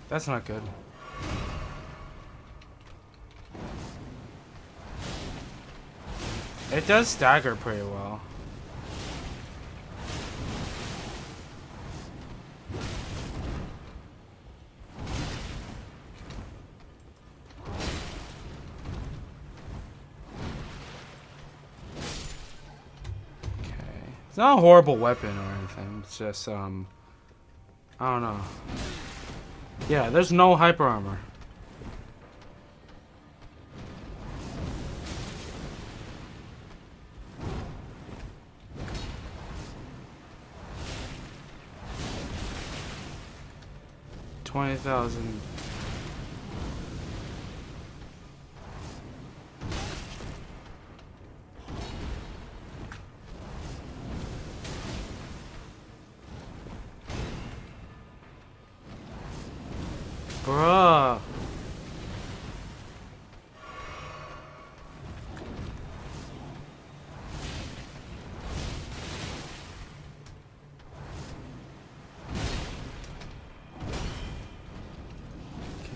That's not good. It does stagger pretty well. Okay. It's not a horrible weapon or anything. It's just I don't know. Yeah, there's no hyper armor. $20,000. Bruh.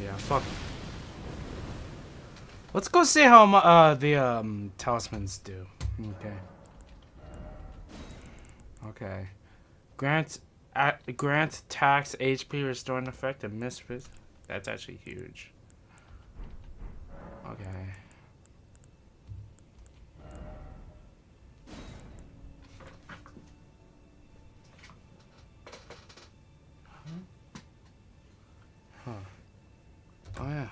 Yeah, fuck. Let's go see how the talismans do. Okay. Okay. Grant tax HP restoring effect and misfit. That's actually huge. Okay. Huh. Oh yeah.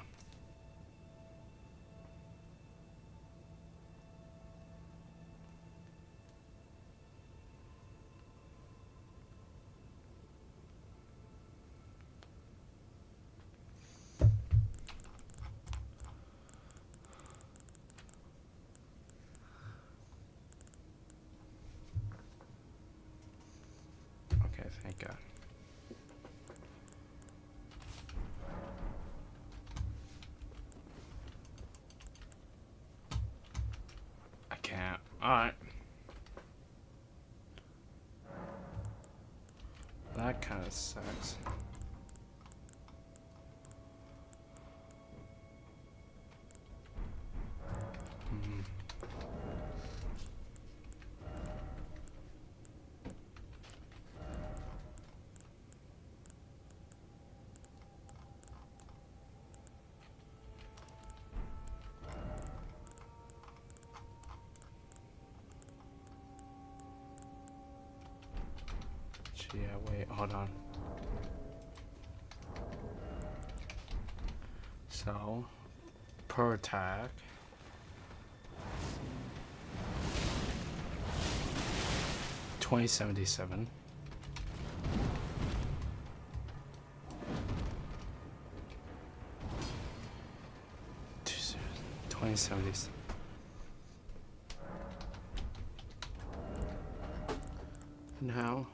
Okay, thank God. I can't. Alright. That kind of sucks. Yeah, wait, hold on. So, per attack. $20.77. 20.70. Now,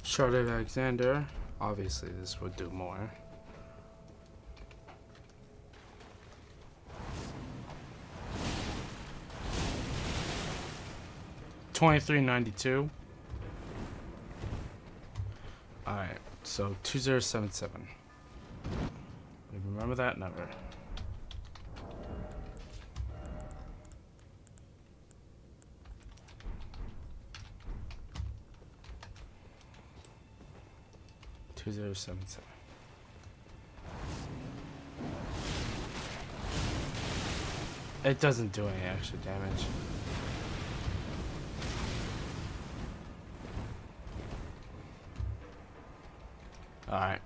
Charlotte Alexander. Obviously, this would do more. $23.92. All right, so 2077. Remember that number. $2077. It doesn't do any extra damage. All right.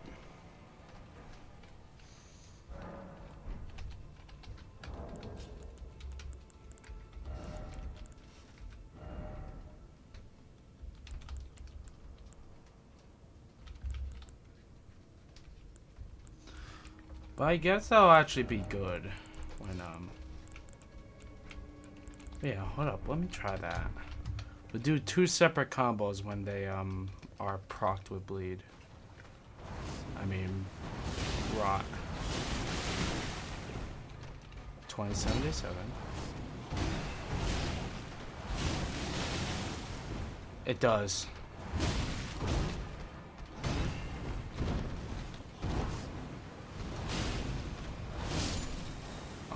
But I guess that'll actually be good when yeah, hold up, let me try that. We'll do 2 separate combos when they are procced with bleed. I mean rot. 2077. It does.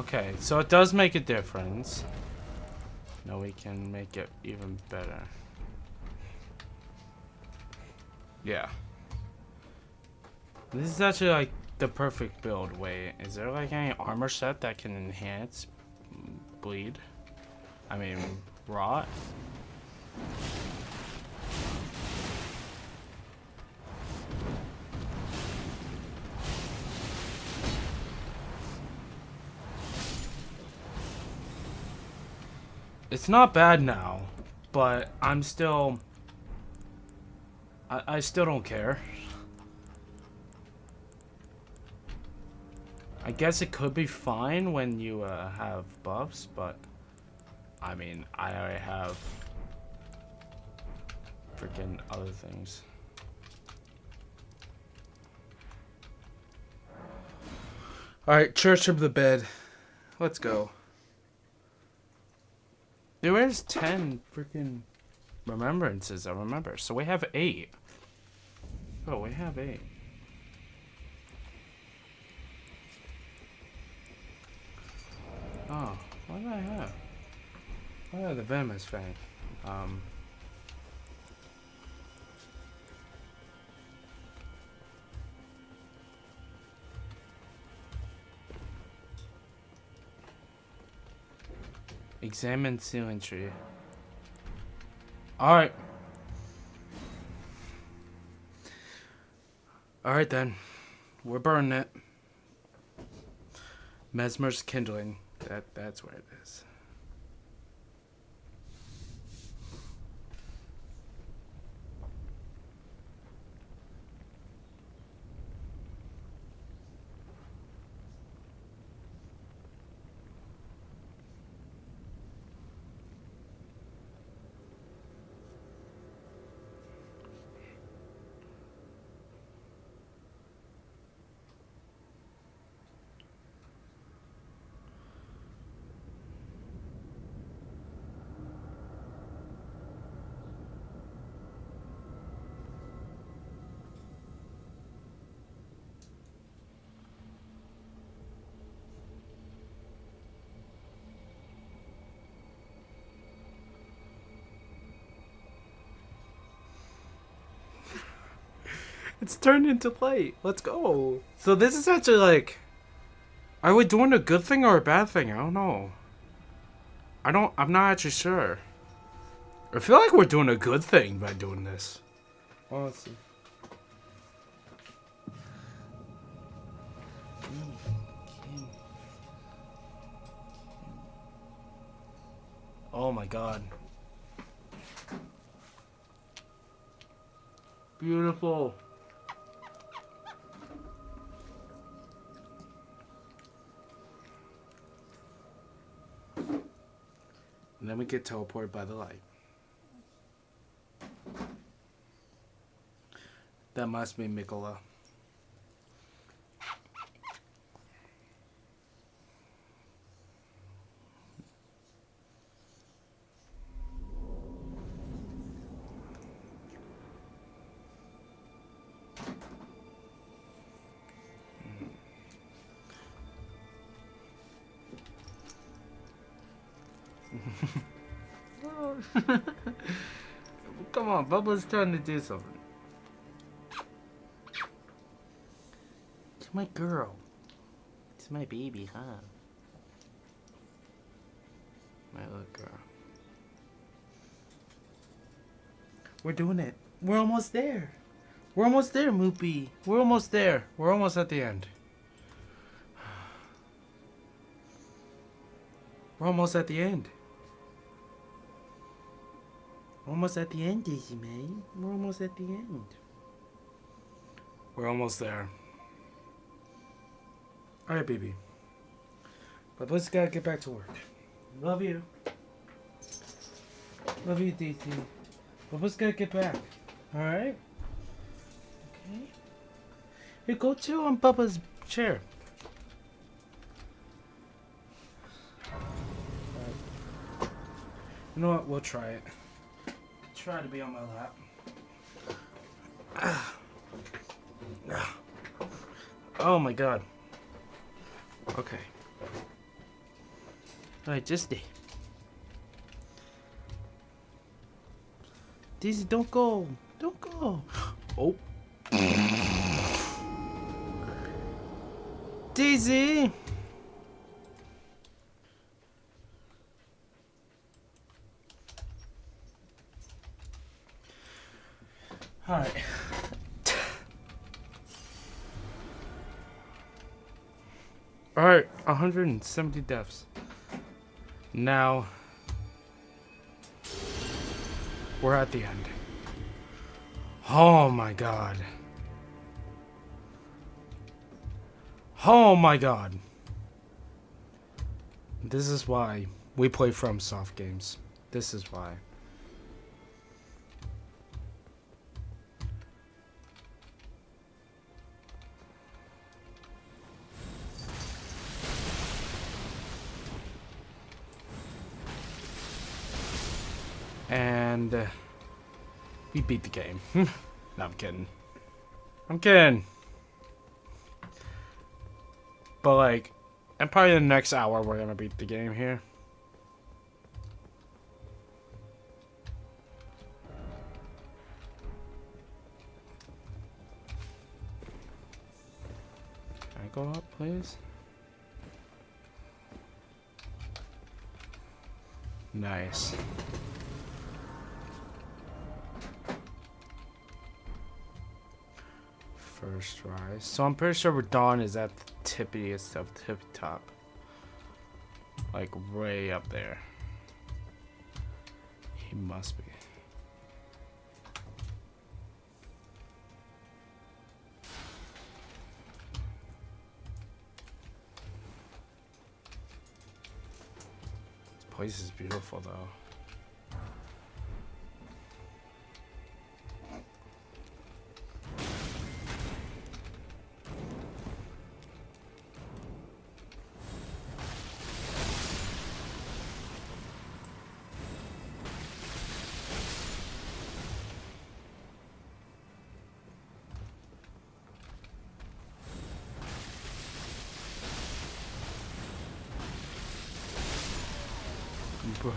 Okay, so it does make a difference. Now we can make it even better. Yeah. This is actually like the perfect build. Wait, is there like any armor set that can enhance bleed? I mean, rot? It's not bad now, but I'm still... I still don't care. I guess it could be fine when you have buffs, but... I mean, I already have... freaking other things. Alright, Church of the Bed. Let's go. There is 10 freaking remembrances, I remember. So we have 8. Oh, we have 8. Oh, what did I have? Oh, the Venomous Fang. Examine ceiling tree. Alright. Alright then. We're burning it. Mesmer's kindling. That's where it is. It's turned into light. Let's go. So this is actually like... Are we doing a good thing or a bad thing? I don't know. I'm not actually sure. I feel like we're doing a good thing by doing this. Well, let's see. Oh my god. Beautiful. And then we get teleported by the light. That must be Mikola. Come on, Bubba's trying to do something. It's my girl. It's my baby, huh? My little girl. We're doing it. We're almost there. We're almost there, Moopy. We're almost there. We're almost at the end. We're almost at the end. Almost at the end, Daisy May. We're almost at the end. We're almost there. Alright, baby. But let's gotta get back to work. Love you. Love you, Daisy. But let's gotta get back. Alright? Okay. Here, go chill on Bubba's chair. Alright. You know what? We'll try it. Try to be on my lap. Oh my god. Okay. Alright, just stay. Daisy, don't go. Don't go. Oh. Daisy! Alright. Alright, 170 deaths. Now, We're at the end. Oh my god. Oh my god. This is why we play FromSoft games. This is why. And we beat the game. No, I'm kidding. I'm kidding. But like, and probably the next hour we're gonna beat the game here. Can I go up, please? Nice. First rise. So I'm pretty sure Dawn is at the tippiest of tip top. Like way up there. He must be. This place is beautiful though. Bruh.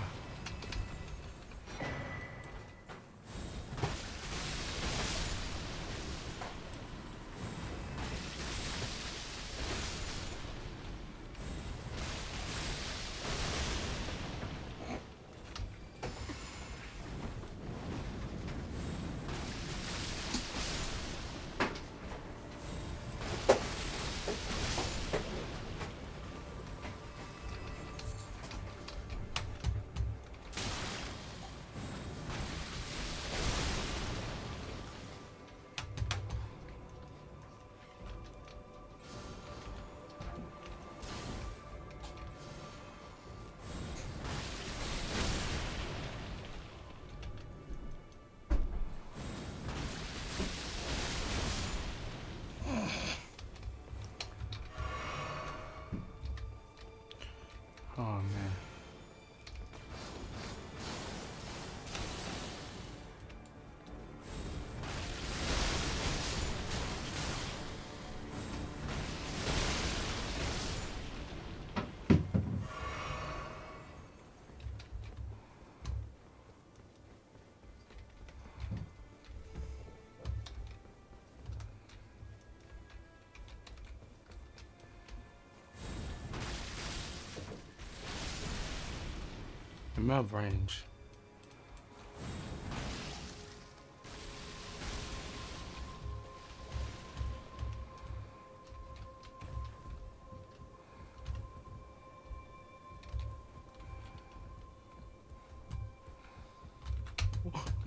Oh man. I'm out of range.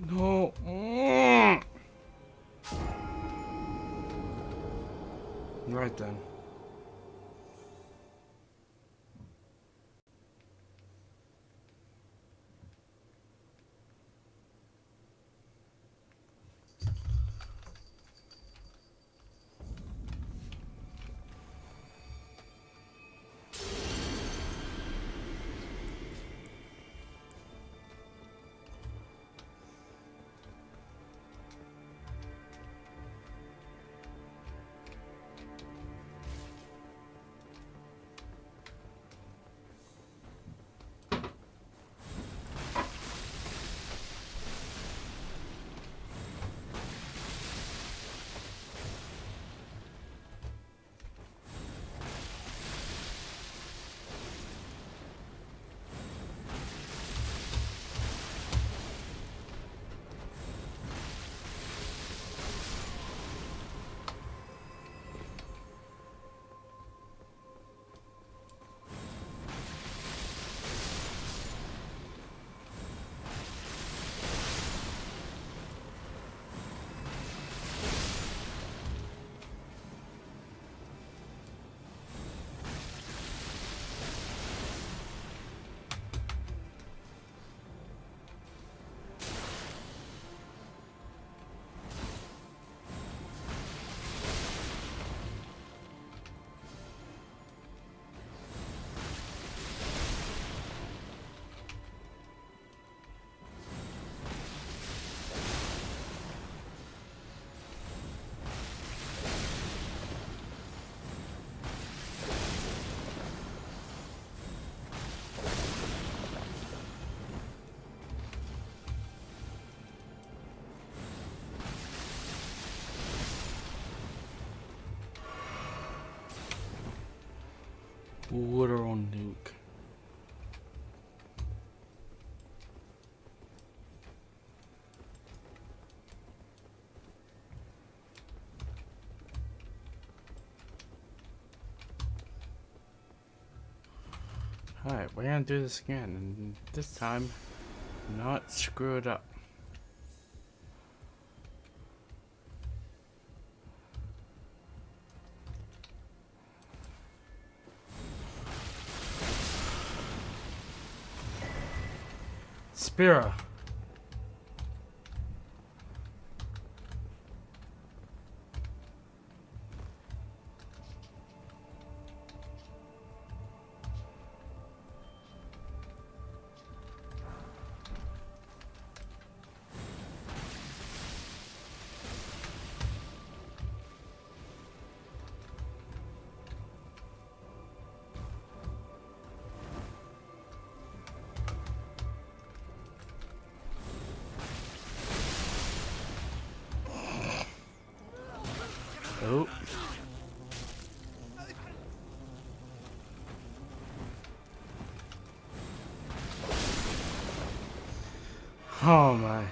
No. Right then. Literal nuke. Alright, we're gonna do this again, and this time, not screw it up. Spira. Oh. Oh my.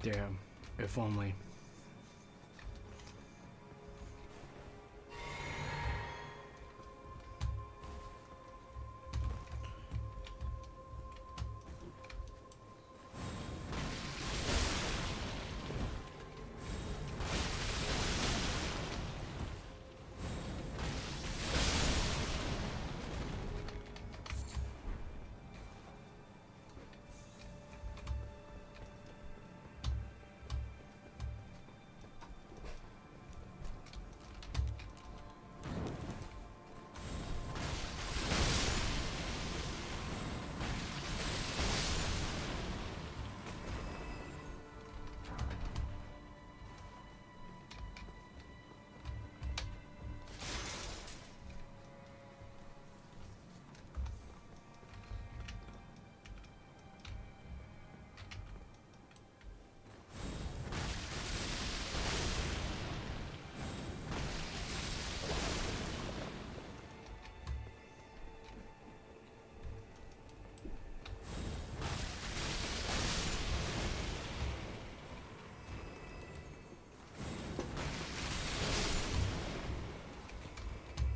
Damn, if only.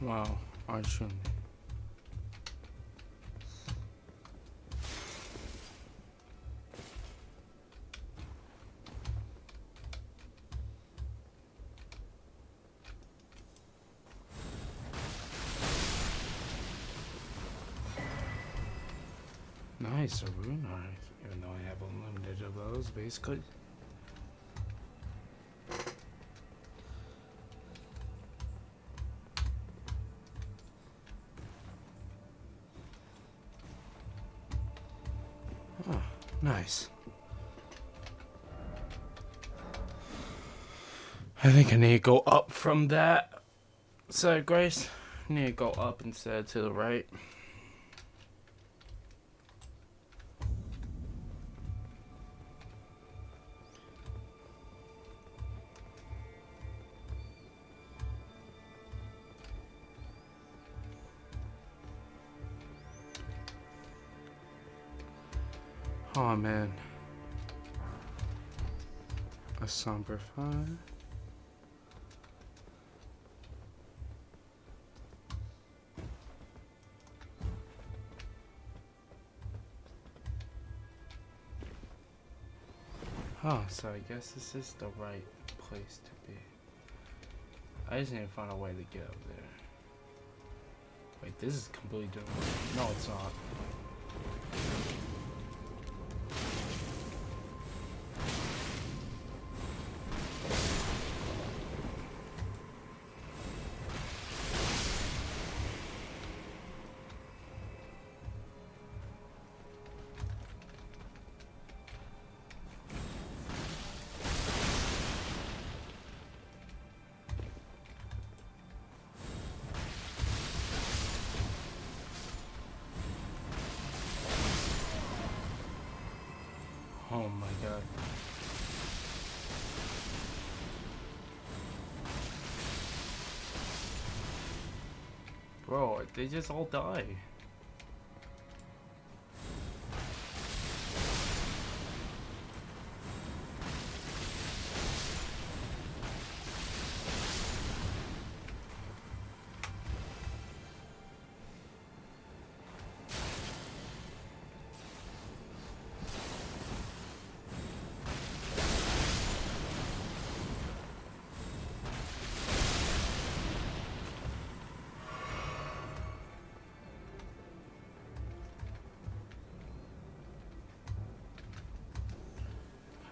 Wow, aren't you? Nice, a rune art, even though I have unlimited of those, basically. Oh, nice. I think I need to go up from that side, Grace. I need to go up instead to the right. Oh man. A somber fire. Oh, so I guess this is the right place to be. I just need to find a way to get up there. Wait, this is completely different. No, it's not. god. Bro, they just all die.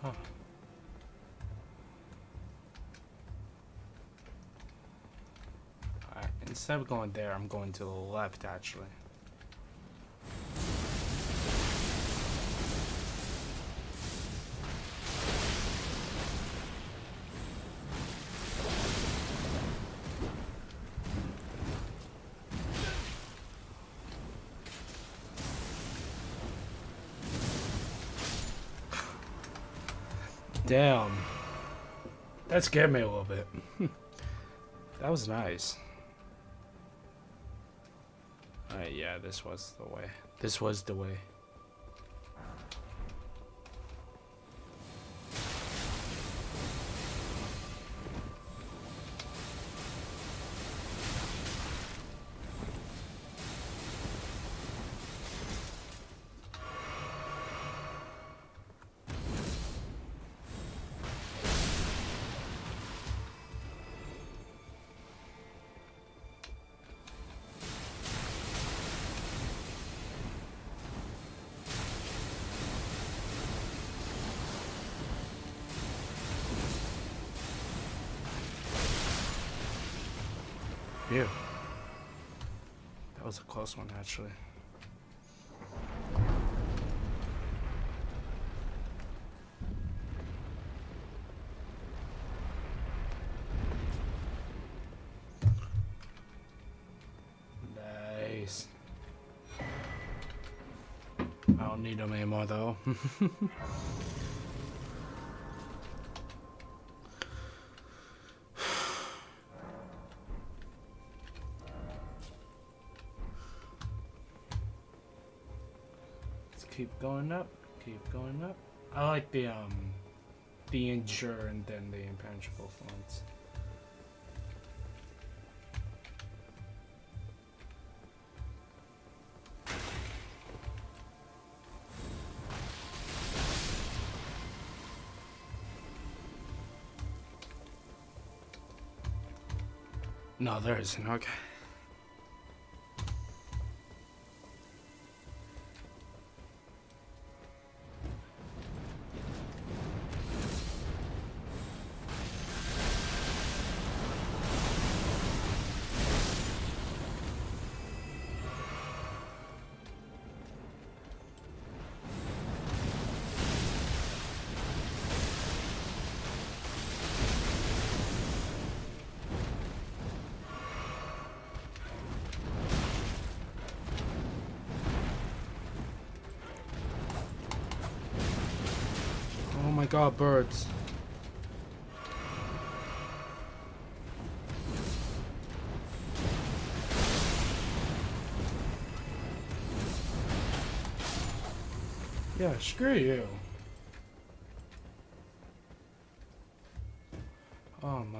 Huh. Alright, instead of going there, I'm going to the left actually. Damn. That scared me a little bit. That was nice. Alright, yeah, this was the way. This was the way. Phew. That was a close one, actually. Nice. I don't need them anymore, though. Keep going up, keep going up. I like the endure and then the impenetrable ones. No, there isn't. Okay. Oh my god, birds. Yeah, screw you. Oh my.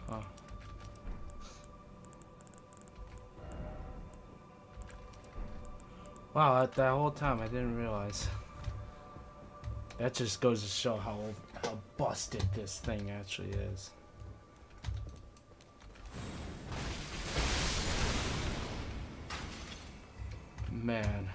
Huh. Wow, that whole time I didn't realize. That just goes to show how busted this thing actually is. Man.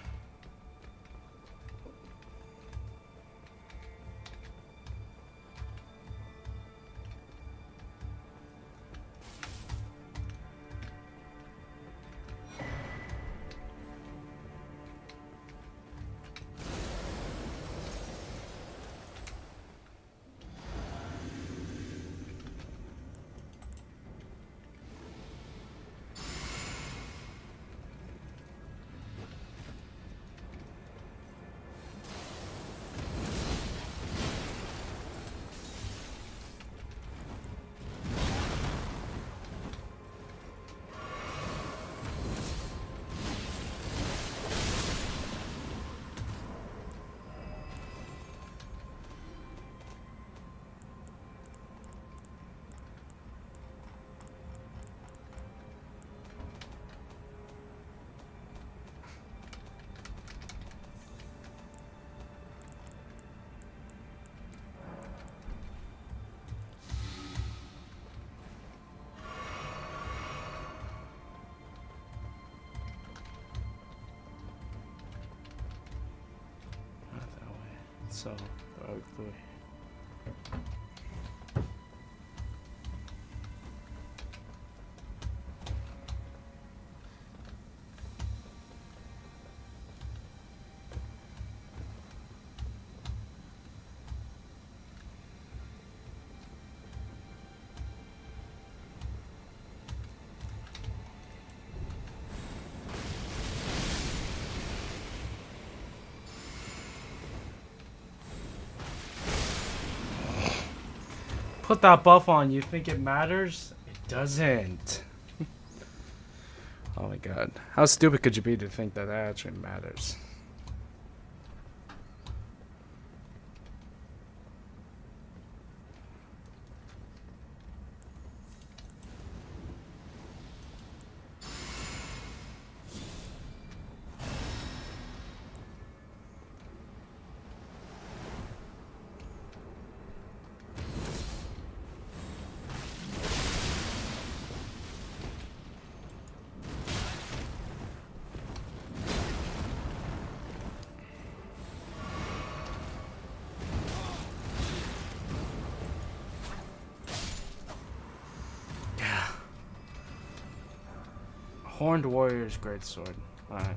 So, ugly. Put that buff on. You think it matters? It doesn't. Oh my god. How stupid could you be to think that that actually matters? Horned Warrior's Great Sword. Alright.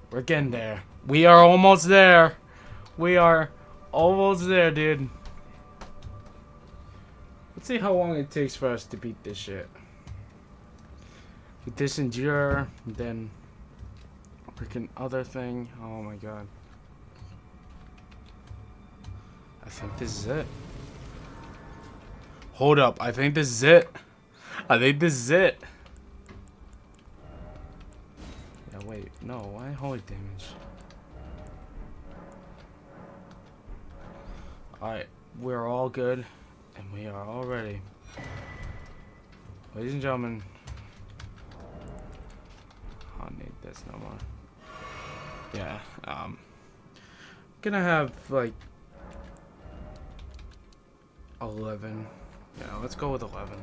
We're getting there. We are almost there. We are almost there, dude. Let's see how long it takes for us to beat this shit. With this endure, then freaking other thing. Oh my god. I think this is it. Hold up. I think this is it. I think this is it. Yeah, wait. No, why holy damage? Alright, we're all good. And we are all ready. Ladies and gentlemen. I don't need this no more. Yeah, gonna have like 11. Yeah, let's go with 11.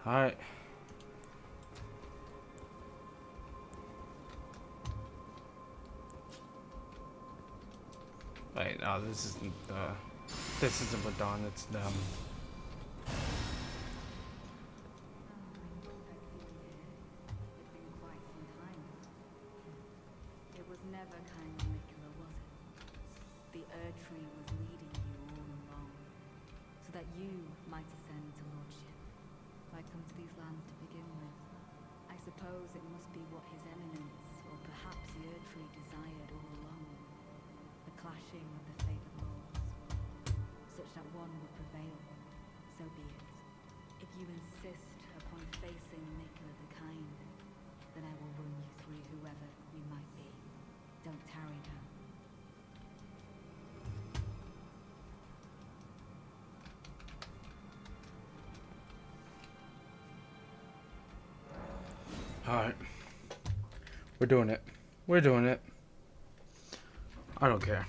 Alright. Wait, no, this isn't Radon, it's them. It was never kind of Nicola, was it? The ERDTREE was leading you all along, so that you might ascend to lordship, might come to these lands to begin with. I suppose it must be what His Eminence, or perhaps the ERDTREE, desired all along. The clashing of the favored lords, such that one would prevail. So be it. If you insist upon facing Nicola the Kind, then I will run you through whoever we might be. Don't tarry now. Alright. We're doing it. We're doing it. I don't care.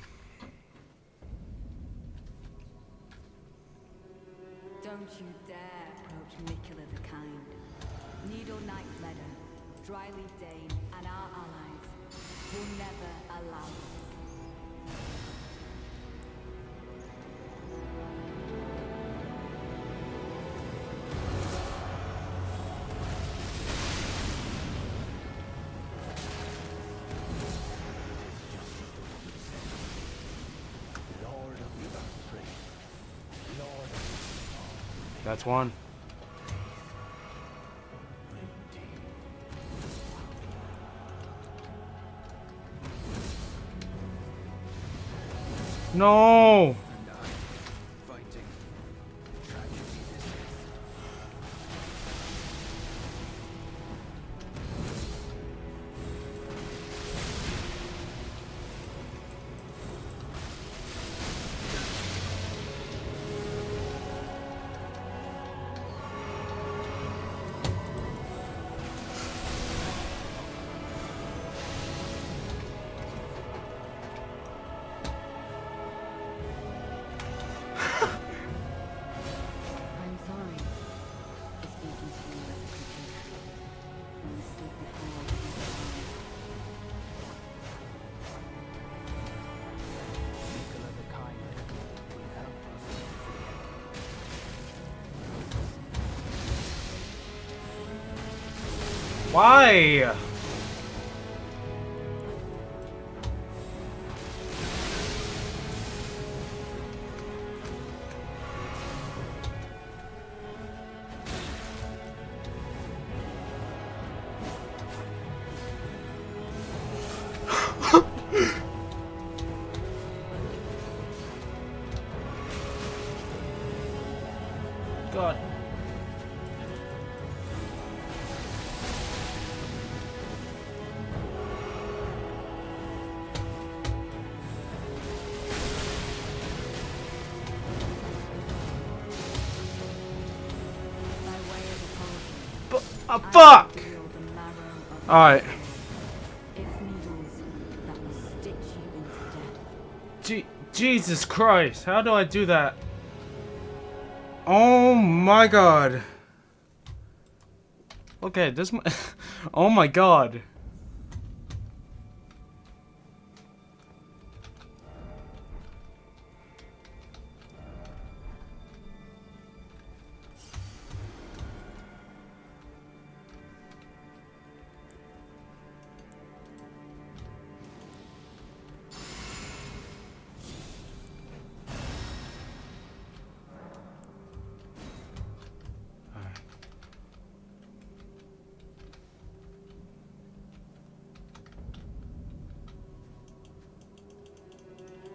Don't you dare approach Nicola the Kind. Needle Knight Ledder, Dryleaf Dane, and our allies will never allow this. Lord of the ERDTREE. Lord of That's one. No! and I, fighting tragedy this is. Why? God. By way of apology, Fuck! feel the marrow of Alright. its needles that will stitch you into death. Jesus Christ, how do I do that? Oh my god. Okay, this oh my god.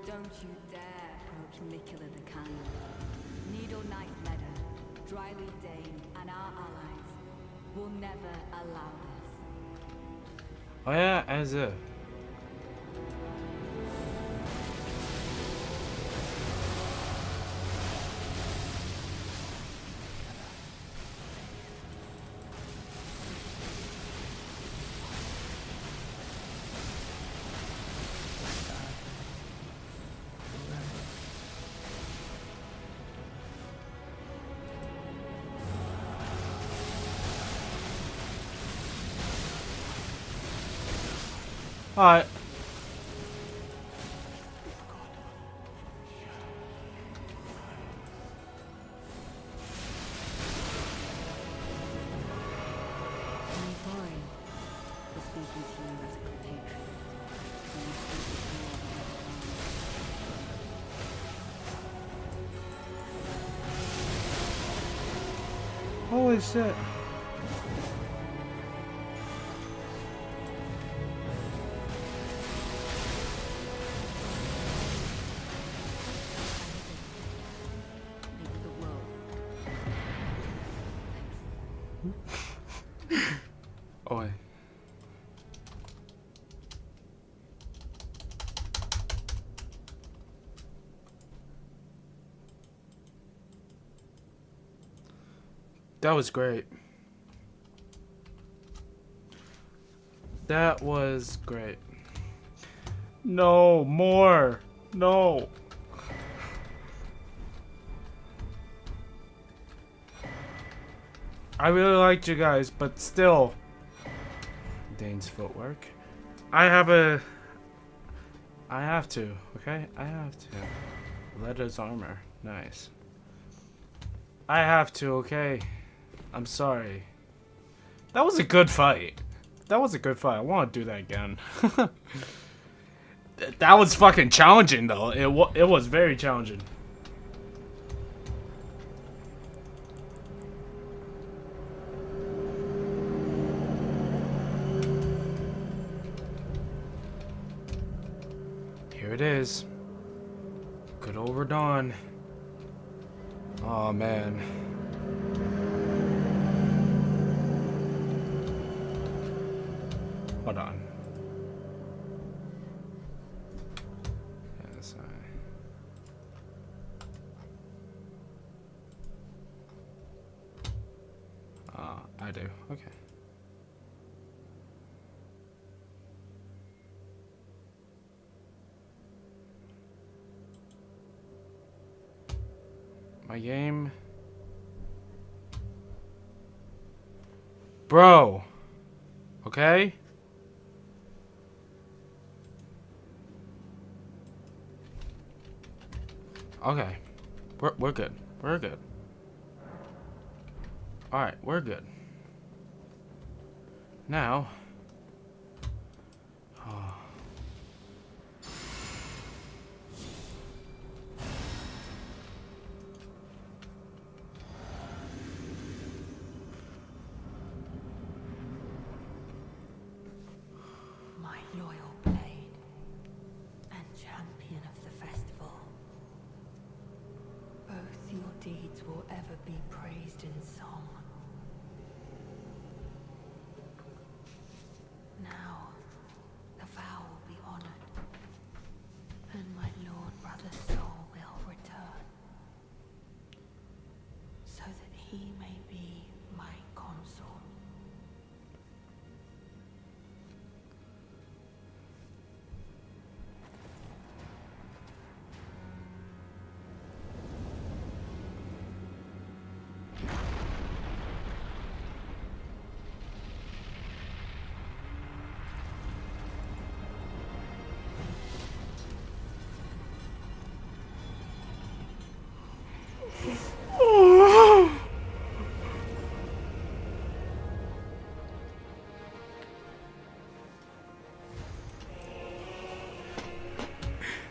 Don't you dare approach Mikula the Kind. Needle Knight Meadow, Dryleaf Dane, and our allies will never allow this. Oh yeah, as if. Alright. I'm sorry for speaking to you as a compatriot. When you speak with me of another Holy shit. maybe the world. Oi. That was great. That was great. No, more. No. I really liked you guys, but still. Dane's footwork. I have to, okay? I have to. Letta's armor. Nice. I have to, okay? I'm sorry. That was a good fight. That was a good fight. I want to do that again. That was fucking challenging, though. It was very challenging. Here it is. Good old Radon. Oh man. Hold on. Yes, I do. Okay. My game. Bro. Okay? Okay. We're good. We're good. Alright, we're good. Now. Oh. My loyal blade and champion of the festival. Both your deeds will ever be praised in song. Now, the vow will be honored, and my lord brother's soul will return, so that he may be my consort.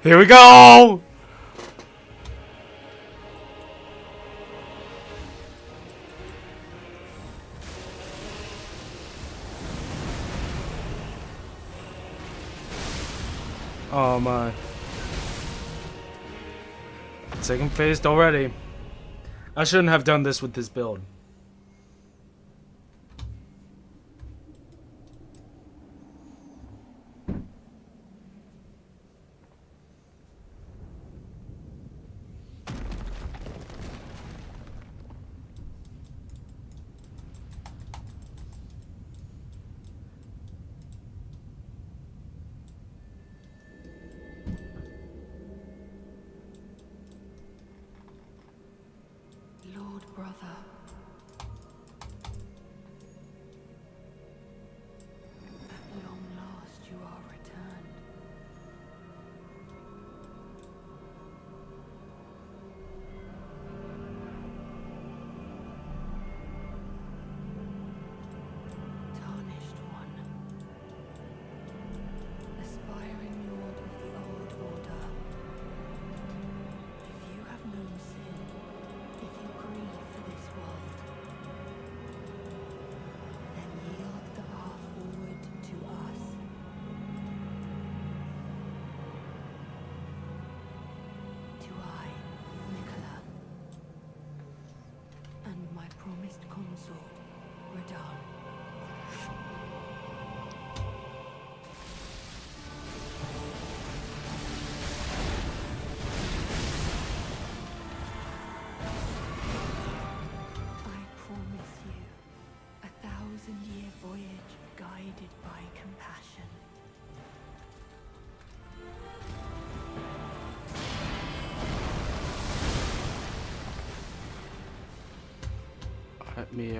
Here we go! Oh my. Second phased already. I shouldn't have done this with this build. Lord brother, at long last you are returned. Tarnished one, aspiring lord of the old order. If you have known sin, if you grieve for this world, then yield the path forward to us. To I, Nicola, and my promised consort, Radahn. I promise you a 1,000-year voyage guided by compassion. Let me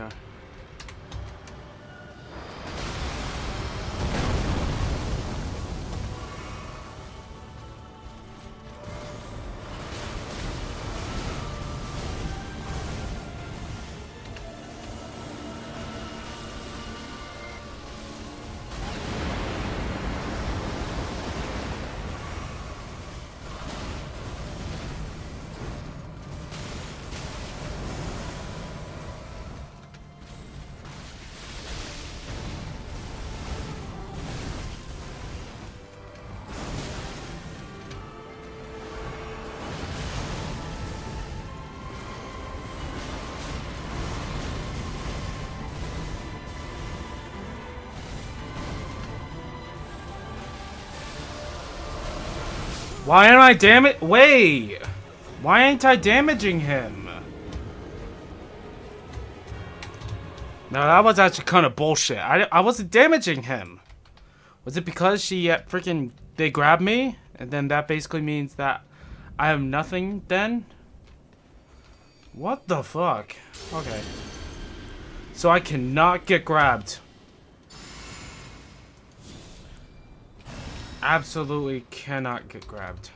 Why am I Wait! Why ain't I damaging him? No, that was actually kind of bullshit. I wasn't damaging him. Was it because they grabbed me? And then that basically means that I am nothing then? What the fuck? Okay. So I cannot get grabbed. Absolutely cannot get grabbed.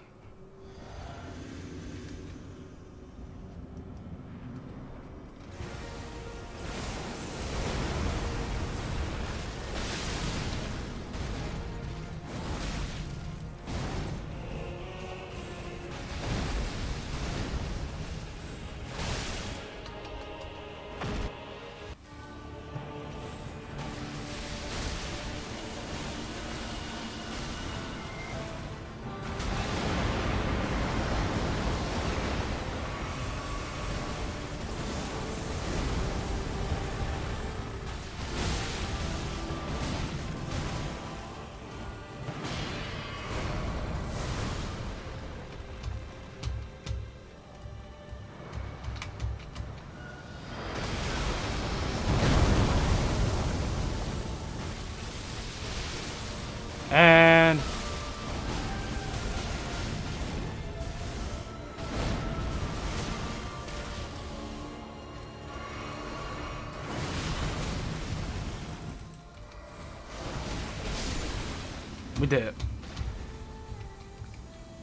We did it.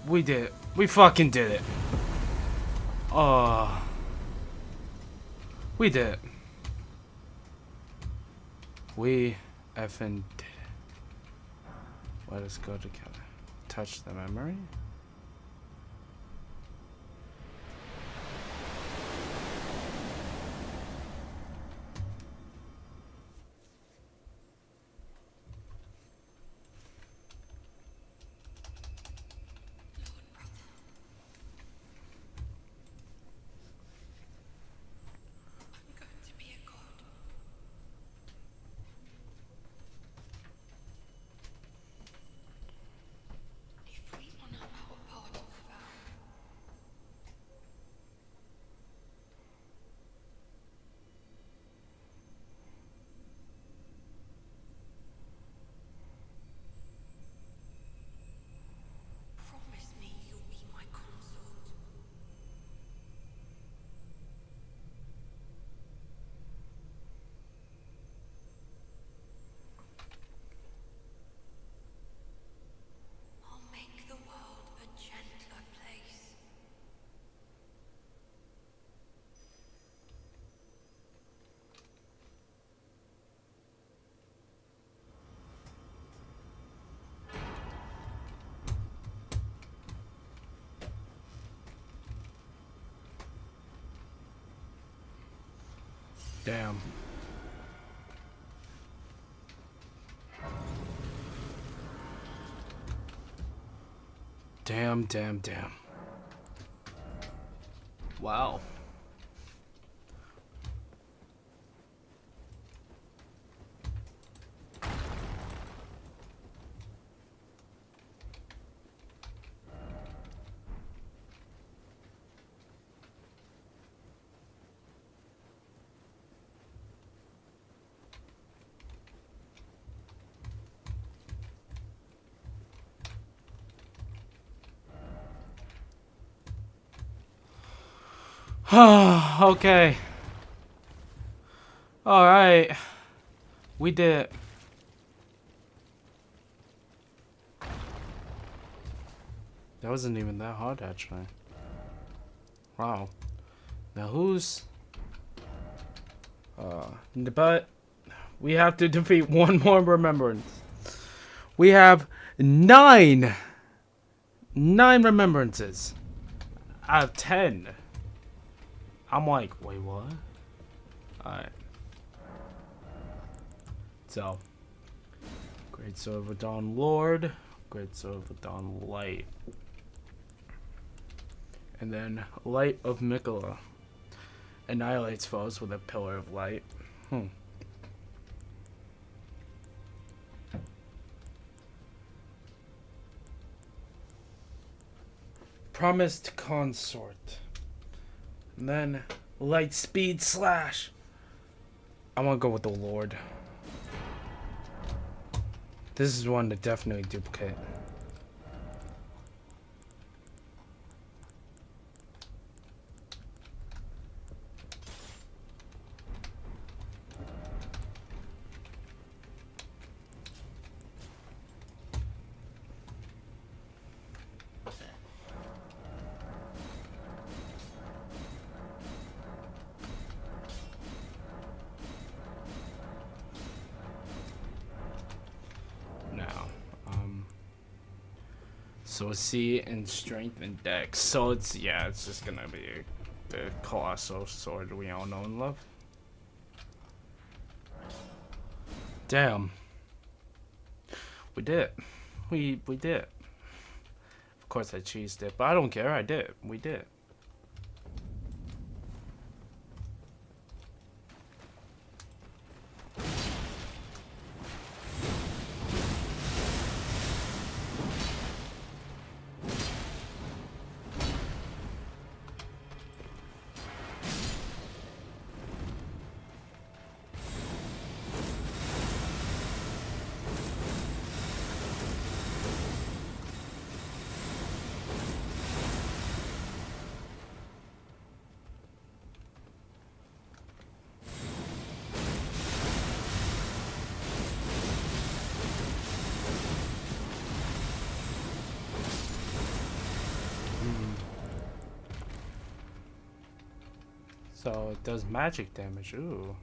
We did it. We fucking did it. Oh. We did it. We effing did it. Let us go together. Touch the memory. Damn. Damn. Wow. Okay. Alright. We did it. That wasn't even that hard, actually. Wow. Now who's... but we have to defeat one more remembrance. We have 9 remembrances out of 10. I'm like, wait, what? Alright. So, Great Sword of Dawn Lord, Great Sword of Dawn Light. And then Light of Mikola. Annihilates foes with a Pillar of Light. Promised Consort. And then Light Speed Slash. I want to go with the Lord. This is one to definitely duplicate. So C and strength and dex. So it's just gonna be the colossal sword we all know and love. Damn. We did it. We did it. Of course I cheesed it, but I don't care. I did it. We did it. So it does magic damage. Ooh.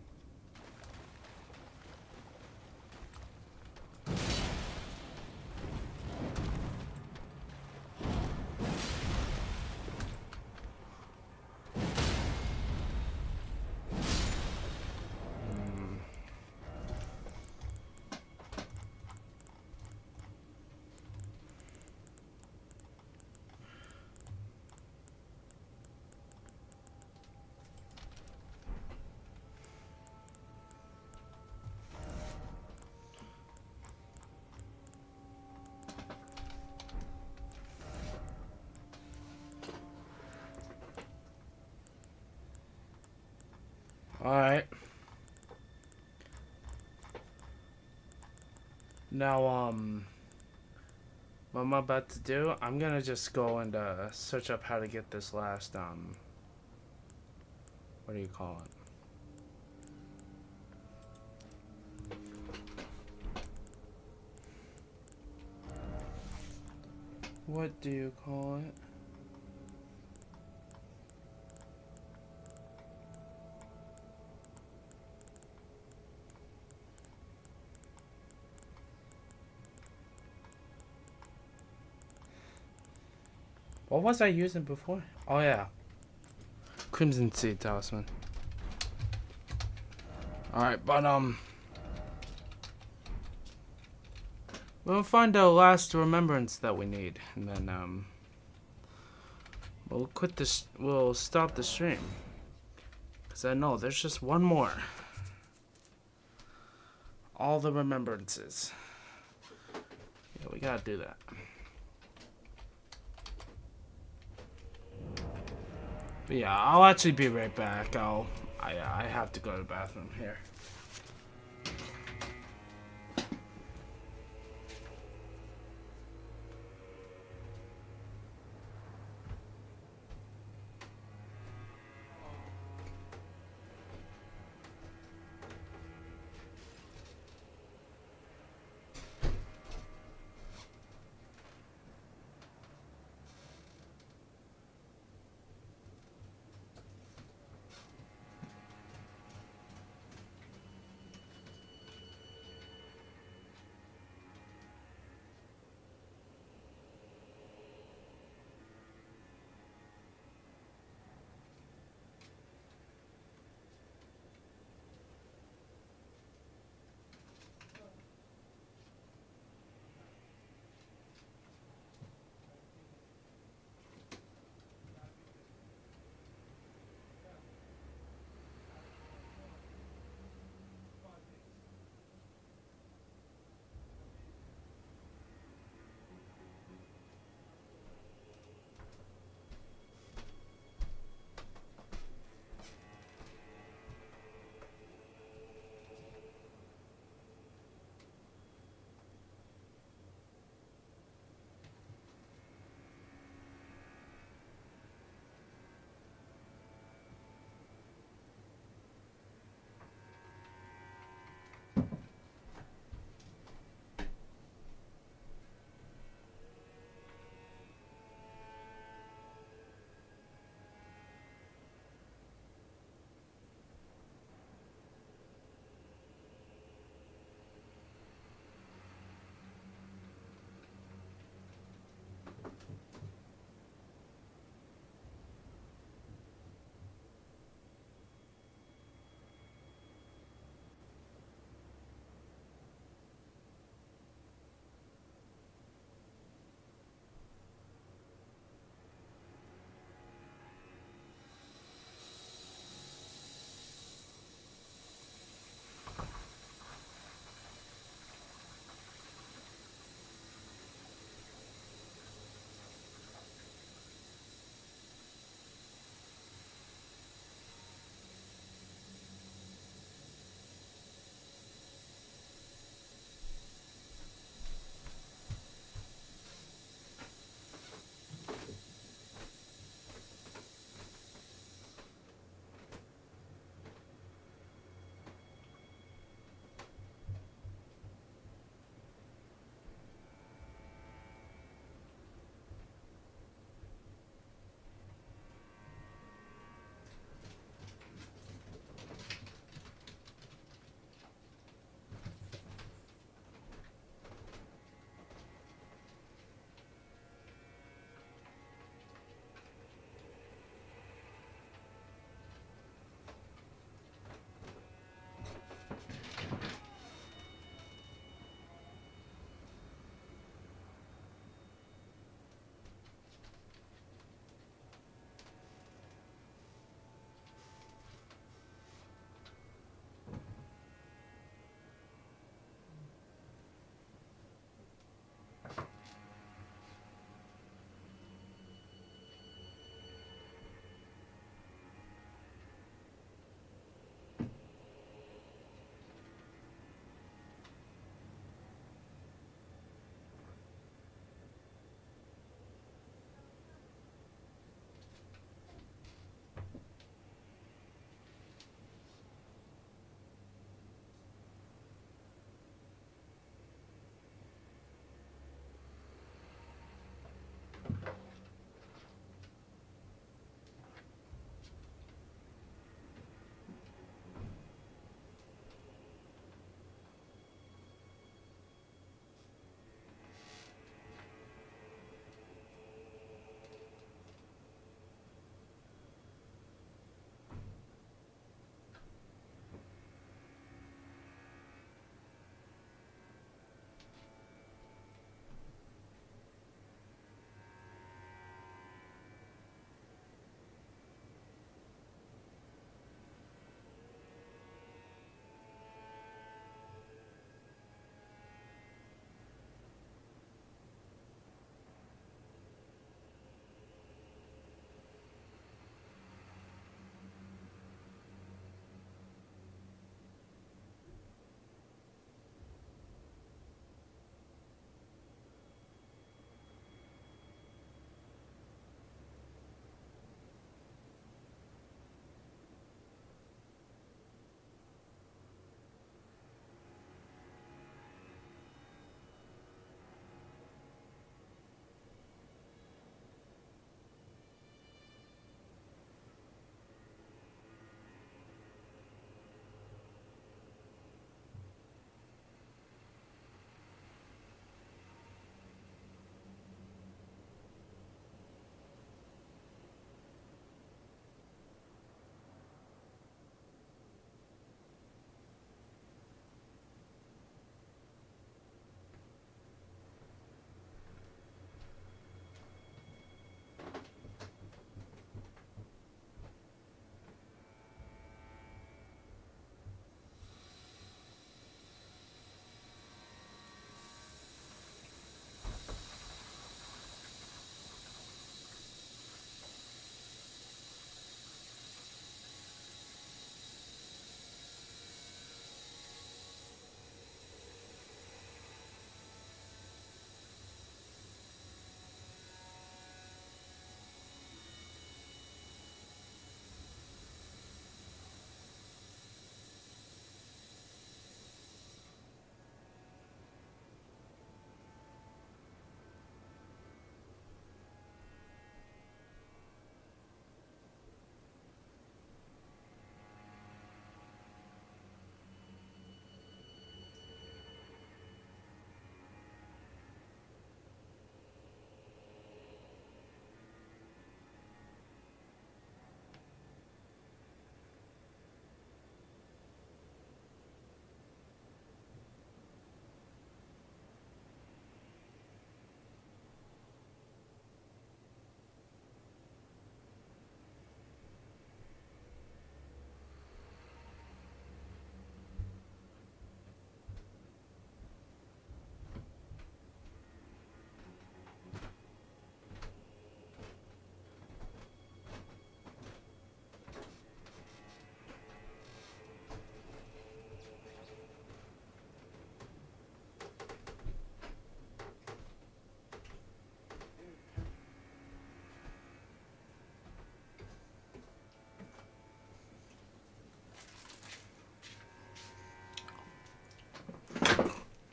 Alright. Now, what I'm about to do, I'm gonna just go and search up how to get this last, what do you call it? What do you call it? What was I using before? Oh yeah. Crimson Seed Talisman. Alright, but we'll find the last remembrance that we need, and then we'll quit this. We'll stop the stream, cause I know there's just one more. All the remembrances. Yeah, we gotta do that. But yeah, I'll actually be right back. I have to go to the bathroom here.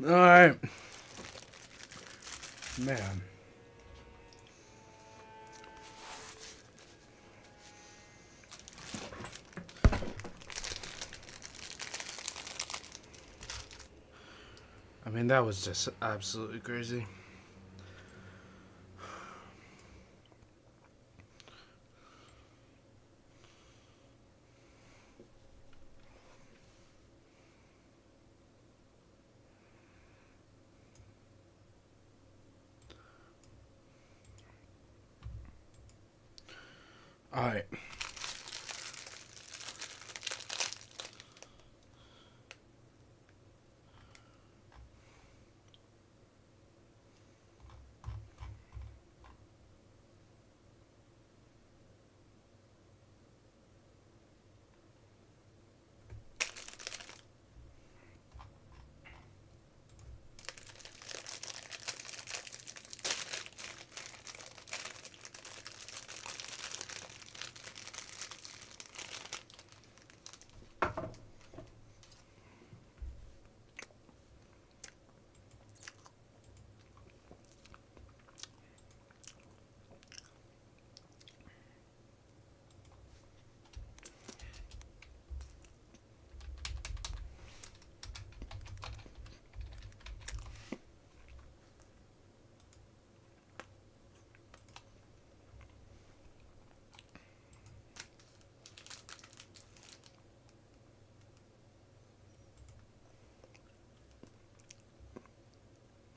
Alright. Man. I mean, that was just absolutely crazy. Alright.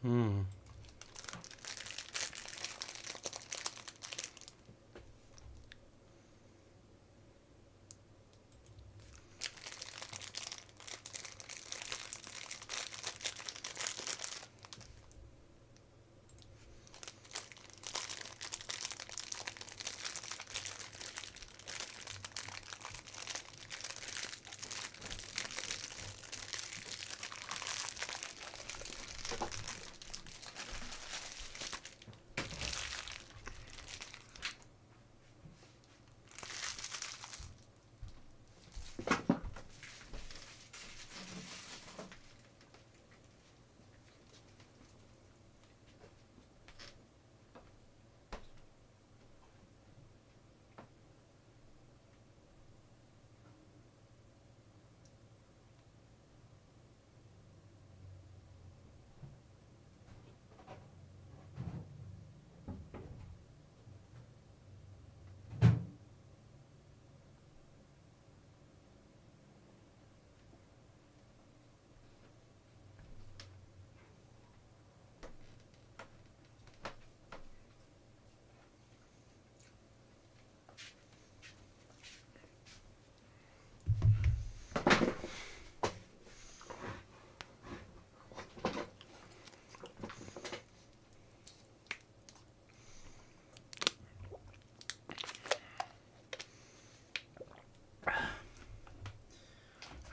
Hmm.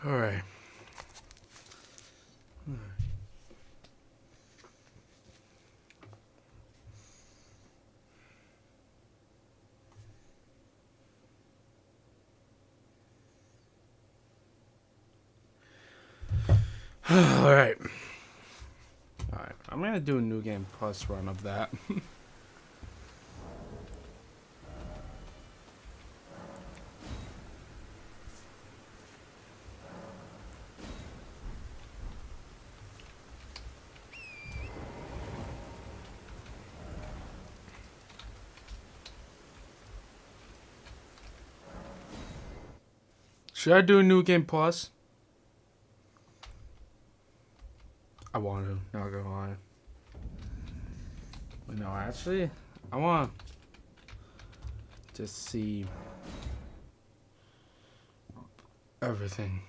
Alright. Alright. Alright. I'm gonna do a new game plus run of that. Should I do a new game plus? I want to, not gonna lie. But no, actually, I want to see everything.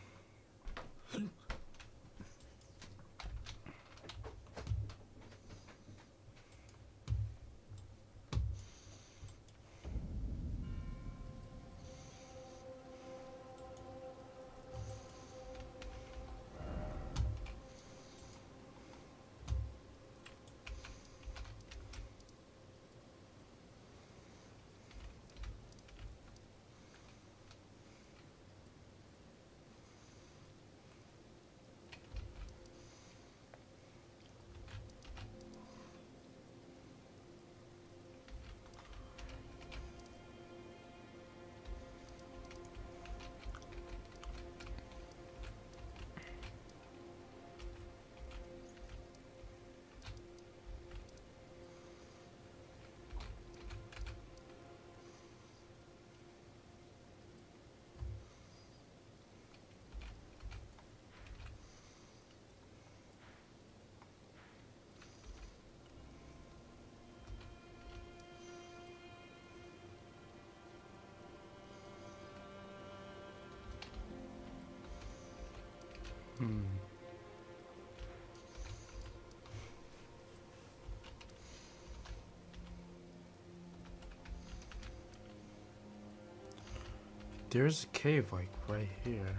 There's a cave like right here.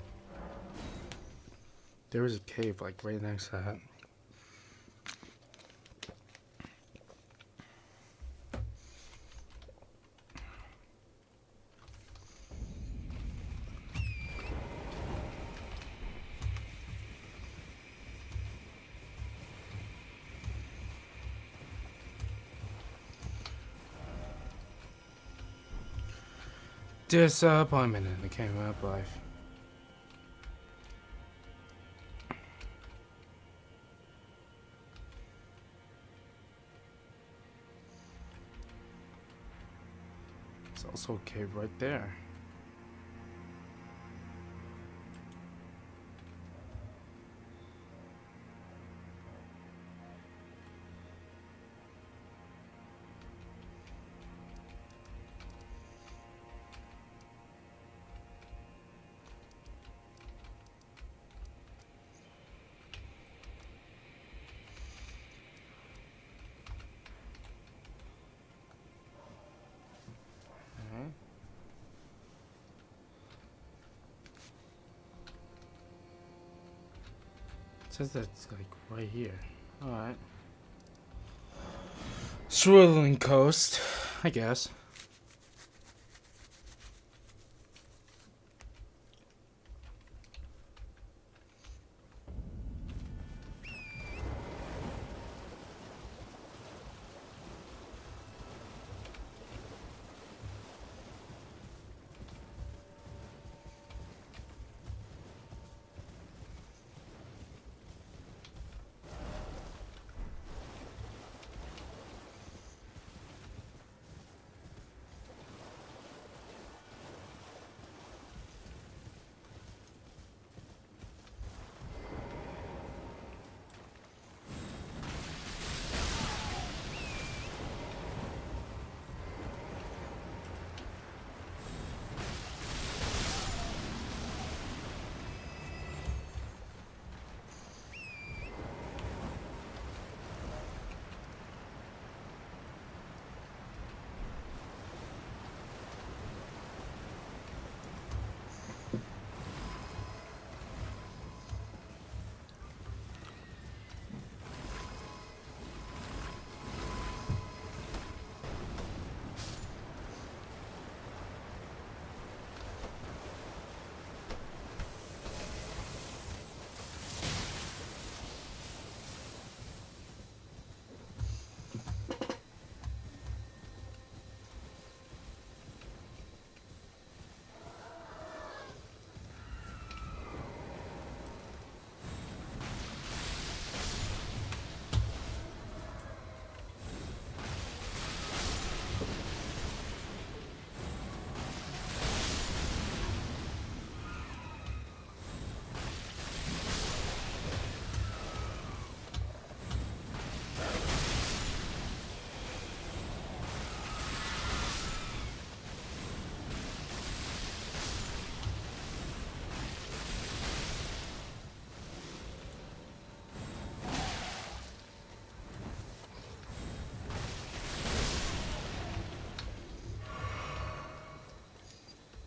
There was a cave like right next to that. Disappointment in the game of life. It's also a cave right there. It says that's like right here. Alright. Swirling coast, I guess.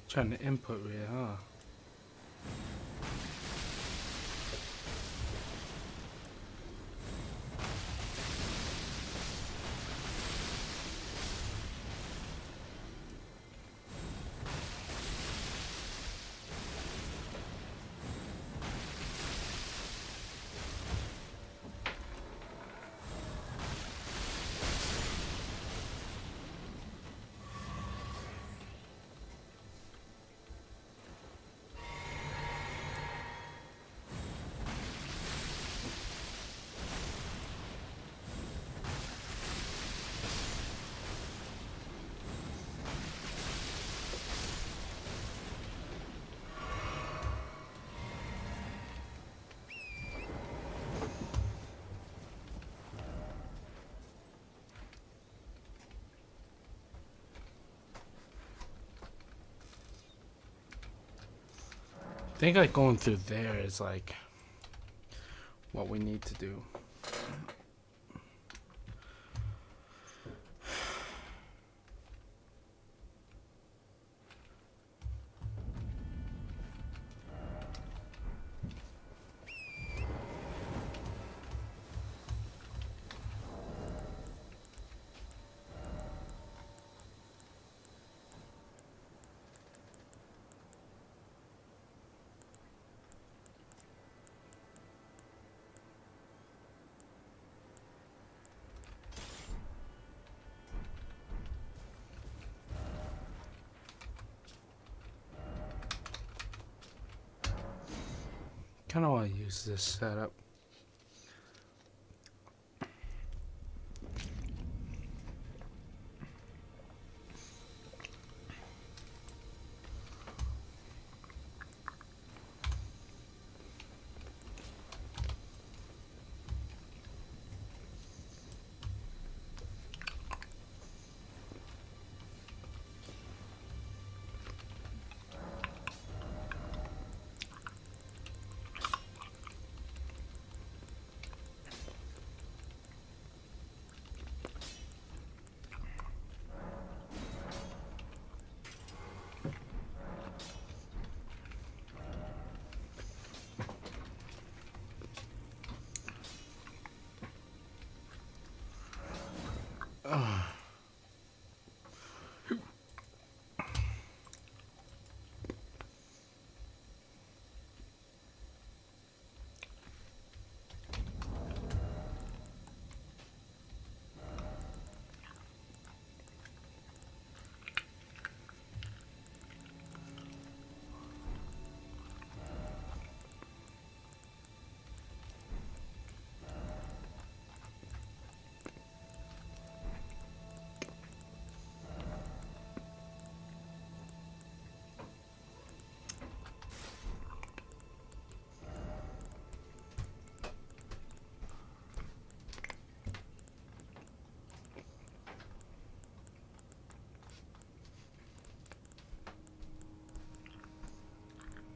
Trying to input it, huh? I think like going through there is like what we need to do. Kind of want to use this setup.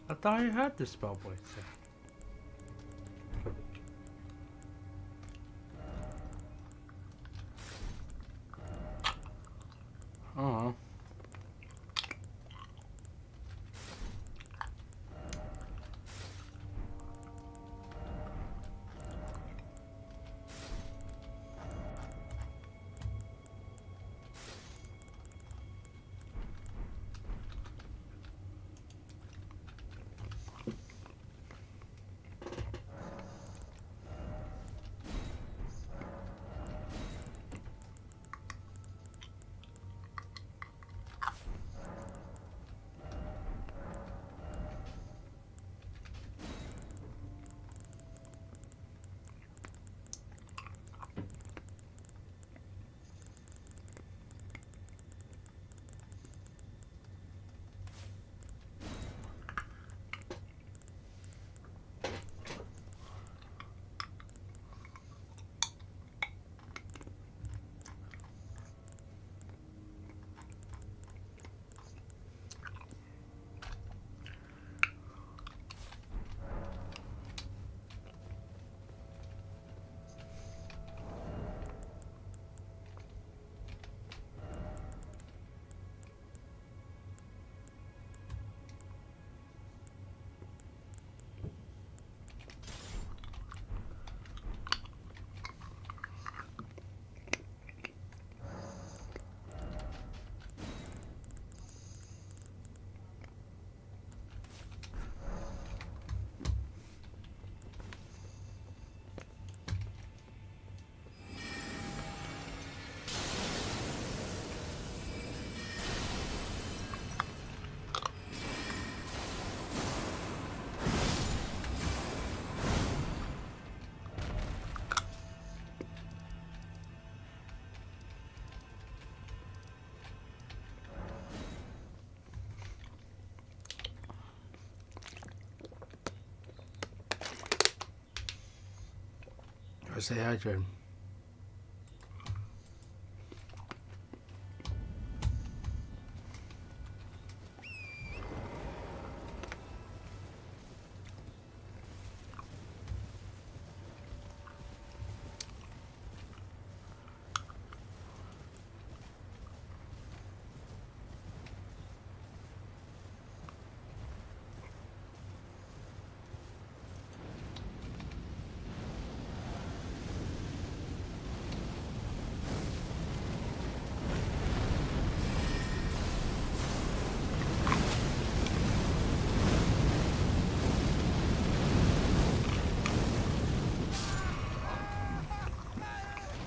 I thought I had the spell points there. Oh. Say hi, Jim.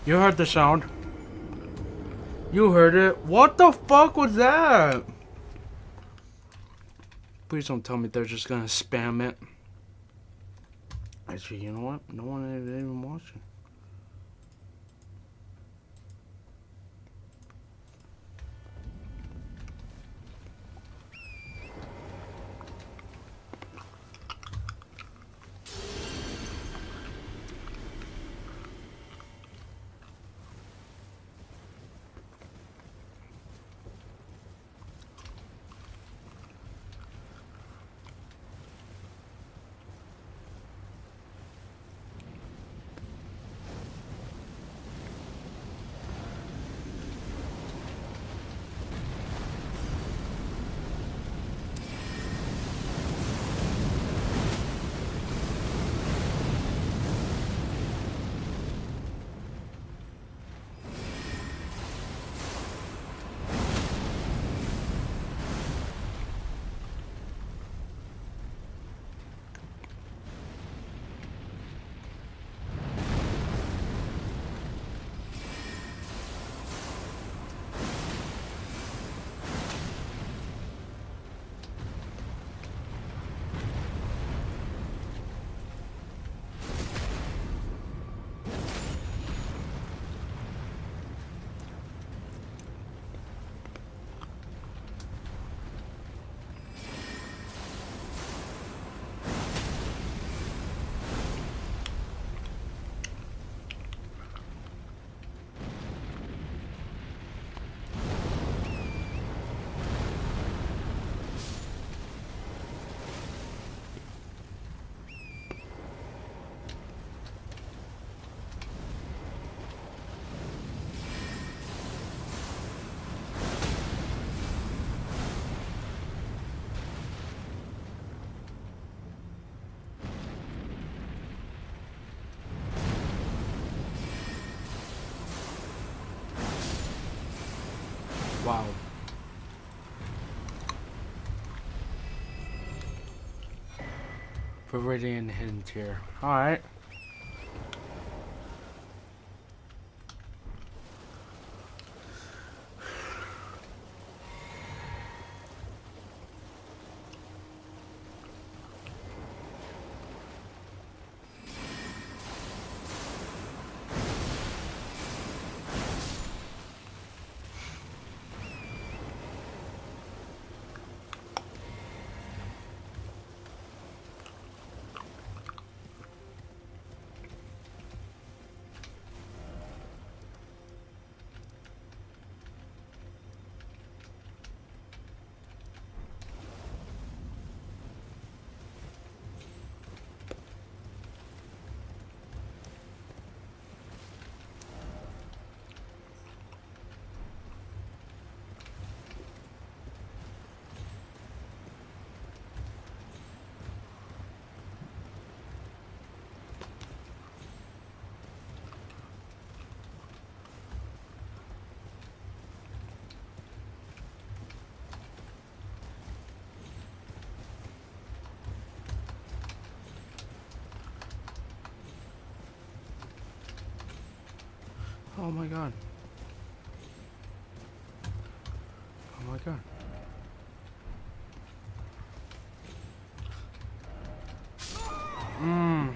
You heard the sound. You heard it. What the fuck was that? Please don't tell me they're just gonna spam it. Actually, you know what? No one is even watching. Wow. Viridian hidden tier. Alright. Oh my god. Oh my god. Mmm.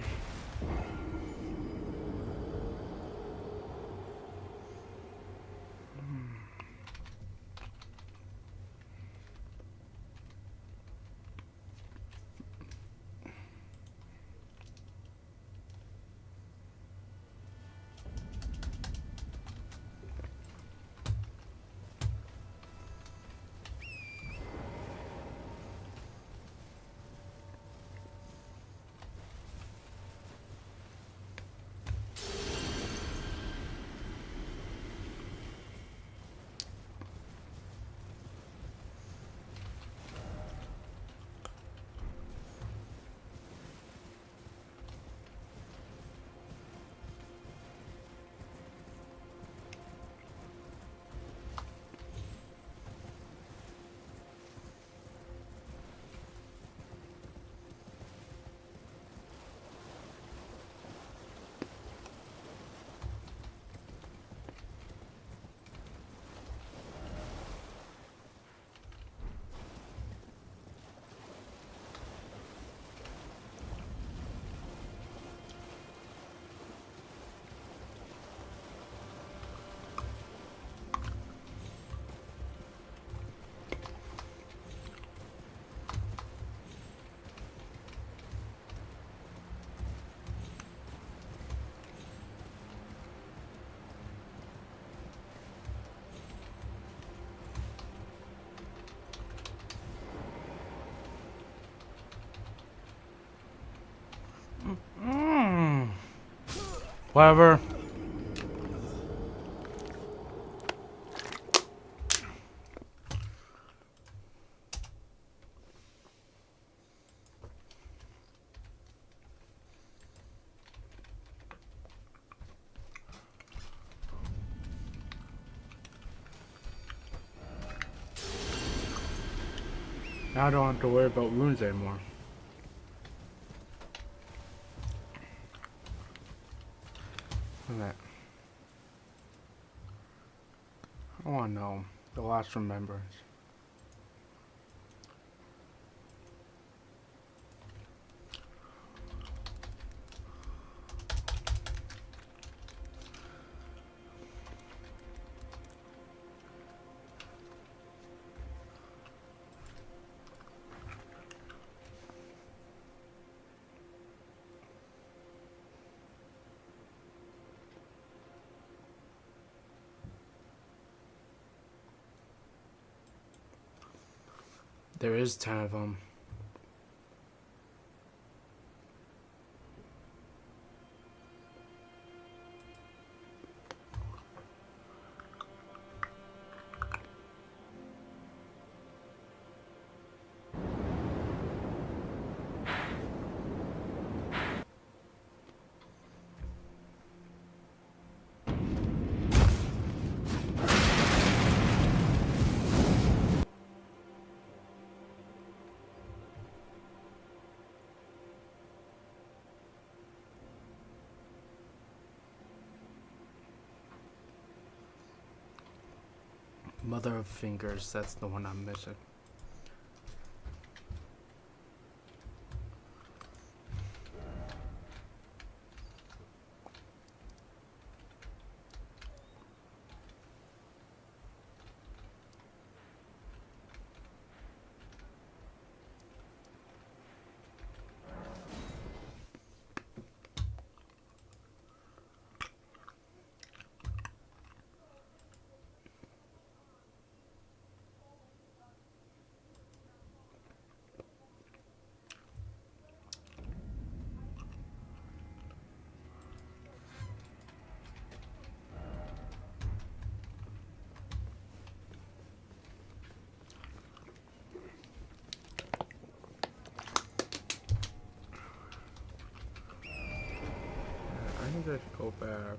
Whatever. Now I don't have to worry about runes anymore. Look at that. I want to know the last remembrance. There is 10 of them. Mother of Fingers, that's the one I'm missing. I think I should go back.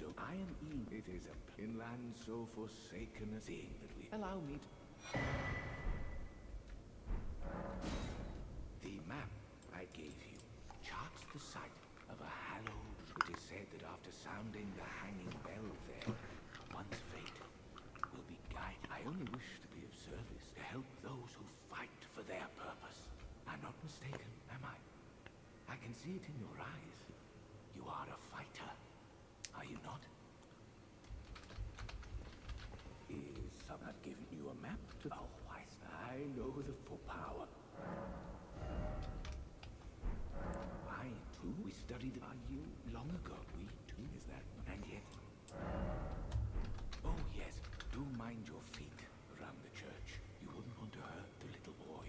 so I am in. It is a inland so forsaken a thing that we allow me to. The map I gave you charts the site of a hallowed. It is said that after sounding the hanging bell there, one's fate will be guided. I only wish to be of service, to help those who fight for their purpose. I'm not mistaken, am I? I can see it in your eyes. You are a fighter, are you not? Is some have given you a map to... Oh, I know the full power. I, too, we studied about you long ago. We, too, is that... And yet... Oh, yes, do mind your feet around the church. You wouldn't want to hurt the little boy.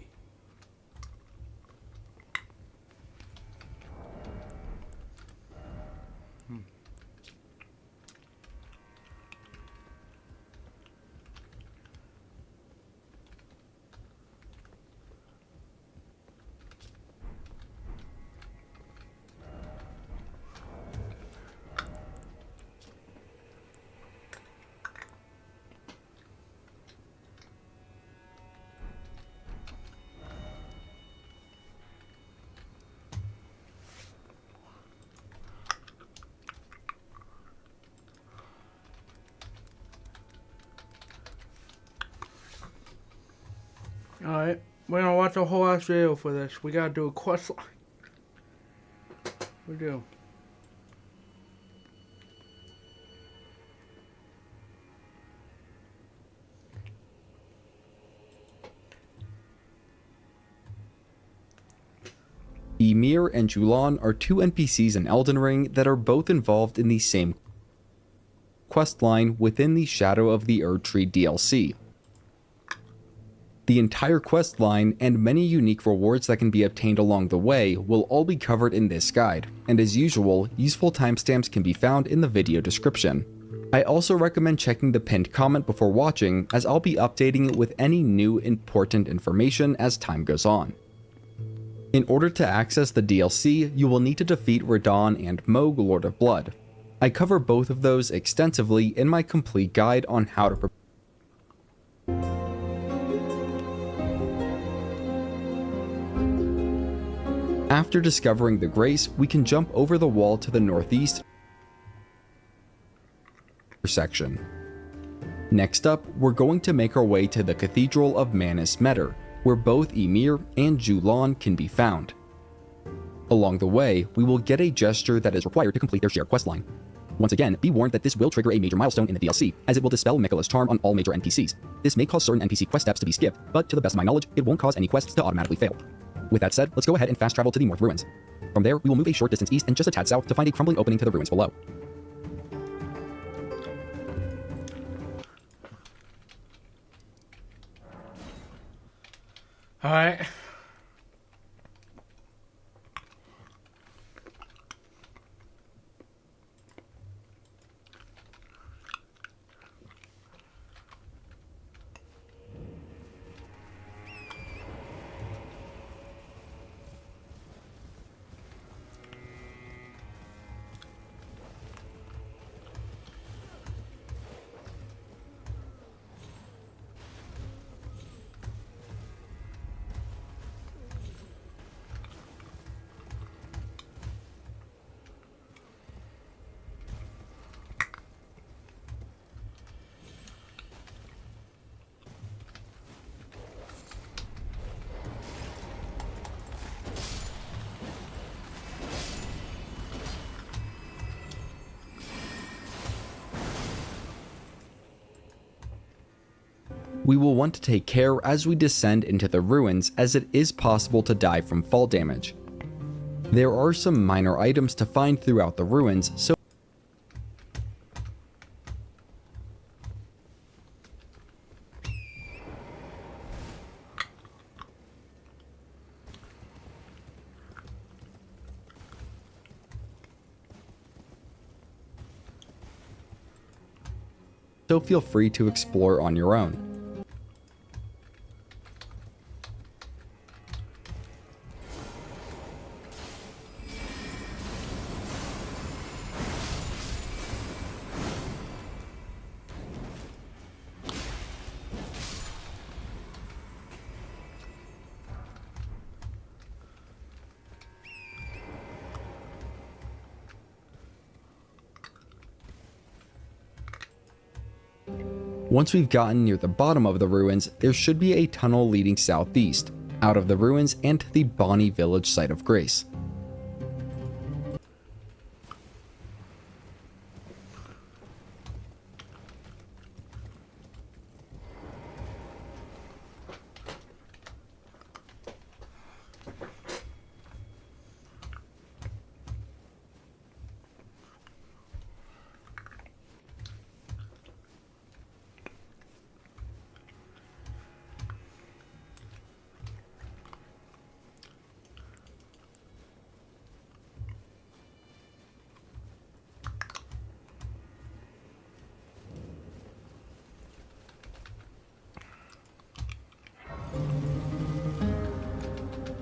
Alright, we're gonna watch a whole ass video for this. We gotta do a quest line. We do. Ymir and Julan are two NPCs in Elden Ring that are both involved in the same questline within the Shadow of the ERDTREE DLC. The entire questline and many unique rewards that can be obtained along the way will all be covered in this guide, and as usual, useful timestamps can be found in the video description. I also recommend checking the pinned comment before watching, as I'll be updating it with any new important information as time goes on. In order to access the DLC, you will need to defeat Radahn and Mohg, Lord of Blood. I cover both of those extensively in my complete guide on how to prepare. After discovering the Grace, we can jump over the wall to the northeast section. Next up, we're going to make our way to the Cathedral of Manus Metter, where both Ymir and Julan can be found. Along the way, we will get a gesture that is required to complete their shared questline. Once again, be warned that this will trigger a major milestone in the DLC, as it will dispel Miquella's charm on all major NPCs. This may cause certain NPC quest steps to be skipped, but to the best of my knowledge, it won't cause any quests to automatically fail. With that said, let's go ahead and fast travel to the North Ruins. From there, we will move a short distance east and just a tad south to find a crumbling opening to the ruins below. Alright. We will want to take care as we descend into the ruins, as it is possible to die from fall damage. There are some minor items to find throughout the ruins, so feel free to explore on your own. Once we've gotten near the bottom of the ruins, there should be a tunnel leading southeast, out of the ruins and to the Bonnie Village site of grace.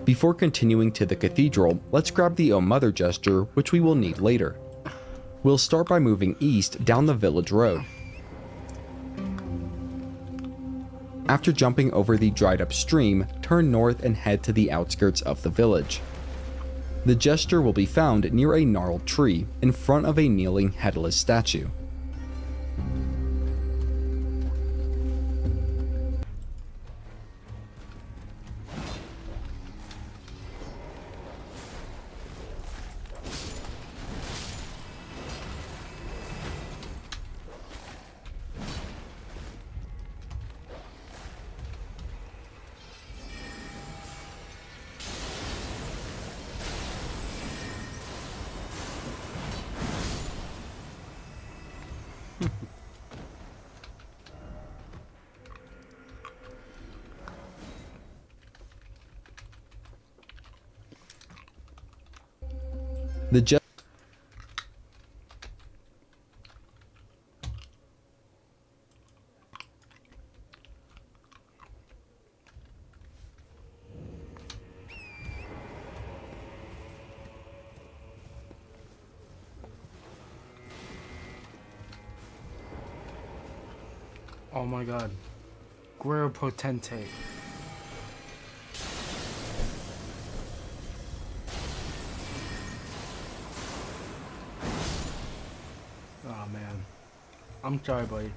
Before continuing to the cathedral, let's grab the O Mother gesture, which we will need later. We'll start by moving east down the village road. After jumping over the dried up stream, turn north and head to the outskirts of the village. The gesture will be found near a gnarled tree, in front of a kneeling headless statue. The ge- Oh my god. Guerrero Potente. Oh man. I'm sorry, buddy.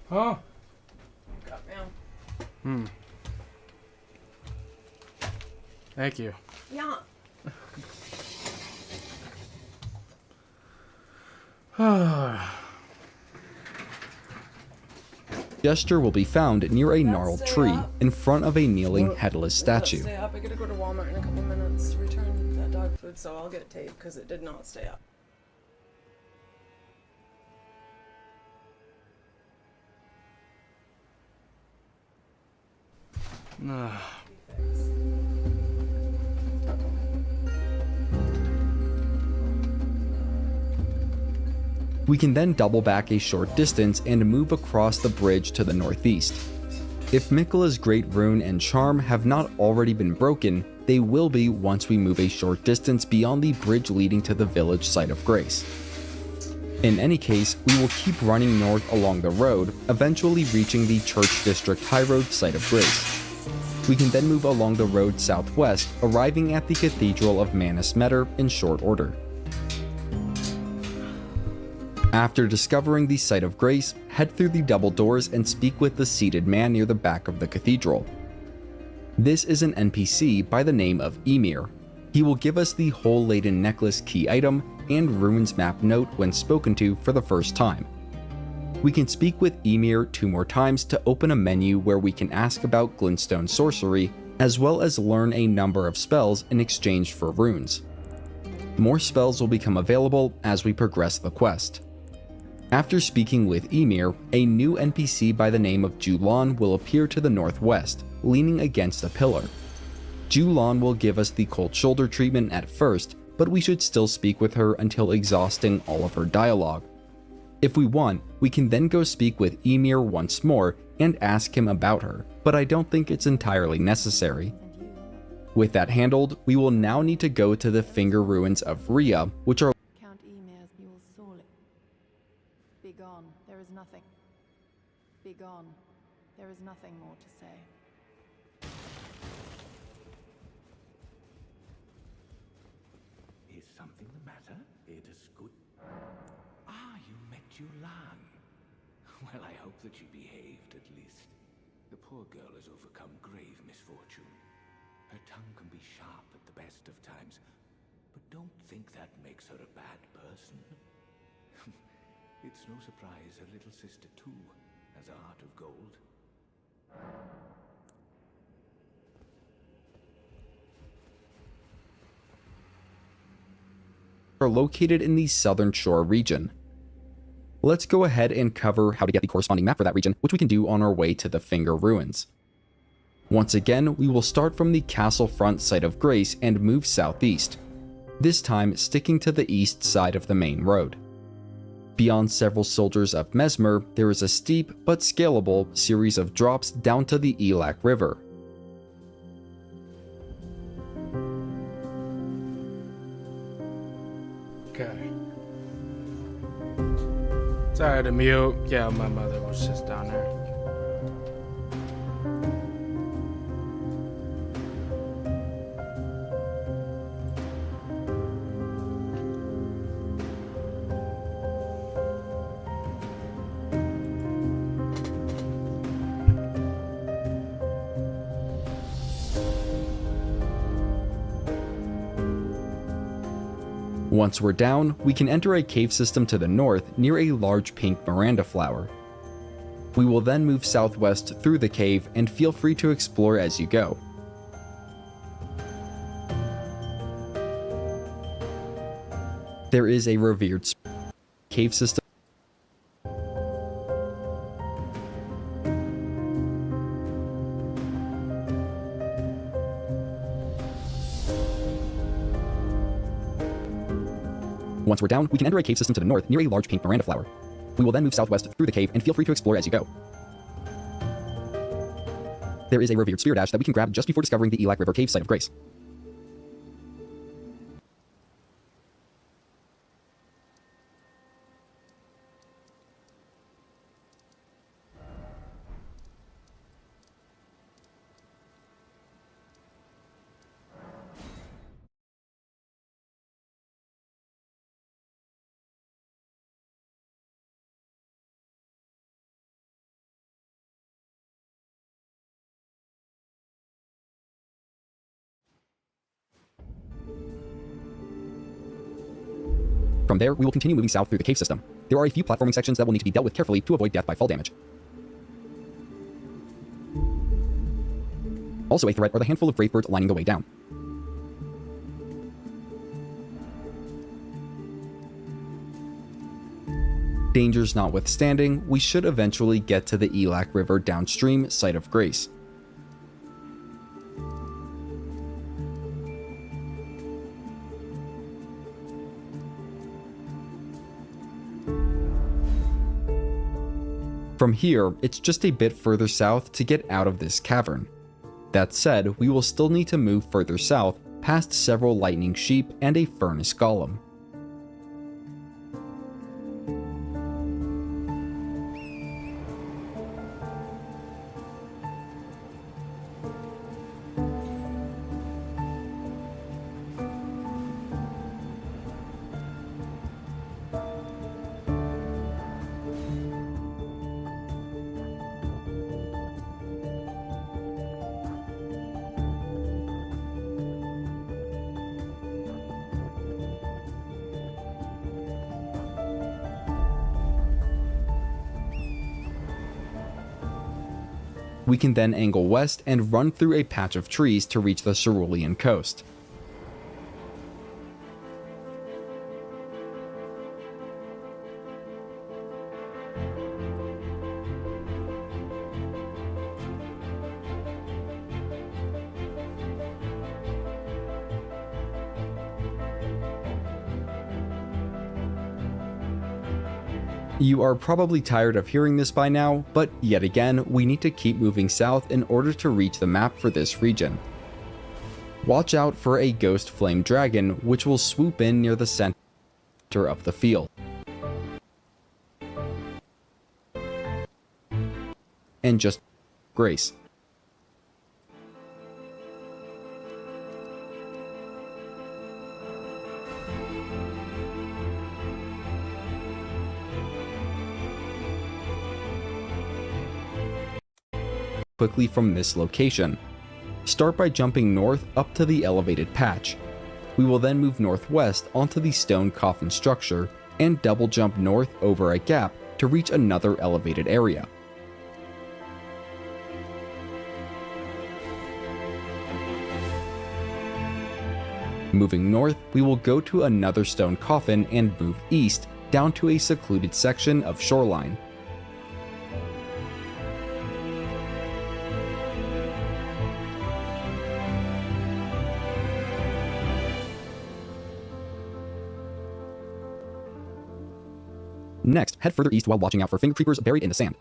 Huh? Got mail. Thank you. Yeah. gesture will be found near a gnarled Stay tree, up. in front of a kneeling headless statue. Stay up. I gotta go to Walmart in a couple minutes to return that dog food, so I'll get tape because it did not stay up. We can then double back a short distance and move across the bridge to the northeast. If Miquella's Great Rune and Charm have not already been broken, they will be once we move a short distance beyond the bridge leading to the village site of grace. In any case, we will keep running north along the road, eventually reaching the Church District High Road site of grace. We can then move along the road southwest, arriving at the Cathedral of Manus Meter in short order. After discovering the site of grace, head through the double doors and speak with the seated man near the back of the cathedral. This is an NPC by the name of Emir. He will give us the Hole Laden Necklace key item and Ruins map note when spoken to for the first time. We can speak with Emir 2 more times to open a menu where we can ask about glintstone sorcery, as well as learn a number of spells in exchange for runes. More spells will become available as we progress the quest. After speaking with Ymir, a new NPC by the name of Julan will appear to the northwest, leaning against a pillar. Julan will give us the cold shoulder treatment at first, but we should still speak with her until exhausting all of her dialogue. If we want, we can then go speak with Ymir once more and ask him about her, but I don't think it's entirely necessary. With that handled, we will now need to go to the Finger Ruins of Rhea, which are Count Ymir's mule sorely. Begone, there is nothing. Begone, there is nothing more to say. Is something the matter? It is good. Ah, you met Julan. Well, I hope that she behaved at least. The poor girl has overcome grave misfortune. Her tongue can be sharp at the best of times, but don't think that makes her a bad person. It's no surprise her little sister too has a heart of gold. located in the Southern Shore region. Let's go ahead and cover how to get the corresponding map for that region, which we can do on our way to the Finger Ruins. Once again, we will start from the castle front site of Grace and move southeast, this time sticking to the east side of the main road. Beyond several soldiers of Mesmer, there is a steep but scalable series of drops down to the Elac River. Okay. Sorry to mute. Yeah, my mother was just down there. Once we're down, we can enter a cave system to the north near a large pink Miranda flower. We will then move southwest through the cave and feel free to explore as you go. There is a revered cave system. Once we're down, we can enter a cave system to the north near a large pink Miranda flower. We will then move southwest through the cave and feel free to explore as you go. There is a revered spirit ash that we can grab just before discovering the Elac River cave site of Grace. From there, we will continue moving south through the cave system. There are a few platforming sections that will need to be dealt with carefully to avoid death by fall damage. Also a threat are the handful of brave birds lining the way down. Dangers notwithstanding, we should eventually get to the Elac River downstream site of Grace. From here, it's just a bit further south to get out of this cavern. That said, we will still need to move further south, past several lightning sheep and a furnace golem. We can then angle west and run through a patch of trees to reach the Cerulean coast. You are probably tired of hearing this by now, but yet again, we need to keep moving south in order to reach the map for this region. Watch out for a ghost flame dragon, which will swoop in near the center of the field. And just grace. Quickly from this location. Start by jumping north up to the elevated patch. We will then move northwest onto the stone coffin structure and double jump north over a gap to reach another elevated area. Moving north, we will go to another stone coffin and move east down to a secluded section of shoreline. Next, head further east while watching out for finger creepers buried in the sand.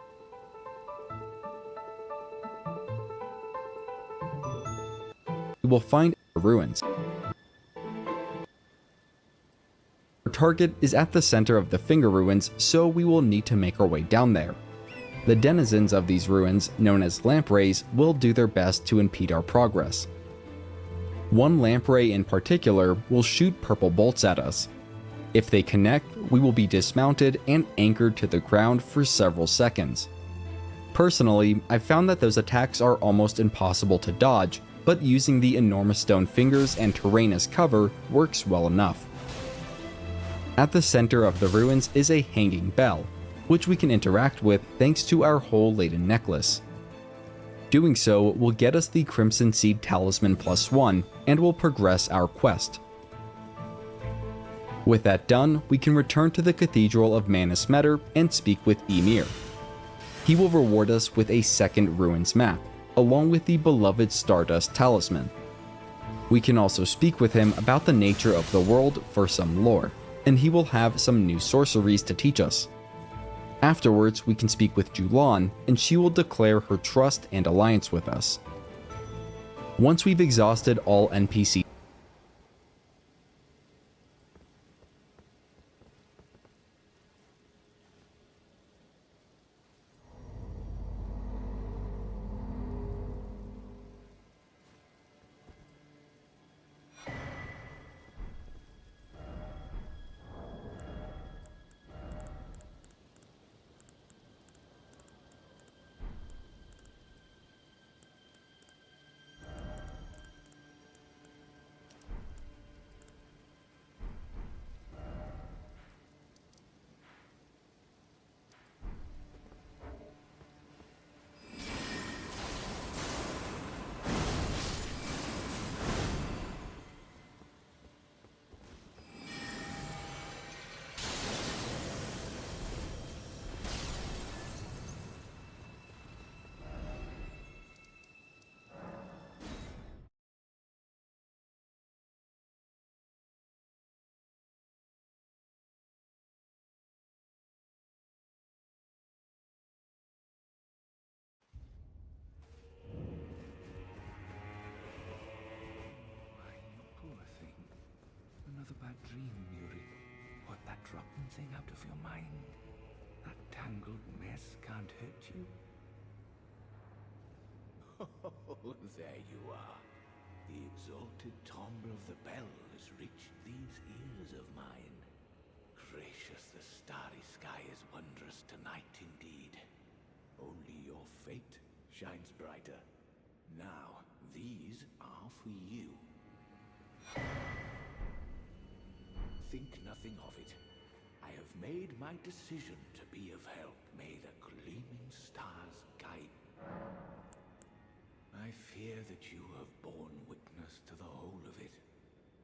We will find ruins. Our target is at the center of the finger ruins, so we will need to make our way down there. The denizens of these ruins, known as lampreys, will do their best to impede our progress. One lamprey in particular will shoot purple bolts at us. If they connect, we will be dismounted and anchored to the ground for several seconds. Personally, I've found that those attacks are almost impossible to dodge, but using the enormous stone fingers and terrain as cover works well enough. At the center of the ruins is a hanging bell, which we can interact with thanks to our hole-laden necklace. Doing so will get us the Crimson Seed Talisman +1 and will progress our quest. With that done, we can return to the Cathedral of Manus Metter and speak with Ymir. He will reward us with a second ruins map, along with the beloved Stardust Talisman. We can also speak with him about the nature of the world for some lore, and he will have some new sorceries to teach us. Afterwards, we can speak with Julan, and she will declare her trust and alliance with us. Once we've exhausted all NPCs, Poor thing. Another bad dream, Yuri. Put that rotten thing out of your mind. That tangled mess can't hurt you. Oh, there you are. The exalted timbre of the bell has reached these ears of mine. Gracious, the starry sky is wondrous tonight indeed. Only your fate shines brighter. Now, these are for you. Think nothing of it. I have made my decision to be of help. May the gleaming stars guide. I fear that you have borne witness to the whole of it.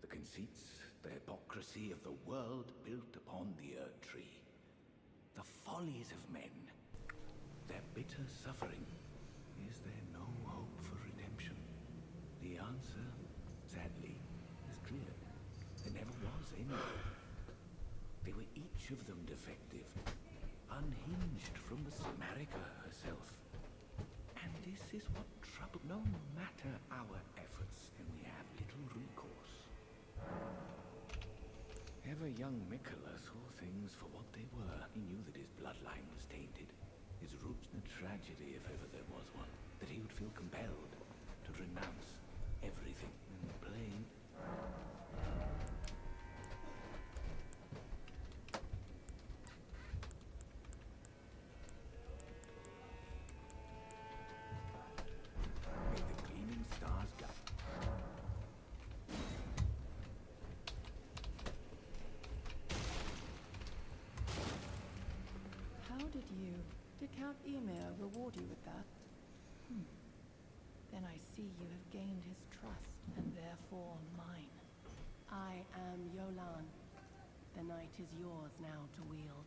The conceits, the hypocrisy of the world built upon the ERDTREE. The follies of men. Their bitter suffering. Is there no hope for redemption? The answer, sadly, is clear. There never was any. They were each of them defective, unhinged from the Marika herself. And this is what trouble. No matter our efforts, and we have little recourse. Ever young Mikola saw things for what they were. He knew that his bloodline was tainted. His roots in a tragedy, if ever there was one. That he would feel compelled to renounce everything and play. May the gleaming stars guide. Did Count Emir reward you with that? Then I see you have gained his trust, and therefore mine. I am Yolan. The night is yours now to wield.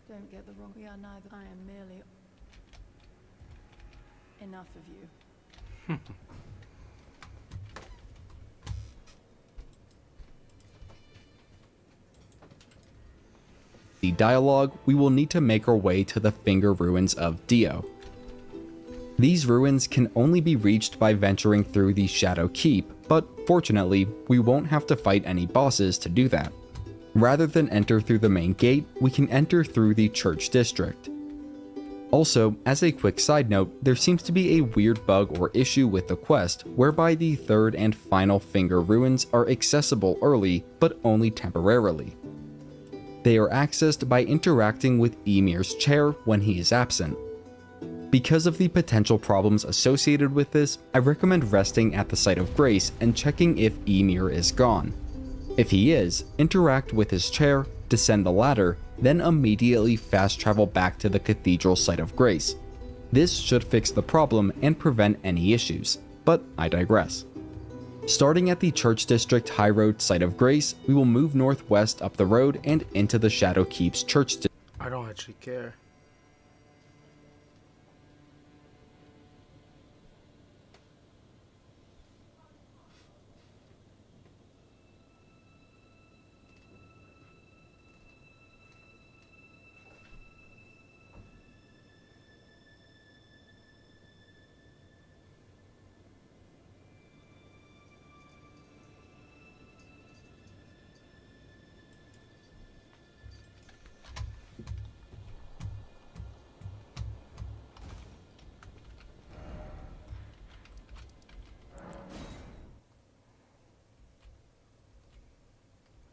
Don't get the wrong, we are neither. I am merely... Enough of you. The dialogue, we will need to make our way to the Finger Ruins of Dio. These ruins can only be reached by venturing through the Shadow Keep, but fortunately, we won't have to fight any bosses to do that. Rather than enter through the main gate, we can enter through the Church District. Also, as a quick side note, there seems to be a weird bug or issue with the quest, whereby the third and final Finger Ruins are accessible early, but only temporarily. They are accessed by interacting with Emir's chair when he is absent. Because of the potential problems associated with this, I recommend resting at the Site of Grace and checking if Emir is gone. If he is, interact with his chair, descend the ladder, then immediately fast travel back to the Cathedral Site of Grace. This should fix the problem and prevent any issues, but I digress. Starting at the Church District High Road Site of Grace, we will move northwest up the road and into the Shadow Keep's Church District. I don't actually care.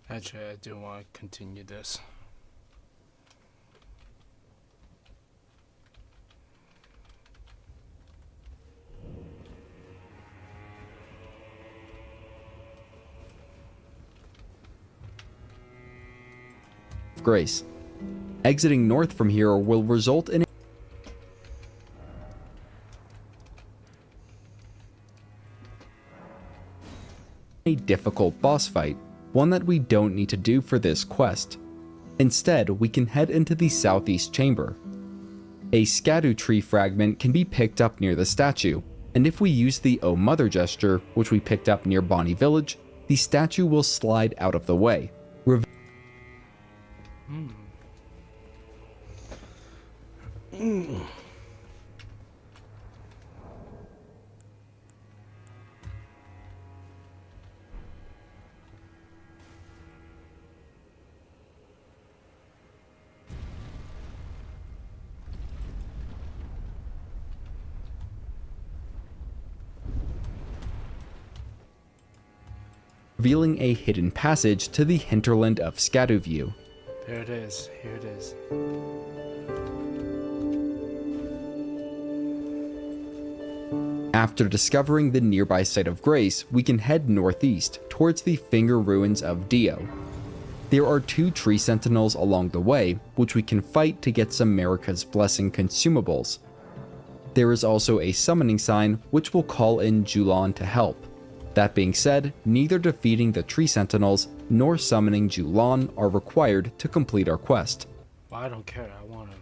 Actually, I do want to continue this. Grace. Exiting north from here will result in a difficult boss fight, one that we don't need to do for this quest. Instead, we can head into the southeast chamber. A ERDTREE fragment can be picked up near the statue, and if we use the Oh Mother gesture, which we picked up near Bonnie Village, the statue will slide out of the way. Revealing a hidden passage to the hinterland of Scadoview. There it is. Here it is. After discovering the nearby Site of Grace, we can head northeast towards the Finger Ruins of Dio. There are 2 tree sentinels along the way, which we can fight to get some Marika's Blessing consumables. There is also a summoning sign, which will call in Julan to help. That being said, neither defeating the tree sentinels nor summoning Julan are required to complete our quest. Well, I don't care. I want to.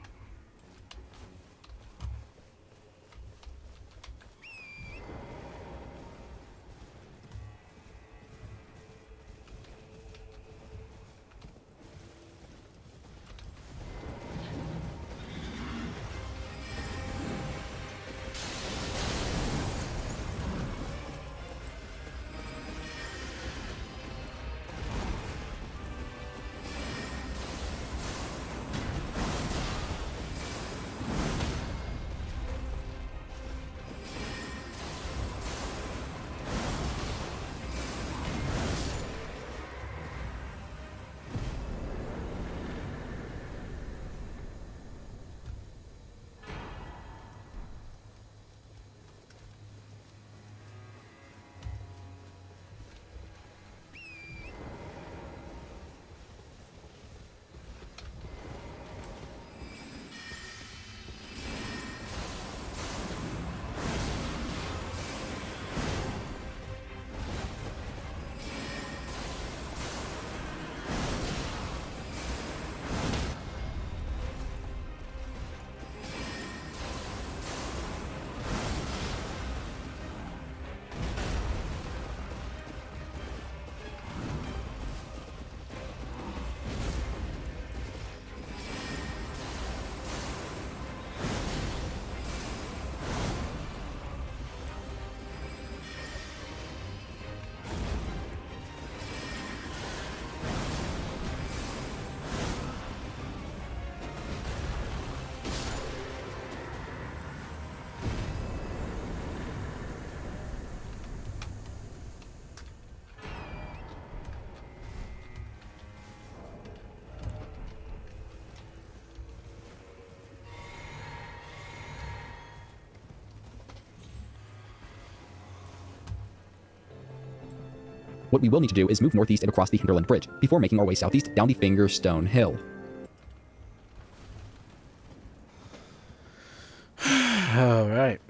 What we will need to do is move northeast and across the Hinterland Bridge, before making our way southeast down the Fingerstone Hill. Alright.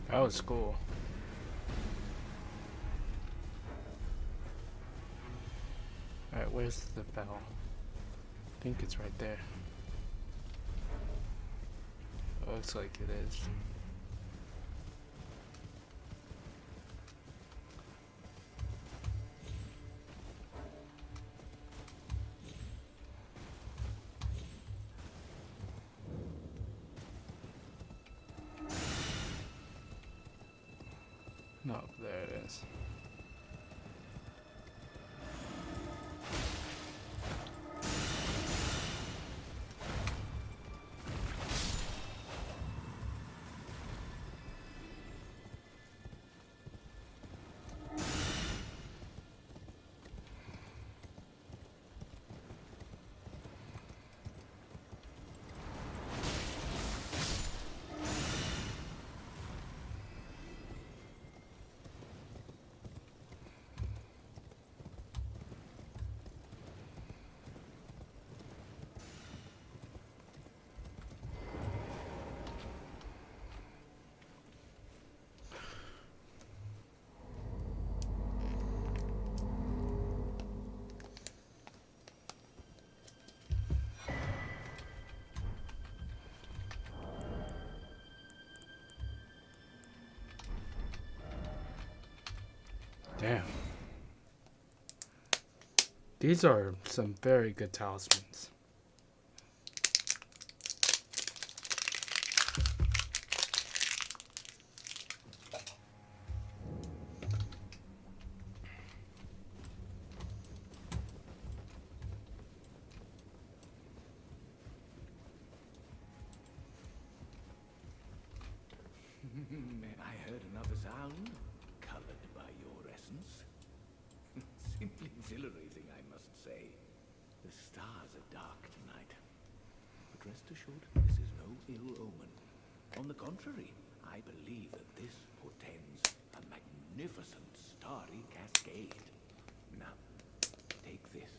That was cool. Alright, where's the bell? I think it's right there. Looks like it is. No, there it is. Damn. These are some very good talismans. I heard another sound, colored by your essence. Simply exhilarating, I must say. The stars are dark tonight. But rest assured, this is no ill omen. On the contrary, I believe that this portends a magnificent starry cascade. Now, take this,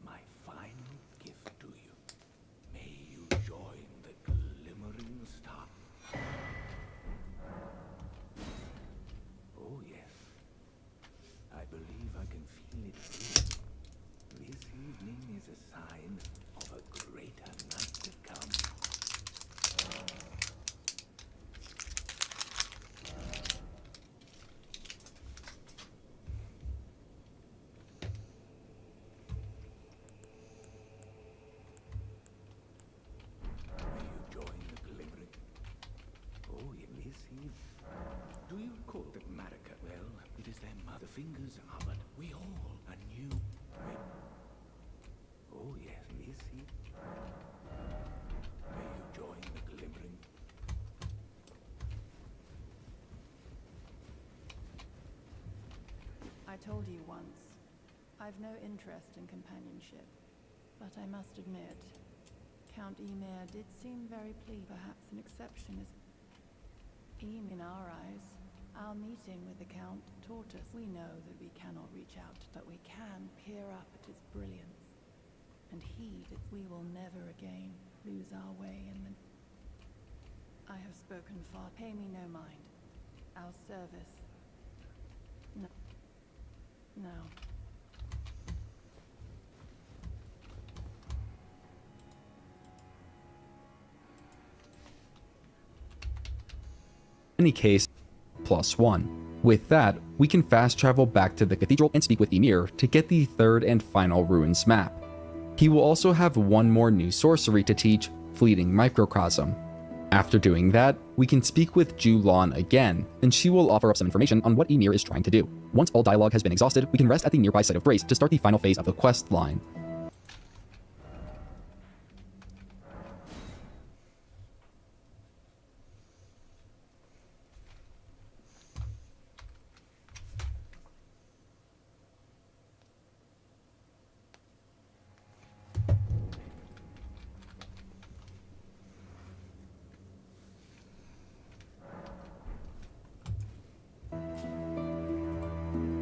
my final gift to you. May you join the glimmering star. Oh yes, I believe I can feel it too. This evening is a sign of a greater night to come. May you join the glimmering. Oh, yes, do you recall that Marika? Well, it is their mother. Fingers are, but we all are new. I told you once, I've no interest in companionship, but I must admit, Count Ymir did seem very pleased. Perhaps an exception is in our eyes. Our meeting with the Count taught us we know that we cannot reach out, but we can peer up at his brilliance and heed it. We will never again lose our way in the... I have spoken far. Pay me no mind. Our service. No. No. In any case, +1. With that, we can fast travel back to the cathedral and speak with Ymir to get the third and final ruins map. He will also have one more new sorcery to teach, Fleeting Microcosm. After doing that, we can speak with Julan again, and she will offer up some information on what Ymir is trying to do. Once all dialogue has been exhausted, we can rest at the nearby site of Grace to start the final phase of the quest line.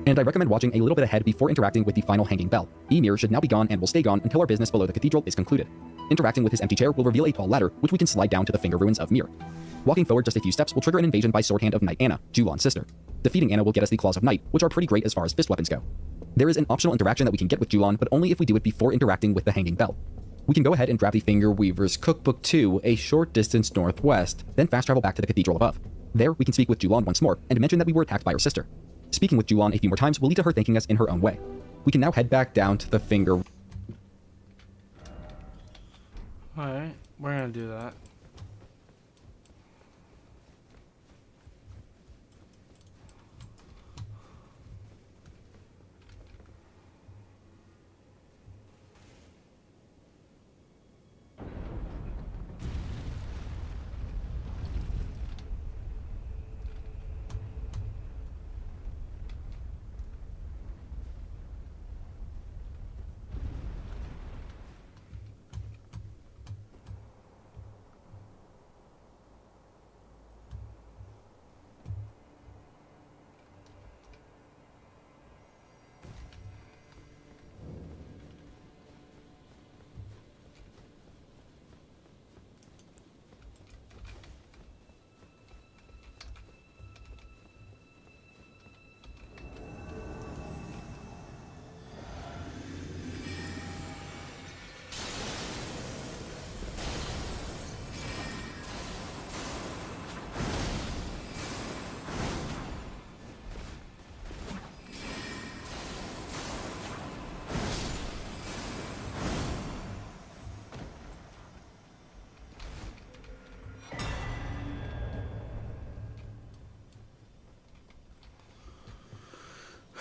And I recommend watching a little bit ahead before interacting with the final hanging bell. Ymir should now be gone and will stay gone until our business below the cathedral is concluded. Interacting with his empty chair will reveal a tall ladder, which we can slide down to the finger ruins of Mir. Walking forward just a few steps will trigger an invasion by Sword Hand of Night Anna, Julan's sister. Defeating Anna will get us the Claws of Night, which are pretty great as far as fist weapons go. There is an optional interaction that we can get with Julan, but only if we do it before interacting with the hanging bell. We can go ahead and grab the Finger Weaver's Cookbook 2 a short distance northwest, then fast travel back to the cathedral above. There, we can speak with Julan once more, and mention that we were attacked by her sister. Speaking with Julan a few more times will lead to her thanking us in her own way. We can now head back down to the Finger... Alright, we're gonna do that.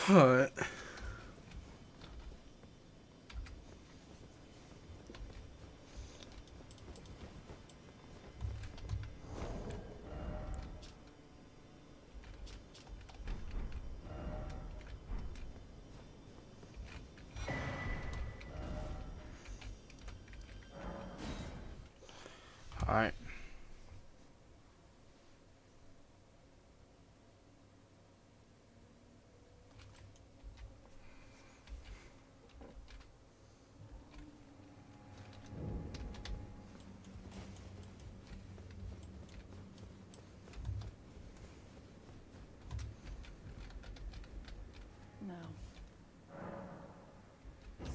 Alright. Alright. Now.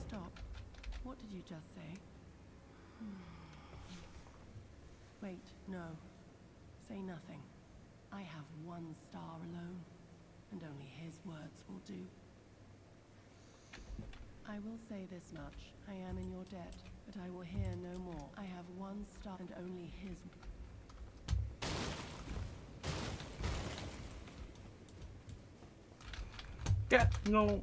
Stop. What did you just say? Wait, no. Say nothing. I have one star alone, and only his words will do. I will say this much. I am in your debt, but I will hear no more. I have one star and only his... Yeah, no.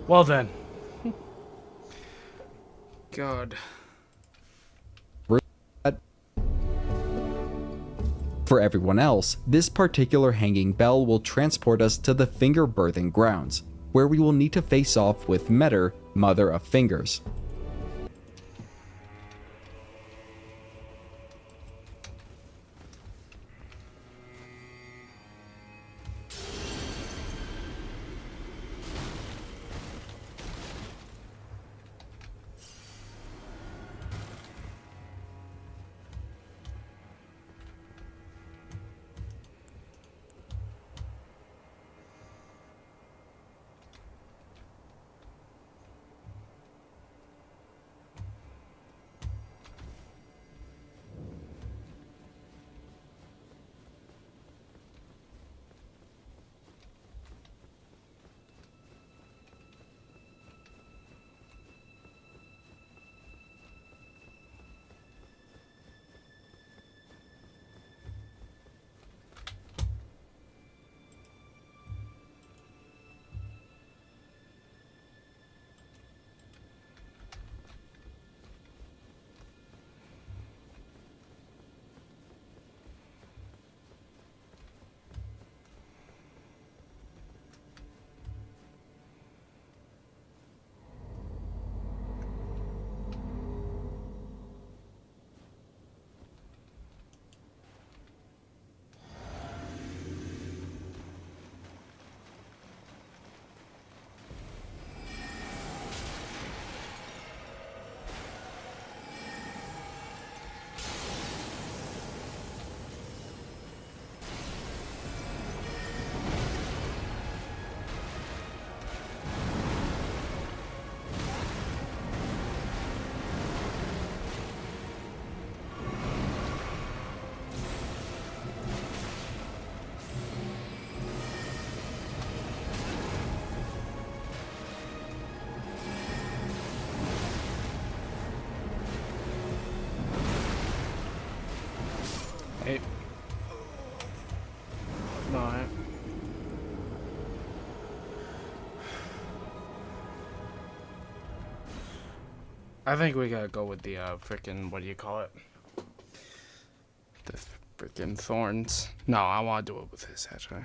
Well then. God. For everyone else, this particular hanging bell will transport us to the finger birthing grounds, where we will need to face off with Metter, Mother of Fingers. Hey. No, I think we gotta go with the freaking, what do you call it? The freaking thorns. No, I want to do it with this actually.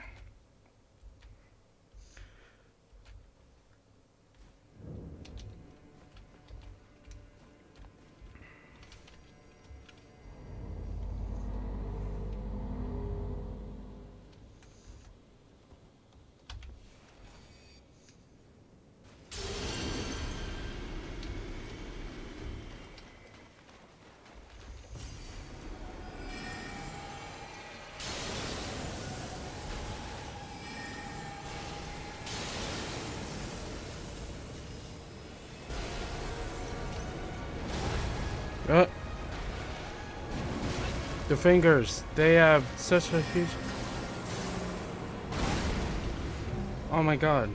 The fingers, they have such a huge... Oh my god.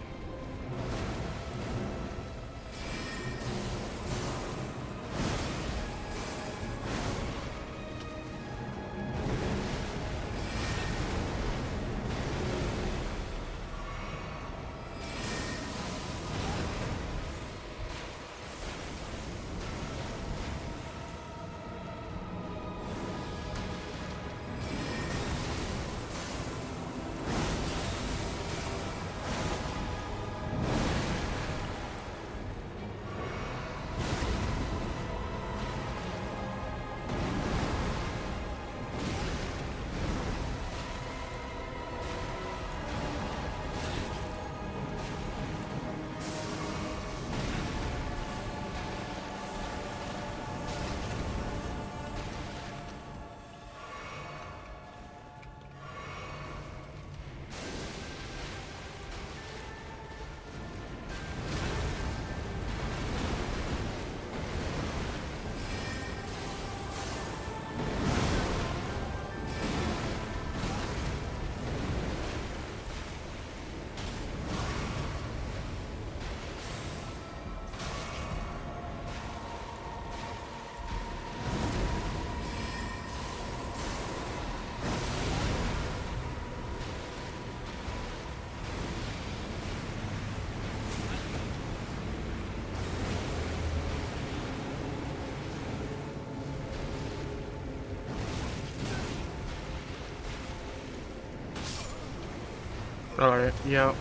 Alright, yeah.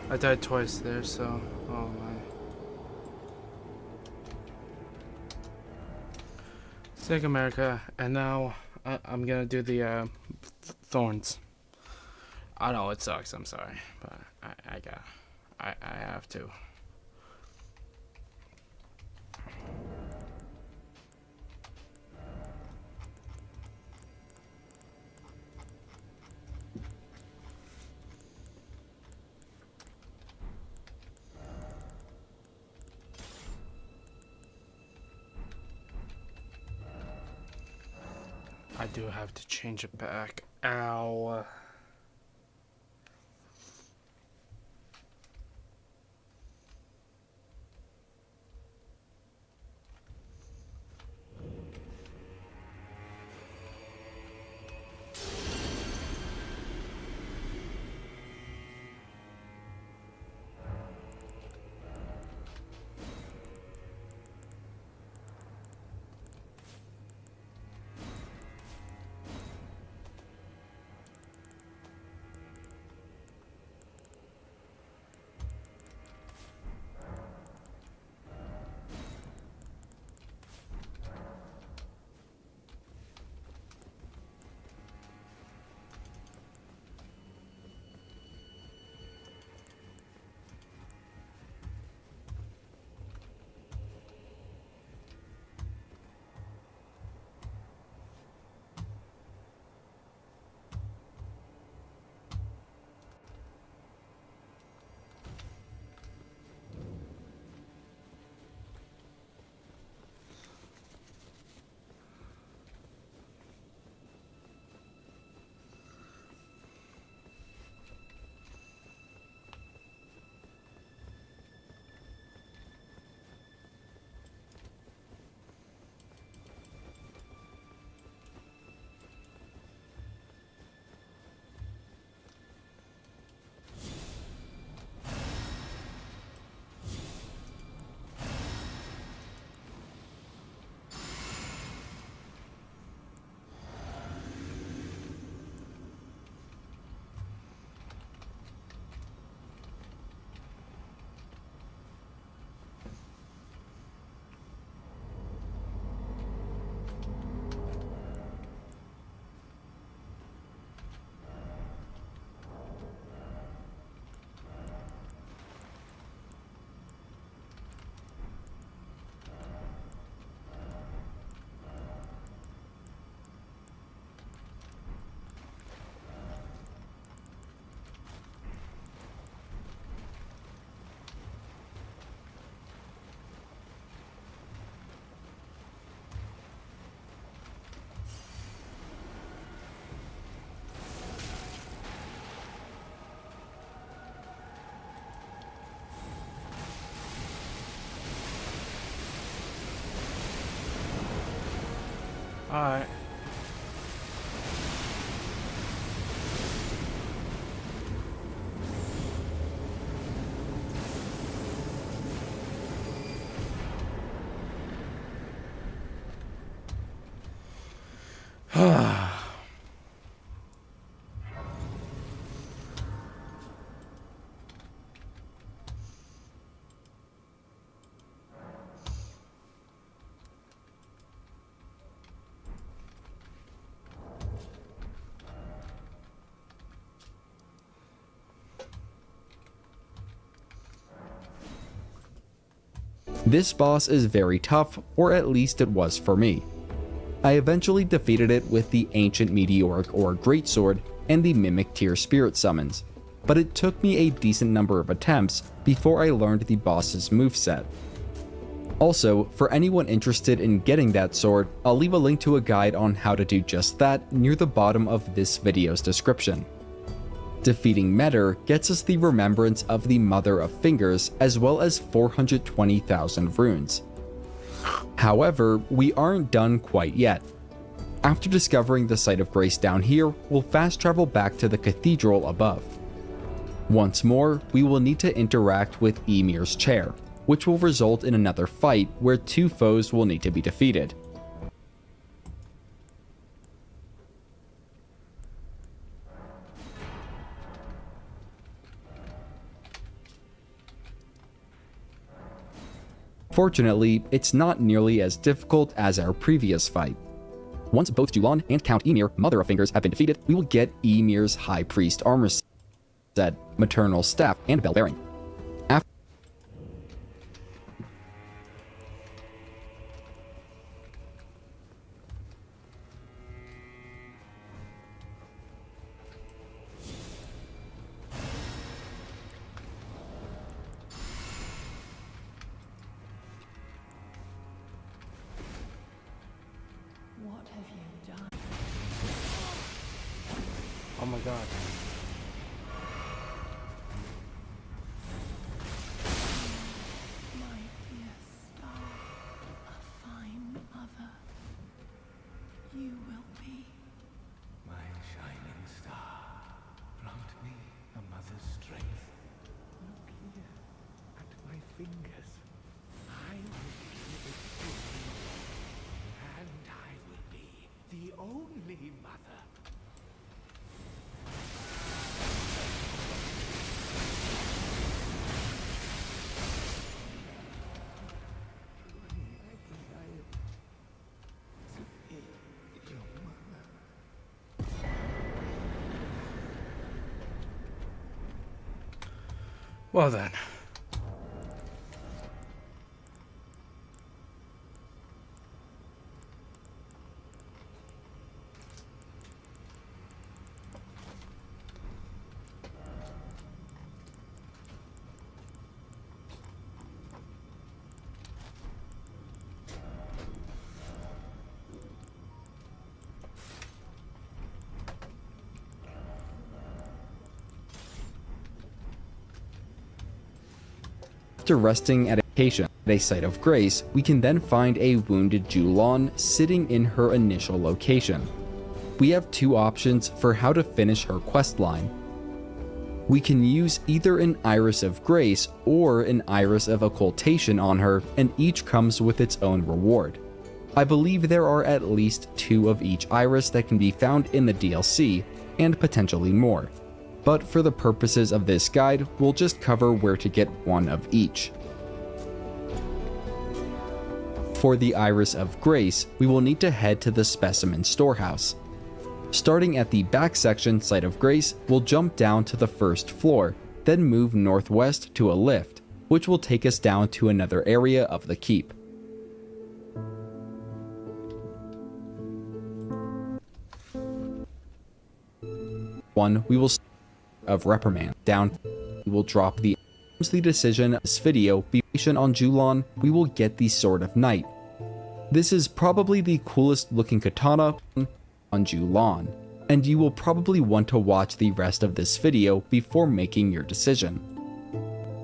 I died twice there, so. Oh my. Thank America, and now I'm gonna do the thorns. I know it sucks, I'm sorry, but I have to. I do have to change it back. Ow. Alright. This boss is very tough, or at least it was for me. I eventually defeated it with the Ancient Meteoric or Greatsword and the Mimic Tier Spirit Summons, but it took me a decent number of attempts before I learned the boss's moveset. Also, for anyone interested in getting that sword, I'll leave a link to a guide on how to do just that near the bottom of this video's description. Defeating Metter gets us the Remembrance of the Mother of Fingers as well as 420,000 runes. However, we aren't done quite yet. After discovering the Site of Grace down here, we'll fast travel back to the cathedral above. Once more, we will need to interact with Ymir's chair, which will result in another fight where two foes will need to be defeated. Fortunately, it's not nearly as difficult as our previous fight. Once both Julan and Count Emir, Mother of Fingers, have been defeated, we will get Emir's High Priest armor set, Maternal Staff, and Bell Bearing. What have you done? Oh my god. My dear star, a fine mother. You will be. My shining star, grant me a mother's strength. Look here, at my fingers. I will be the king, and I will be the only mother. I desire to be your mother. Well then. After resting at a location at a site of grace, we can then find a wounded Julan sitting in her initial location. We have two options for how to finish her quest line. We can use either an Iris of Grace or an Iris of Occultation on her, and each comes with its own reward. I believe there are at least 2 of each Iris that can be found in the DLC, and potentially more. But for the purposes of this guide, we'll just cover where to get one of each. For the Iris of Grace, we will need to head to the Specimen Storehouse. Starting at the back section Site of Grace, we'll jump down to the first floor, then move northwest to a lift, which will take us down to another area of the keep. We will of reprimand. Down, we will drop the decision of this video. Be patient on Julan, we will get the Sword of Night. This is probably the coolest looking katana on Julan, and you will probably want to watch the rest of this video before making your decision.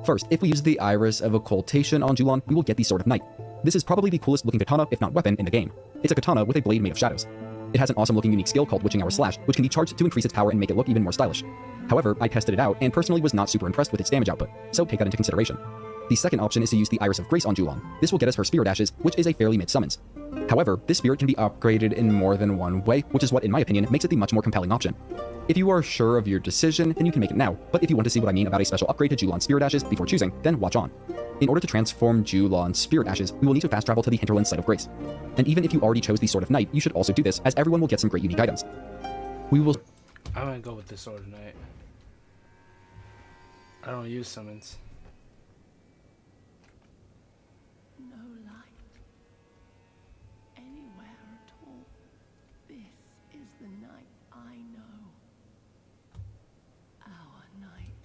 First, if we use the Iris of Occultation on Julan, we will get the Sword of Night. This is probably the coolest looking katana, if not weapon, in the game. It's a katana with a blade made of shadows. It has an awesome looking unique skill called Witching Hour Slash, which can be charged to increase its power and make it look even more stylish. However, I tested it out and personally was not super impressed with its damage output, so take that into consideration. The second option is to use the Iris of Grace on Julan. This will get us her Spirit Ashes, which is a fairly mid summons. However, this spirit can be upgraded in more than one way, which is what, in my opinion, makes it the much more compelling option. If you are sure of your decision, then you can make it now, but if you want to see what I mean about a special upgrade to Julan's Spirit Ashes before choosing, then watch on. In order to transform Julan's Spirit Ashes, we will need to fast travel to the Hinterland Site of Grace. And even if you already chose the Sword of Night, you should also do this, as everyone will get some great unique items. We will... I'm gonna go with the Sword of Night. I don't use summons. No light anywhere at all. This is the night I know. Our night.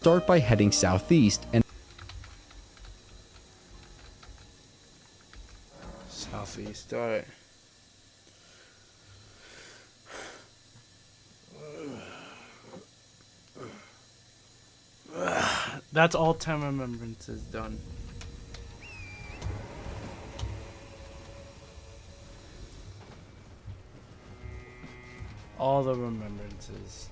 Start by heading southeast and Southeast, alright. That's all 10 remembrances done. all the remembrances.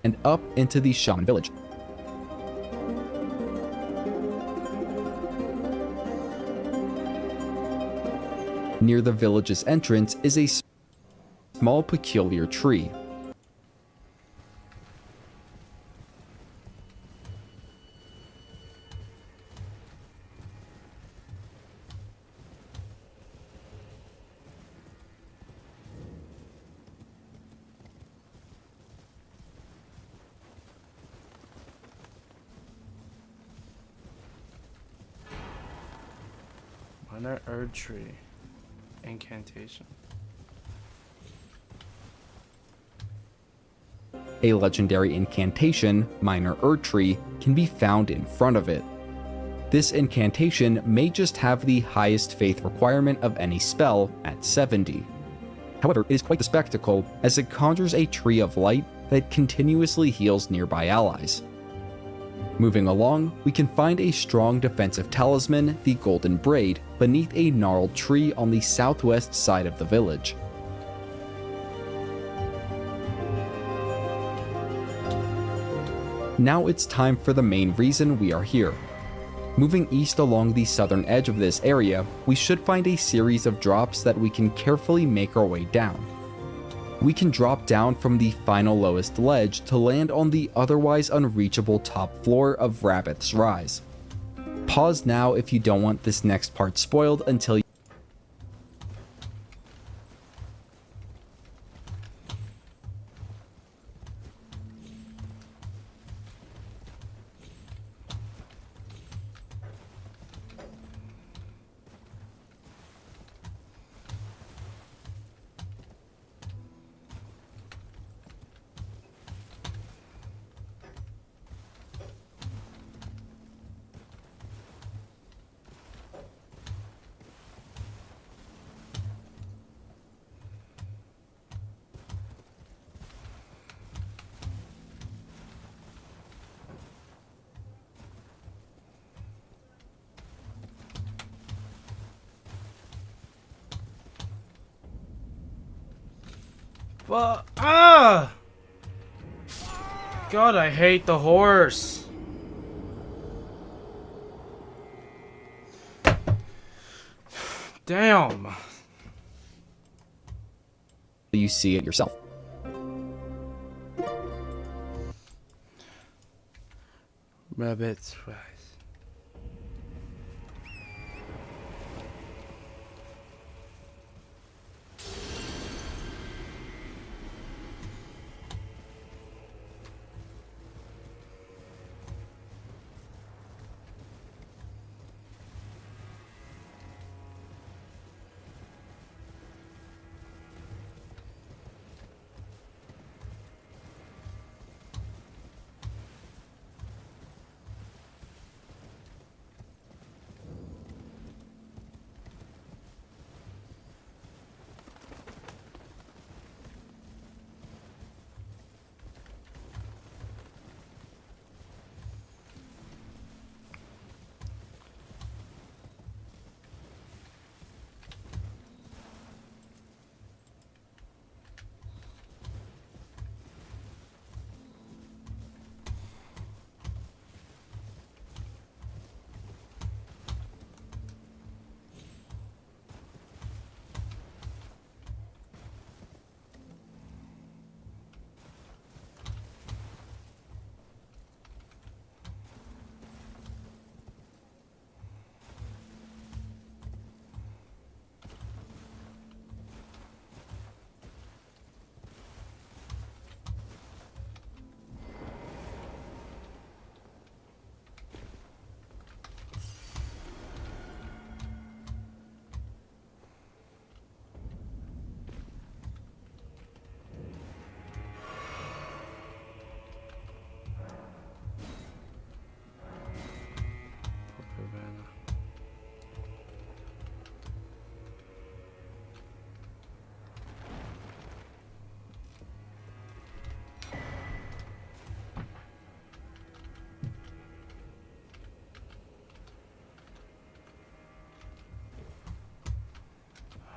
And up into the shaman village. Near the village's entrance is a small peculiar tree. Minor ERDTREE. Incantation. A legendary incantation, Minor ERDTREE, can be found in front of it. This incantation may just have the highest faith requirement of any spell at 70. However, it is quite the spectacle, as it conjures a tree of light that continuously heals nearby allies. Moving along, we can find a strong defensive talisman, the Golden Braid, beneath a gnarled tree on the southwest side of the village. Now it's time for the main reason we are here. Moving east along the southern edge of this area, we should find a series of drops that we can carefully make our way down. We can drop down from the final lowest ledge to land on the otherwise unreachable top floor of Rabbit's Rise. Pause now if you don't want this next part spoiled until you Well, God, I hate the horse. Damn. you see it yourself. Rabbit's Rise.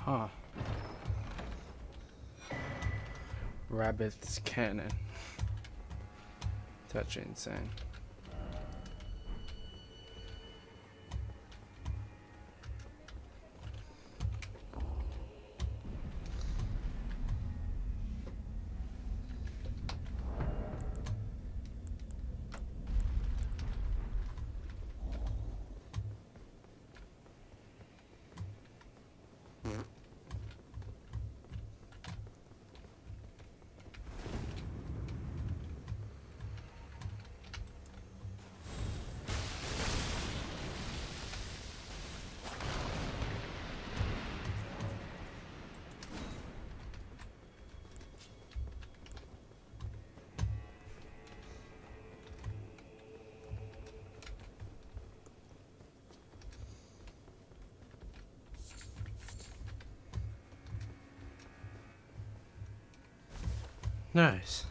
Huh. Rabbit's cannon. That's insane. Nice.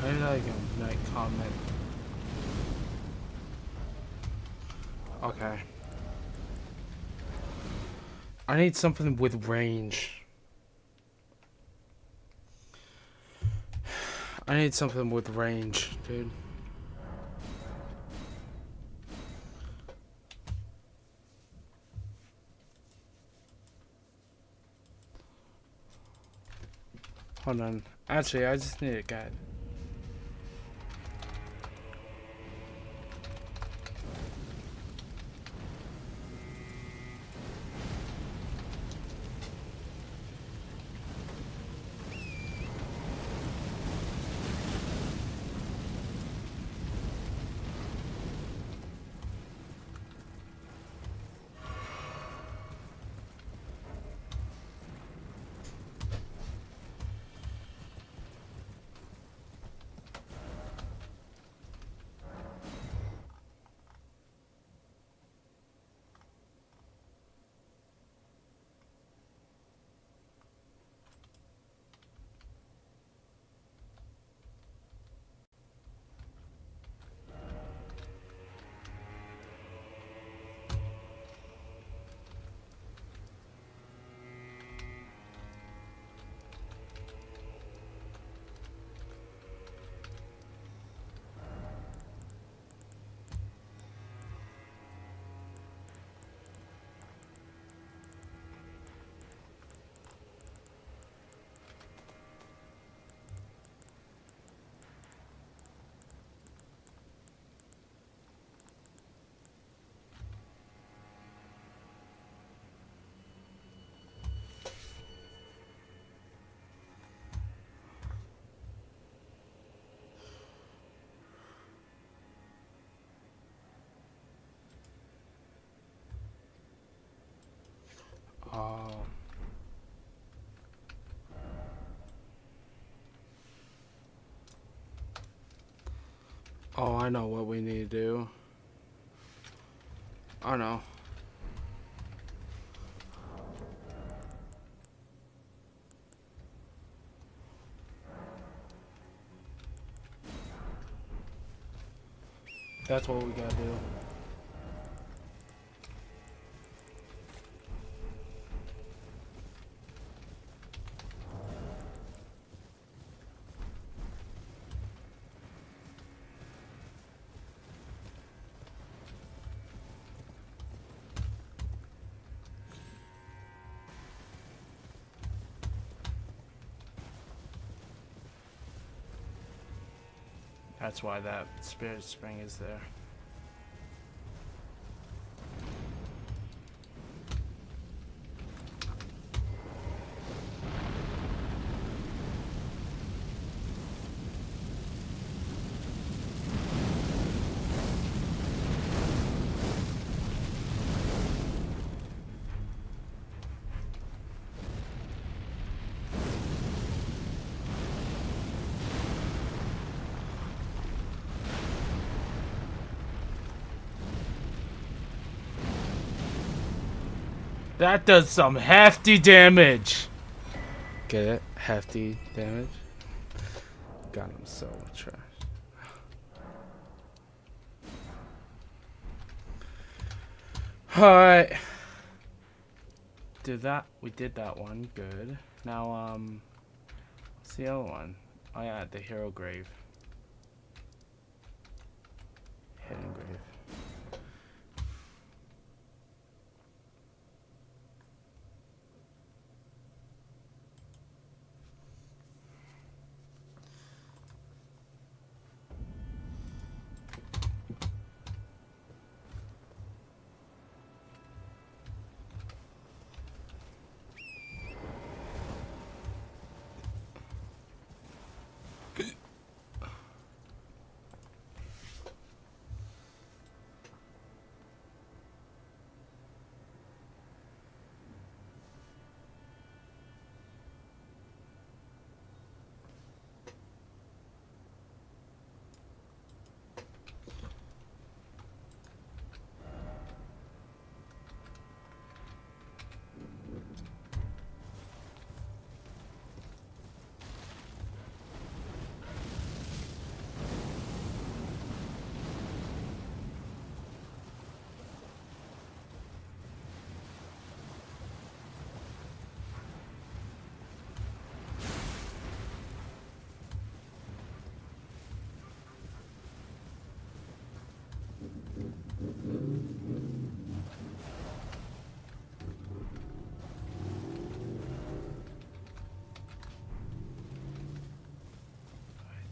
I like a night comment. Okay. I need something with range. I need something with range, dude. Hold on. Actually, I just need a guide. I know what we need to do. I know. That's what we gotta do. That's why that spirit spring is there. That does some hefty damage. Get it? Hefty damage. Got him so trash. Alright. Did that. We did that one. Good. Now, what's the other one? Oh yeah, the hero grave. Hidden grave.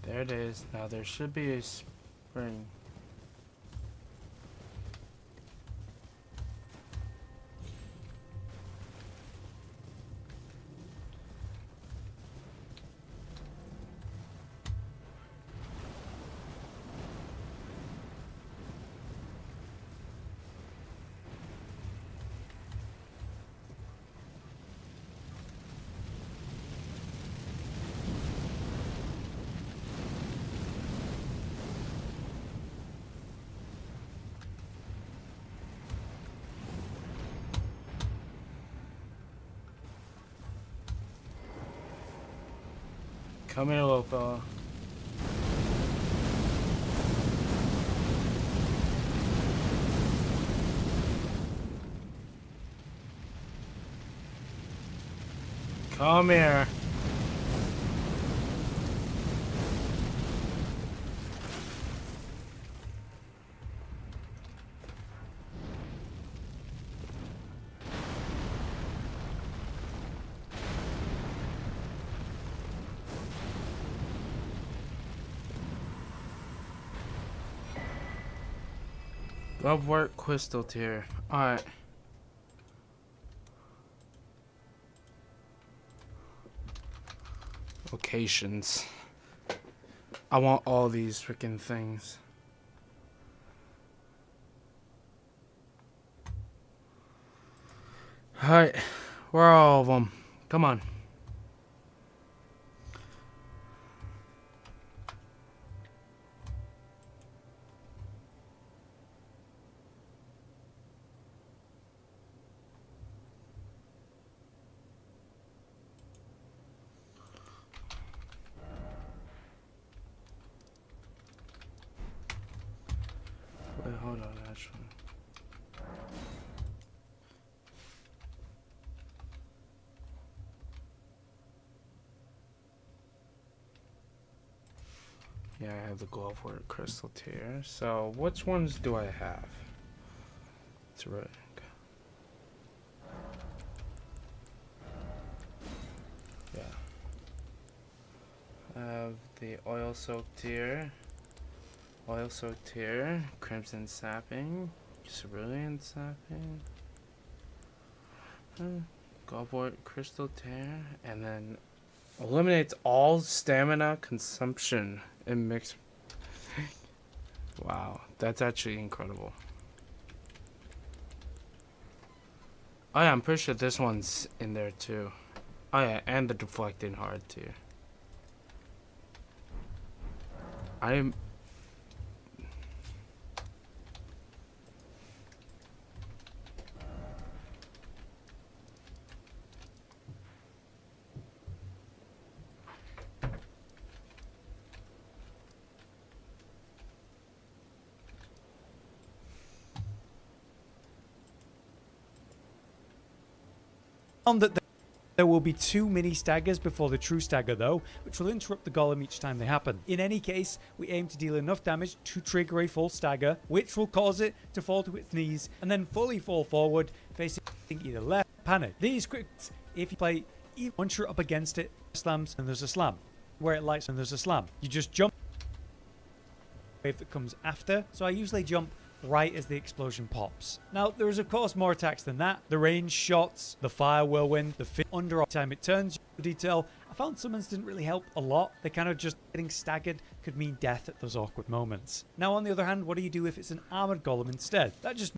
There it is. Now there should be a spring. Come here, little fella. Come here. Glove work, crystal tier. Alright. Locations. I want all these freaking things. Alright. Where are all of them? Come on. wait, hold on, actually. Yeah, I have the Glowwork Crystal tier. So, which ones do I have? It's right. Yeah. I have the Oil Soaked tier. Oil Soaked tier. Crimson Sapping. Cerulean Sapping. Glowwork Crystal tier. And then eliminates all stamina consumption in mix. Wow, that's actually incredible. Oh yeah, I'm pretty sure this one's in there too. Oh yeah, and the deflecting hard too. I'm Found that there will be 2 mini staggers before the true stagger though, which will interrupt the golem each time they happen. In any case, we aim to deal enough damage to trigger a full stagger, which will cause it to fall to its knees and then fully fall forward, facing either left or panic. These crits, if you play even one shot up against it, slams and there's a slam. Where it lights and there's a slam. You just jump wave that comes after, so I usually jump right as the explosion pops. Now, there is of course more attacks than that. The range shots, the fire whirlwind, the fit under time it turns detail. I found summons didn't really help a lot. They kind of just getting staggered could mean death at those awkward moments. Now, on the other hand, what do you do if it's an armored golem instead? That just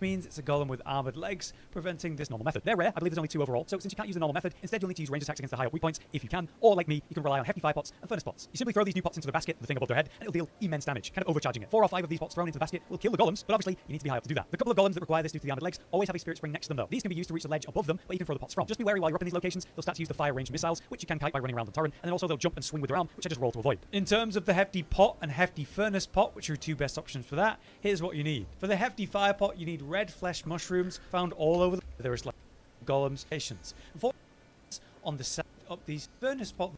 means it's a golem with armored legs, preventing this normal method. They're rare, I believe there's only 2 overall, so since you can't use the normal method, instead you'll need to use range attacks against the higher weak points if you can, or like me, you can rely on hefty fire pots and furnace pots. You simply throw these new pots into the basket, the thing above their head, and it'll deal immense damage, kind of overcharging it. 4 or 5 of these pots thrown into the basket will kill the golems, but obviously you need to be high up to do that. The couple of golems that require this due to the armored legs always have a spirit spring next to them though. These can be used to reach the ledge above them, but you can throw the pots from. Just be wary while you're up in these locations, they'll start to use the fire range missiles, which you can kite by running around the torrent, and then also they'll jump and swing with their arm, which I just roll to avoid. In terms of the hefty pot and hefty furnace pot, which are 2 best options for that, here's what you need. For the hefty fire pot, you need red flesh mushrooms found all over the there is like golems stations. On the side up these furnace pot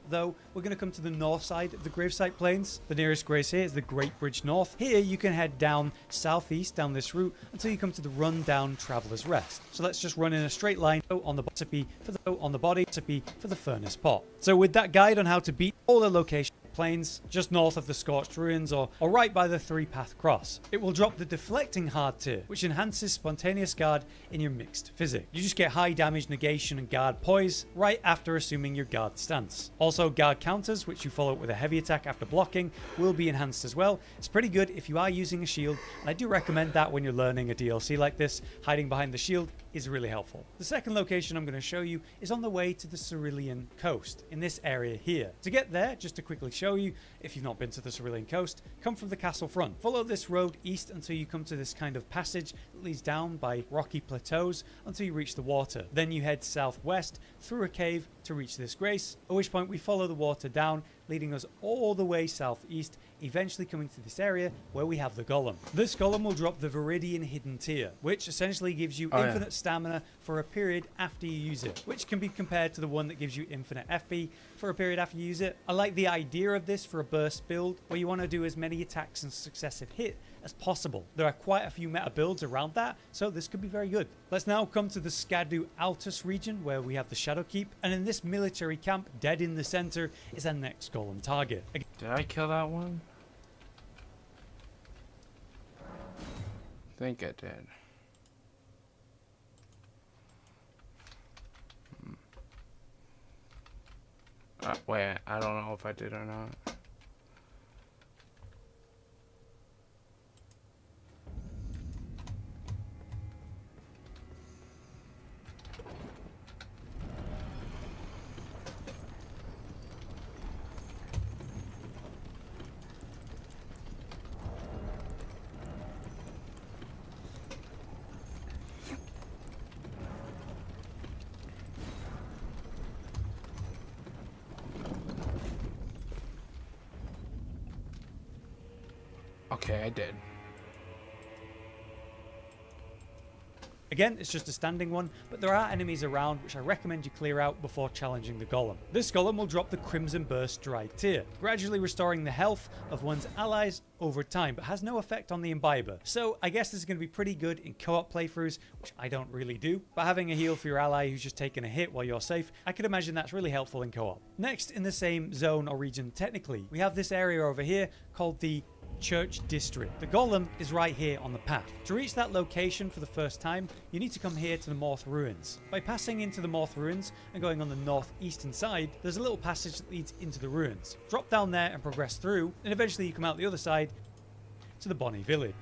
though, we're going to come to the north side of the gravesite plains. The nearest grace here is the Great Bridge North. Here you can head down southeast down this route until you come to the rundown Traveler's Rest. So let's just run in a straight line on the recipe for the body recipe for the furnace pot. So with that guide on how to beat all the locations plains just north of the Scorched Ruins or right by the 3-path cross. It will drop the deflecting hard tier, which enhances spontaneous guard in your mixed physic. You just get high damage negation and guard poise right after assuming your guard stance. Also guard counters, which you follow up with a heavy attack after blocking, will be enhanced as well. It's pretty good if you are using a shield, and I do recommend that when you're learning a DLC like this. Hiding behind the shield is really helpful. The second location I'm going to show you is on the way to the Cerulean coast, in this area here. To get there, just to quickly show you, if you've not been to the Cerulean coast, come from the castle front. Follow this road east until you come to this kind of passage that leads down by rocky plateaus until you reach the water. Then you head southwest through a cave to reach this grace, at which point we follow the water down, leading us all the way southeast, eventually coming to this area where we have the golem. This golem will drop the Viridian Hidden Tier, which essentially gives you infinite stamina for a period after you use it, which can be compared to the one that gives you infinite FP for a period after you use it. I like the idea of this for a burst build where you want to do as many attacks and successive hit as possible. There are quite a few meta builds around that, so this could be very good. Let's now come to the Skadu Altus region where we have the Shadowkeep, and in this military camp, dead in the center, is our next golem target. Did I kill that one? I think I did. Wait, I don't know if I did or not. Okay, I did. Again, it's just a standing one, but there are enemies around which I recommend you clear out before challenging the golem. This golem will drop the Crimson Burst Dried Tear, gradually restoring the health of one's allies over time, but has no effect on the imbiber. So I guess this is going to be pretty good in co-op playthroughs, which I don't really do, but having a heal for your ally who's just taken a hit while you're safe, I could imagine that's really helpful in co-op. Next, in the same zone or region technically, we have this area over here called the Church District. The golem is right here on the path. To reach that location for the first time, you need to come here to the Morth Ruins. By passing into the Morth Ruins and going on the northeastern side, there's a little passage that leads into the ruins. Drop down there and progress through, and eventually you come out the other side to the Bonnie Village.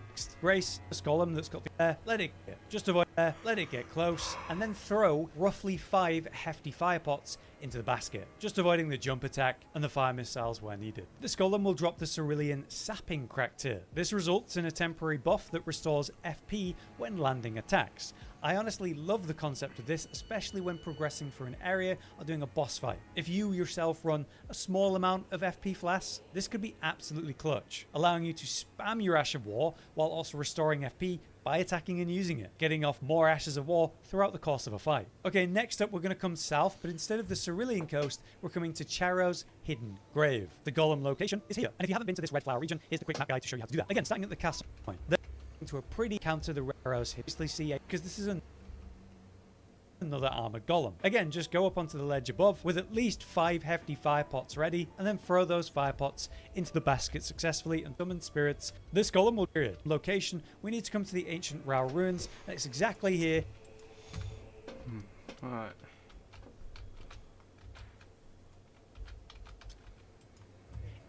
Grace this golem that's got the air, let it get, just avoid there, let it get close, and then throw roughly 5 hefty fire pots into the basket, just avoiding the jump attack and the fire missiles where needed. This golem will drop the Cerulean Sapping Crack Tier. This results in a temporary buff that restores FP when landing attacks. I honestly love the concept of this, especially when progressing through an area or doing a boss fight. If you yourself run a small amount of FP flasks, this could be absolutely clutch, allowing you to spam your Ash of War while also restoring FP by attacking and using it, getting off more Ashes of War throughout the course of a fight. Okay, next up we're going to come south, but instead of the Cerulean Coast, we're coming to Charo's Hidden Grave. The golem location is here, and if you haven't been to this Red Flower region, here's the quick map guide to show you how to do that. Again, starting at the castle point. Then to a pretty counter the Charo's Hidden see because this is another armored golem. Again, just go up onto the ledge above with at least 5 hefty fire pots ready, and then throw those fire pots into the basket successfully and summon spirits. This golem will period. Location, we need to come to the ancient Rao ruins, and it's exactly here. Alright.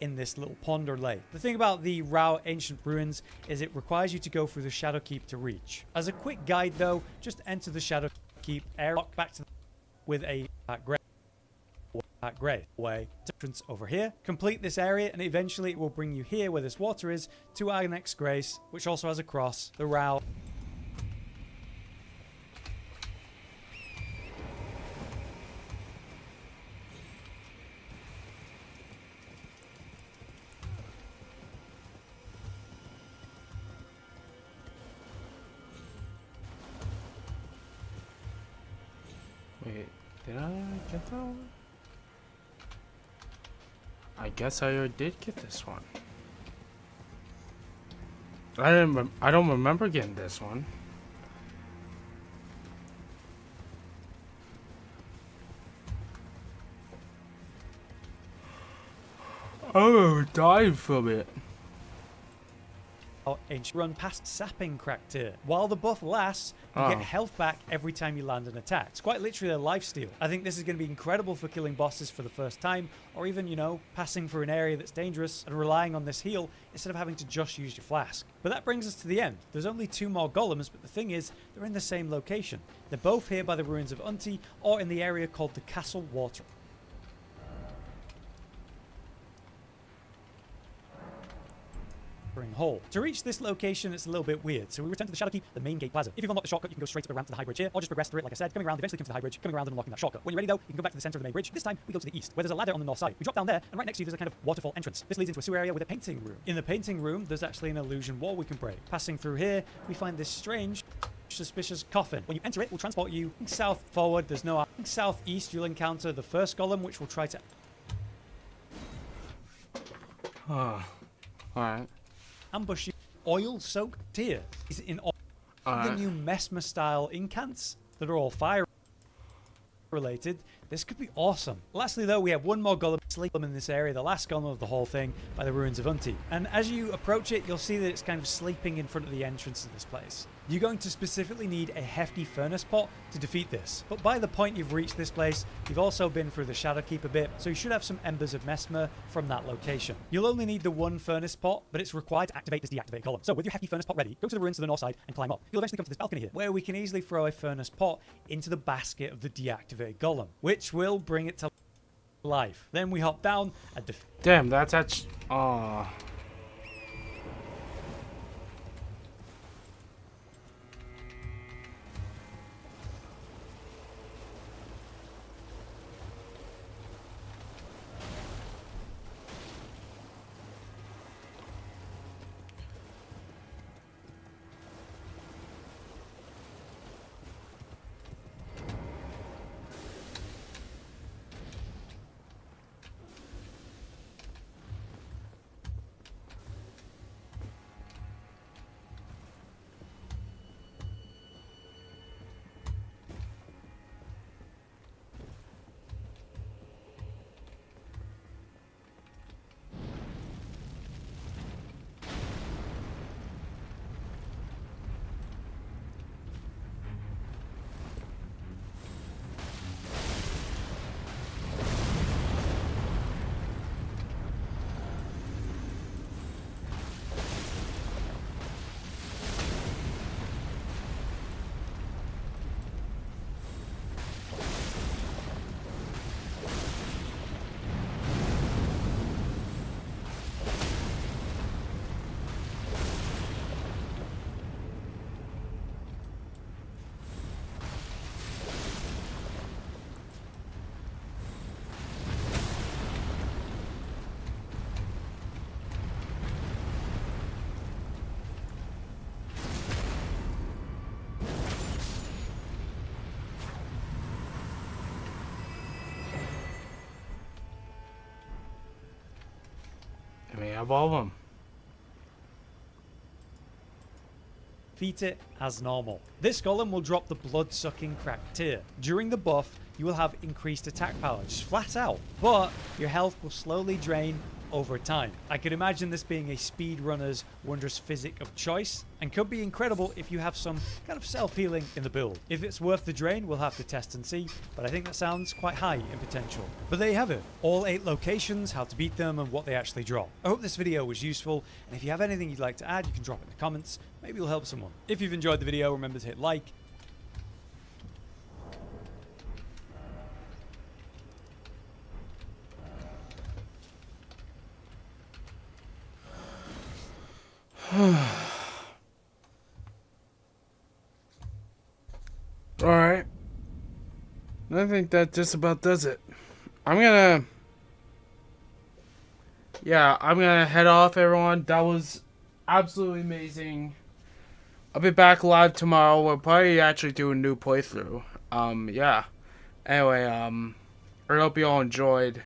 In this little pond or lake. The thing about the Rao ancient ruins is it requires you to go through the Shadow Keep to reach. As a quick guide though, just enter the Shadow Keep, airlock back to with a grey way entrance over here. Complete this area and eventually it will bring you here where this water is to our next grace, which also has a cross, the Rao. Wait, did I get that one? I guess I already did get this one. I don't remember getting this one. Oh, died from it. Ancient run past Sapping Crack Tier. While the buff lasts, you get health back every time you land an attack. It's quite literally a lifesteal. I think this is going to be incredible for killing bosses for the first time, or even, you know, passing through an area that's dangerous and relying on this heal instead of having to just use your flask. But that brings us to the end. There's only 2 more golems, but the thing is, they're in the same location. They're both here by the ruins of Unti, or in the area called the Castle Water hole. To reach this location, it's a little bit weird, so we return to the Shadow Keep, the main gate plaza. If you've unlocked the shortcut, you can go straight to the ramp to the high bridge here, or just progress through it like I said, coming around, eventually come to the high bridge, coming around and unlocking that shortcut. When you're ready though, you can go back to the center of the main bridge. This time, we go to the east, where there's a ladder on the north side. We drop down there, and right next to you there's a kind of waterfall entrance. This leads into a sewer area with a painting room. In the painting room, there's actually an illusion wall we can break. Passing through here, we find this strange, suspicious coffin. When you enter it, we'll transport you south forward. There's no southeast. You'll encounter the first golem, which will try to Alright. ambush you. Oil-soaked tear is in all the new Mesmer style incants that are all fire related. This could be awesome. Lastly though, we have one more golem sleeping in this area, the last golem of the whole thing, by the ruins of Unti. And as you approach it, you'll see that it's kind of sleeping in front of the entrance to this place. You're going to specifically need a hefty furnace pot to defeat this. But by the point you've reached this place, you've also been through the Shadow Keep a bit, so you should have some embers of Mesmer from that location. You'll only need the 1 furnace pot, but it's required to activate this deactivate golem. So with your hefty furnace pot ready, go to the ruins to the north side and climb up. You'll eventually come to this balcony here, where we can easily throw a furnace pot into the basket of the deactivate golem, which will bring it to life. Then we hop down and damn, that's actually... Aww. And we have all of them. Defeat it as normal. This golem will drop the blood-sucking cracked tier. During the buff, you will have increased attack power, just flat out, but your health will slowly drain over time. I could imagine this being a speedrunner's wondrous physic of choice, and could be incredible if you have some kind of self-healing in the build. If it's worth the drain, we'll have to test and see, but I think that sounds quite high in potential. But there you have it, all 8 locations, how to beat them, and what they actually drop. I hope this video was useful, and if you have anything you'd like to add, you can drop it in the comments. Maybe it'll help someone. If you've enjoyed the video, remember to hit like. Alright. I think that just about does it. I'm gonna head off, everyone. That was absolutely amazing. I'll be back live tomorrow. We'll probably actually do a new playthrough. Yeah. Anyway, I hope you all enjoyed.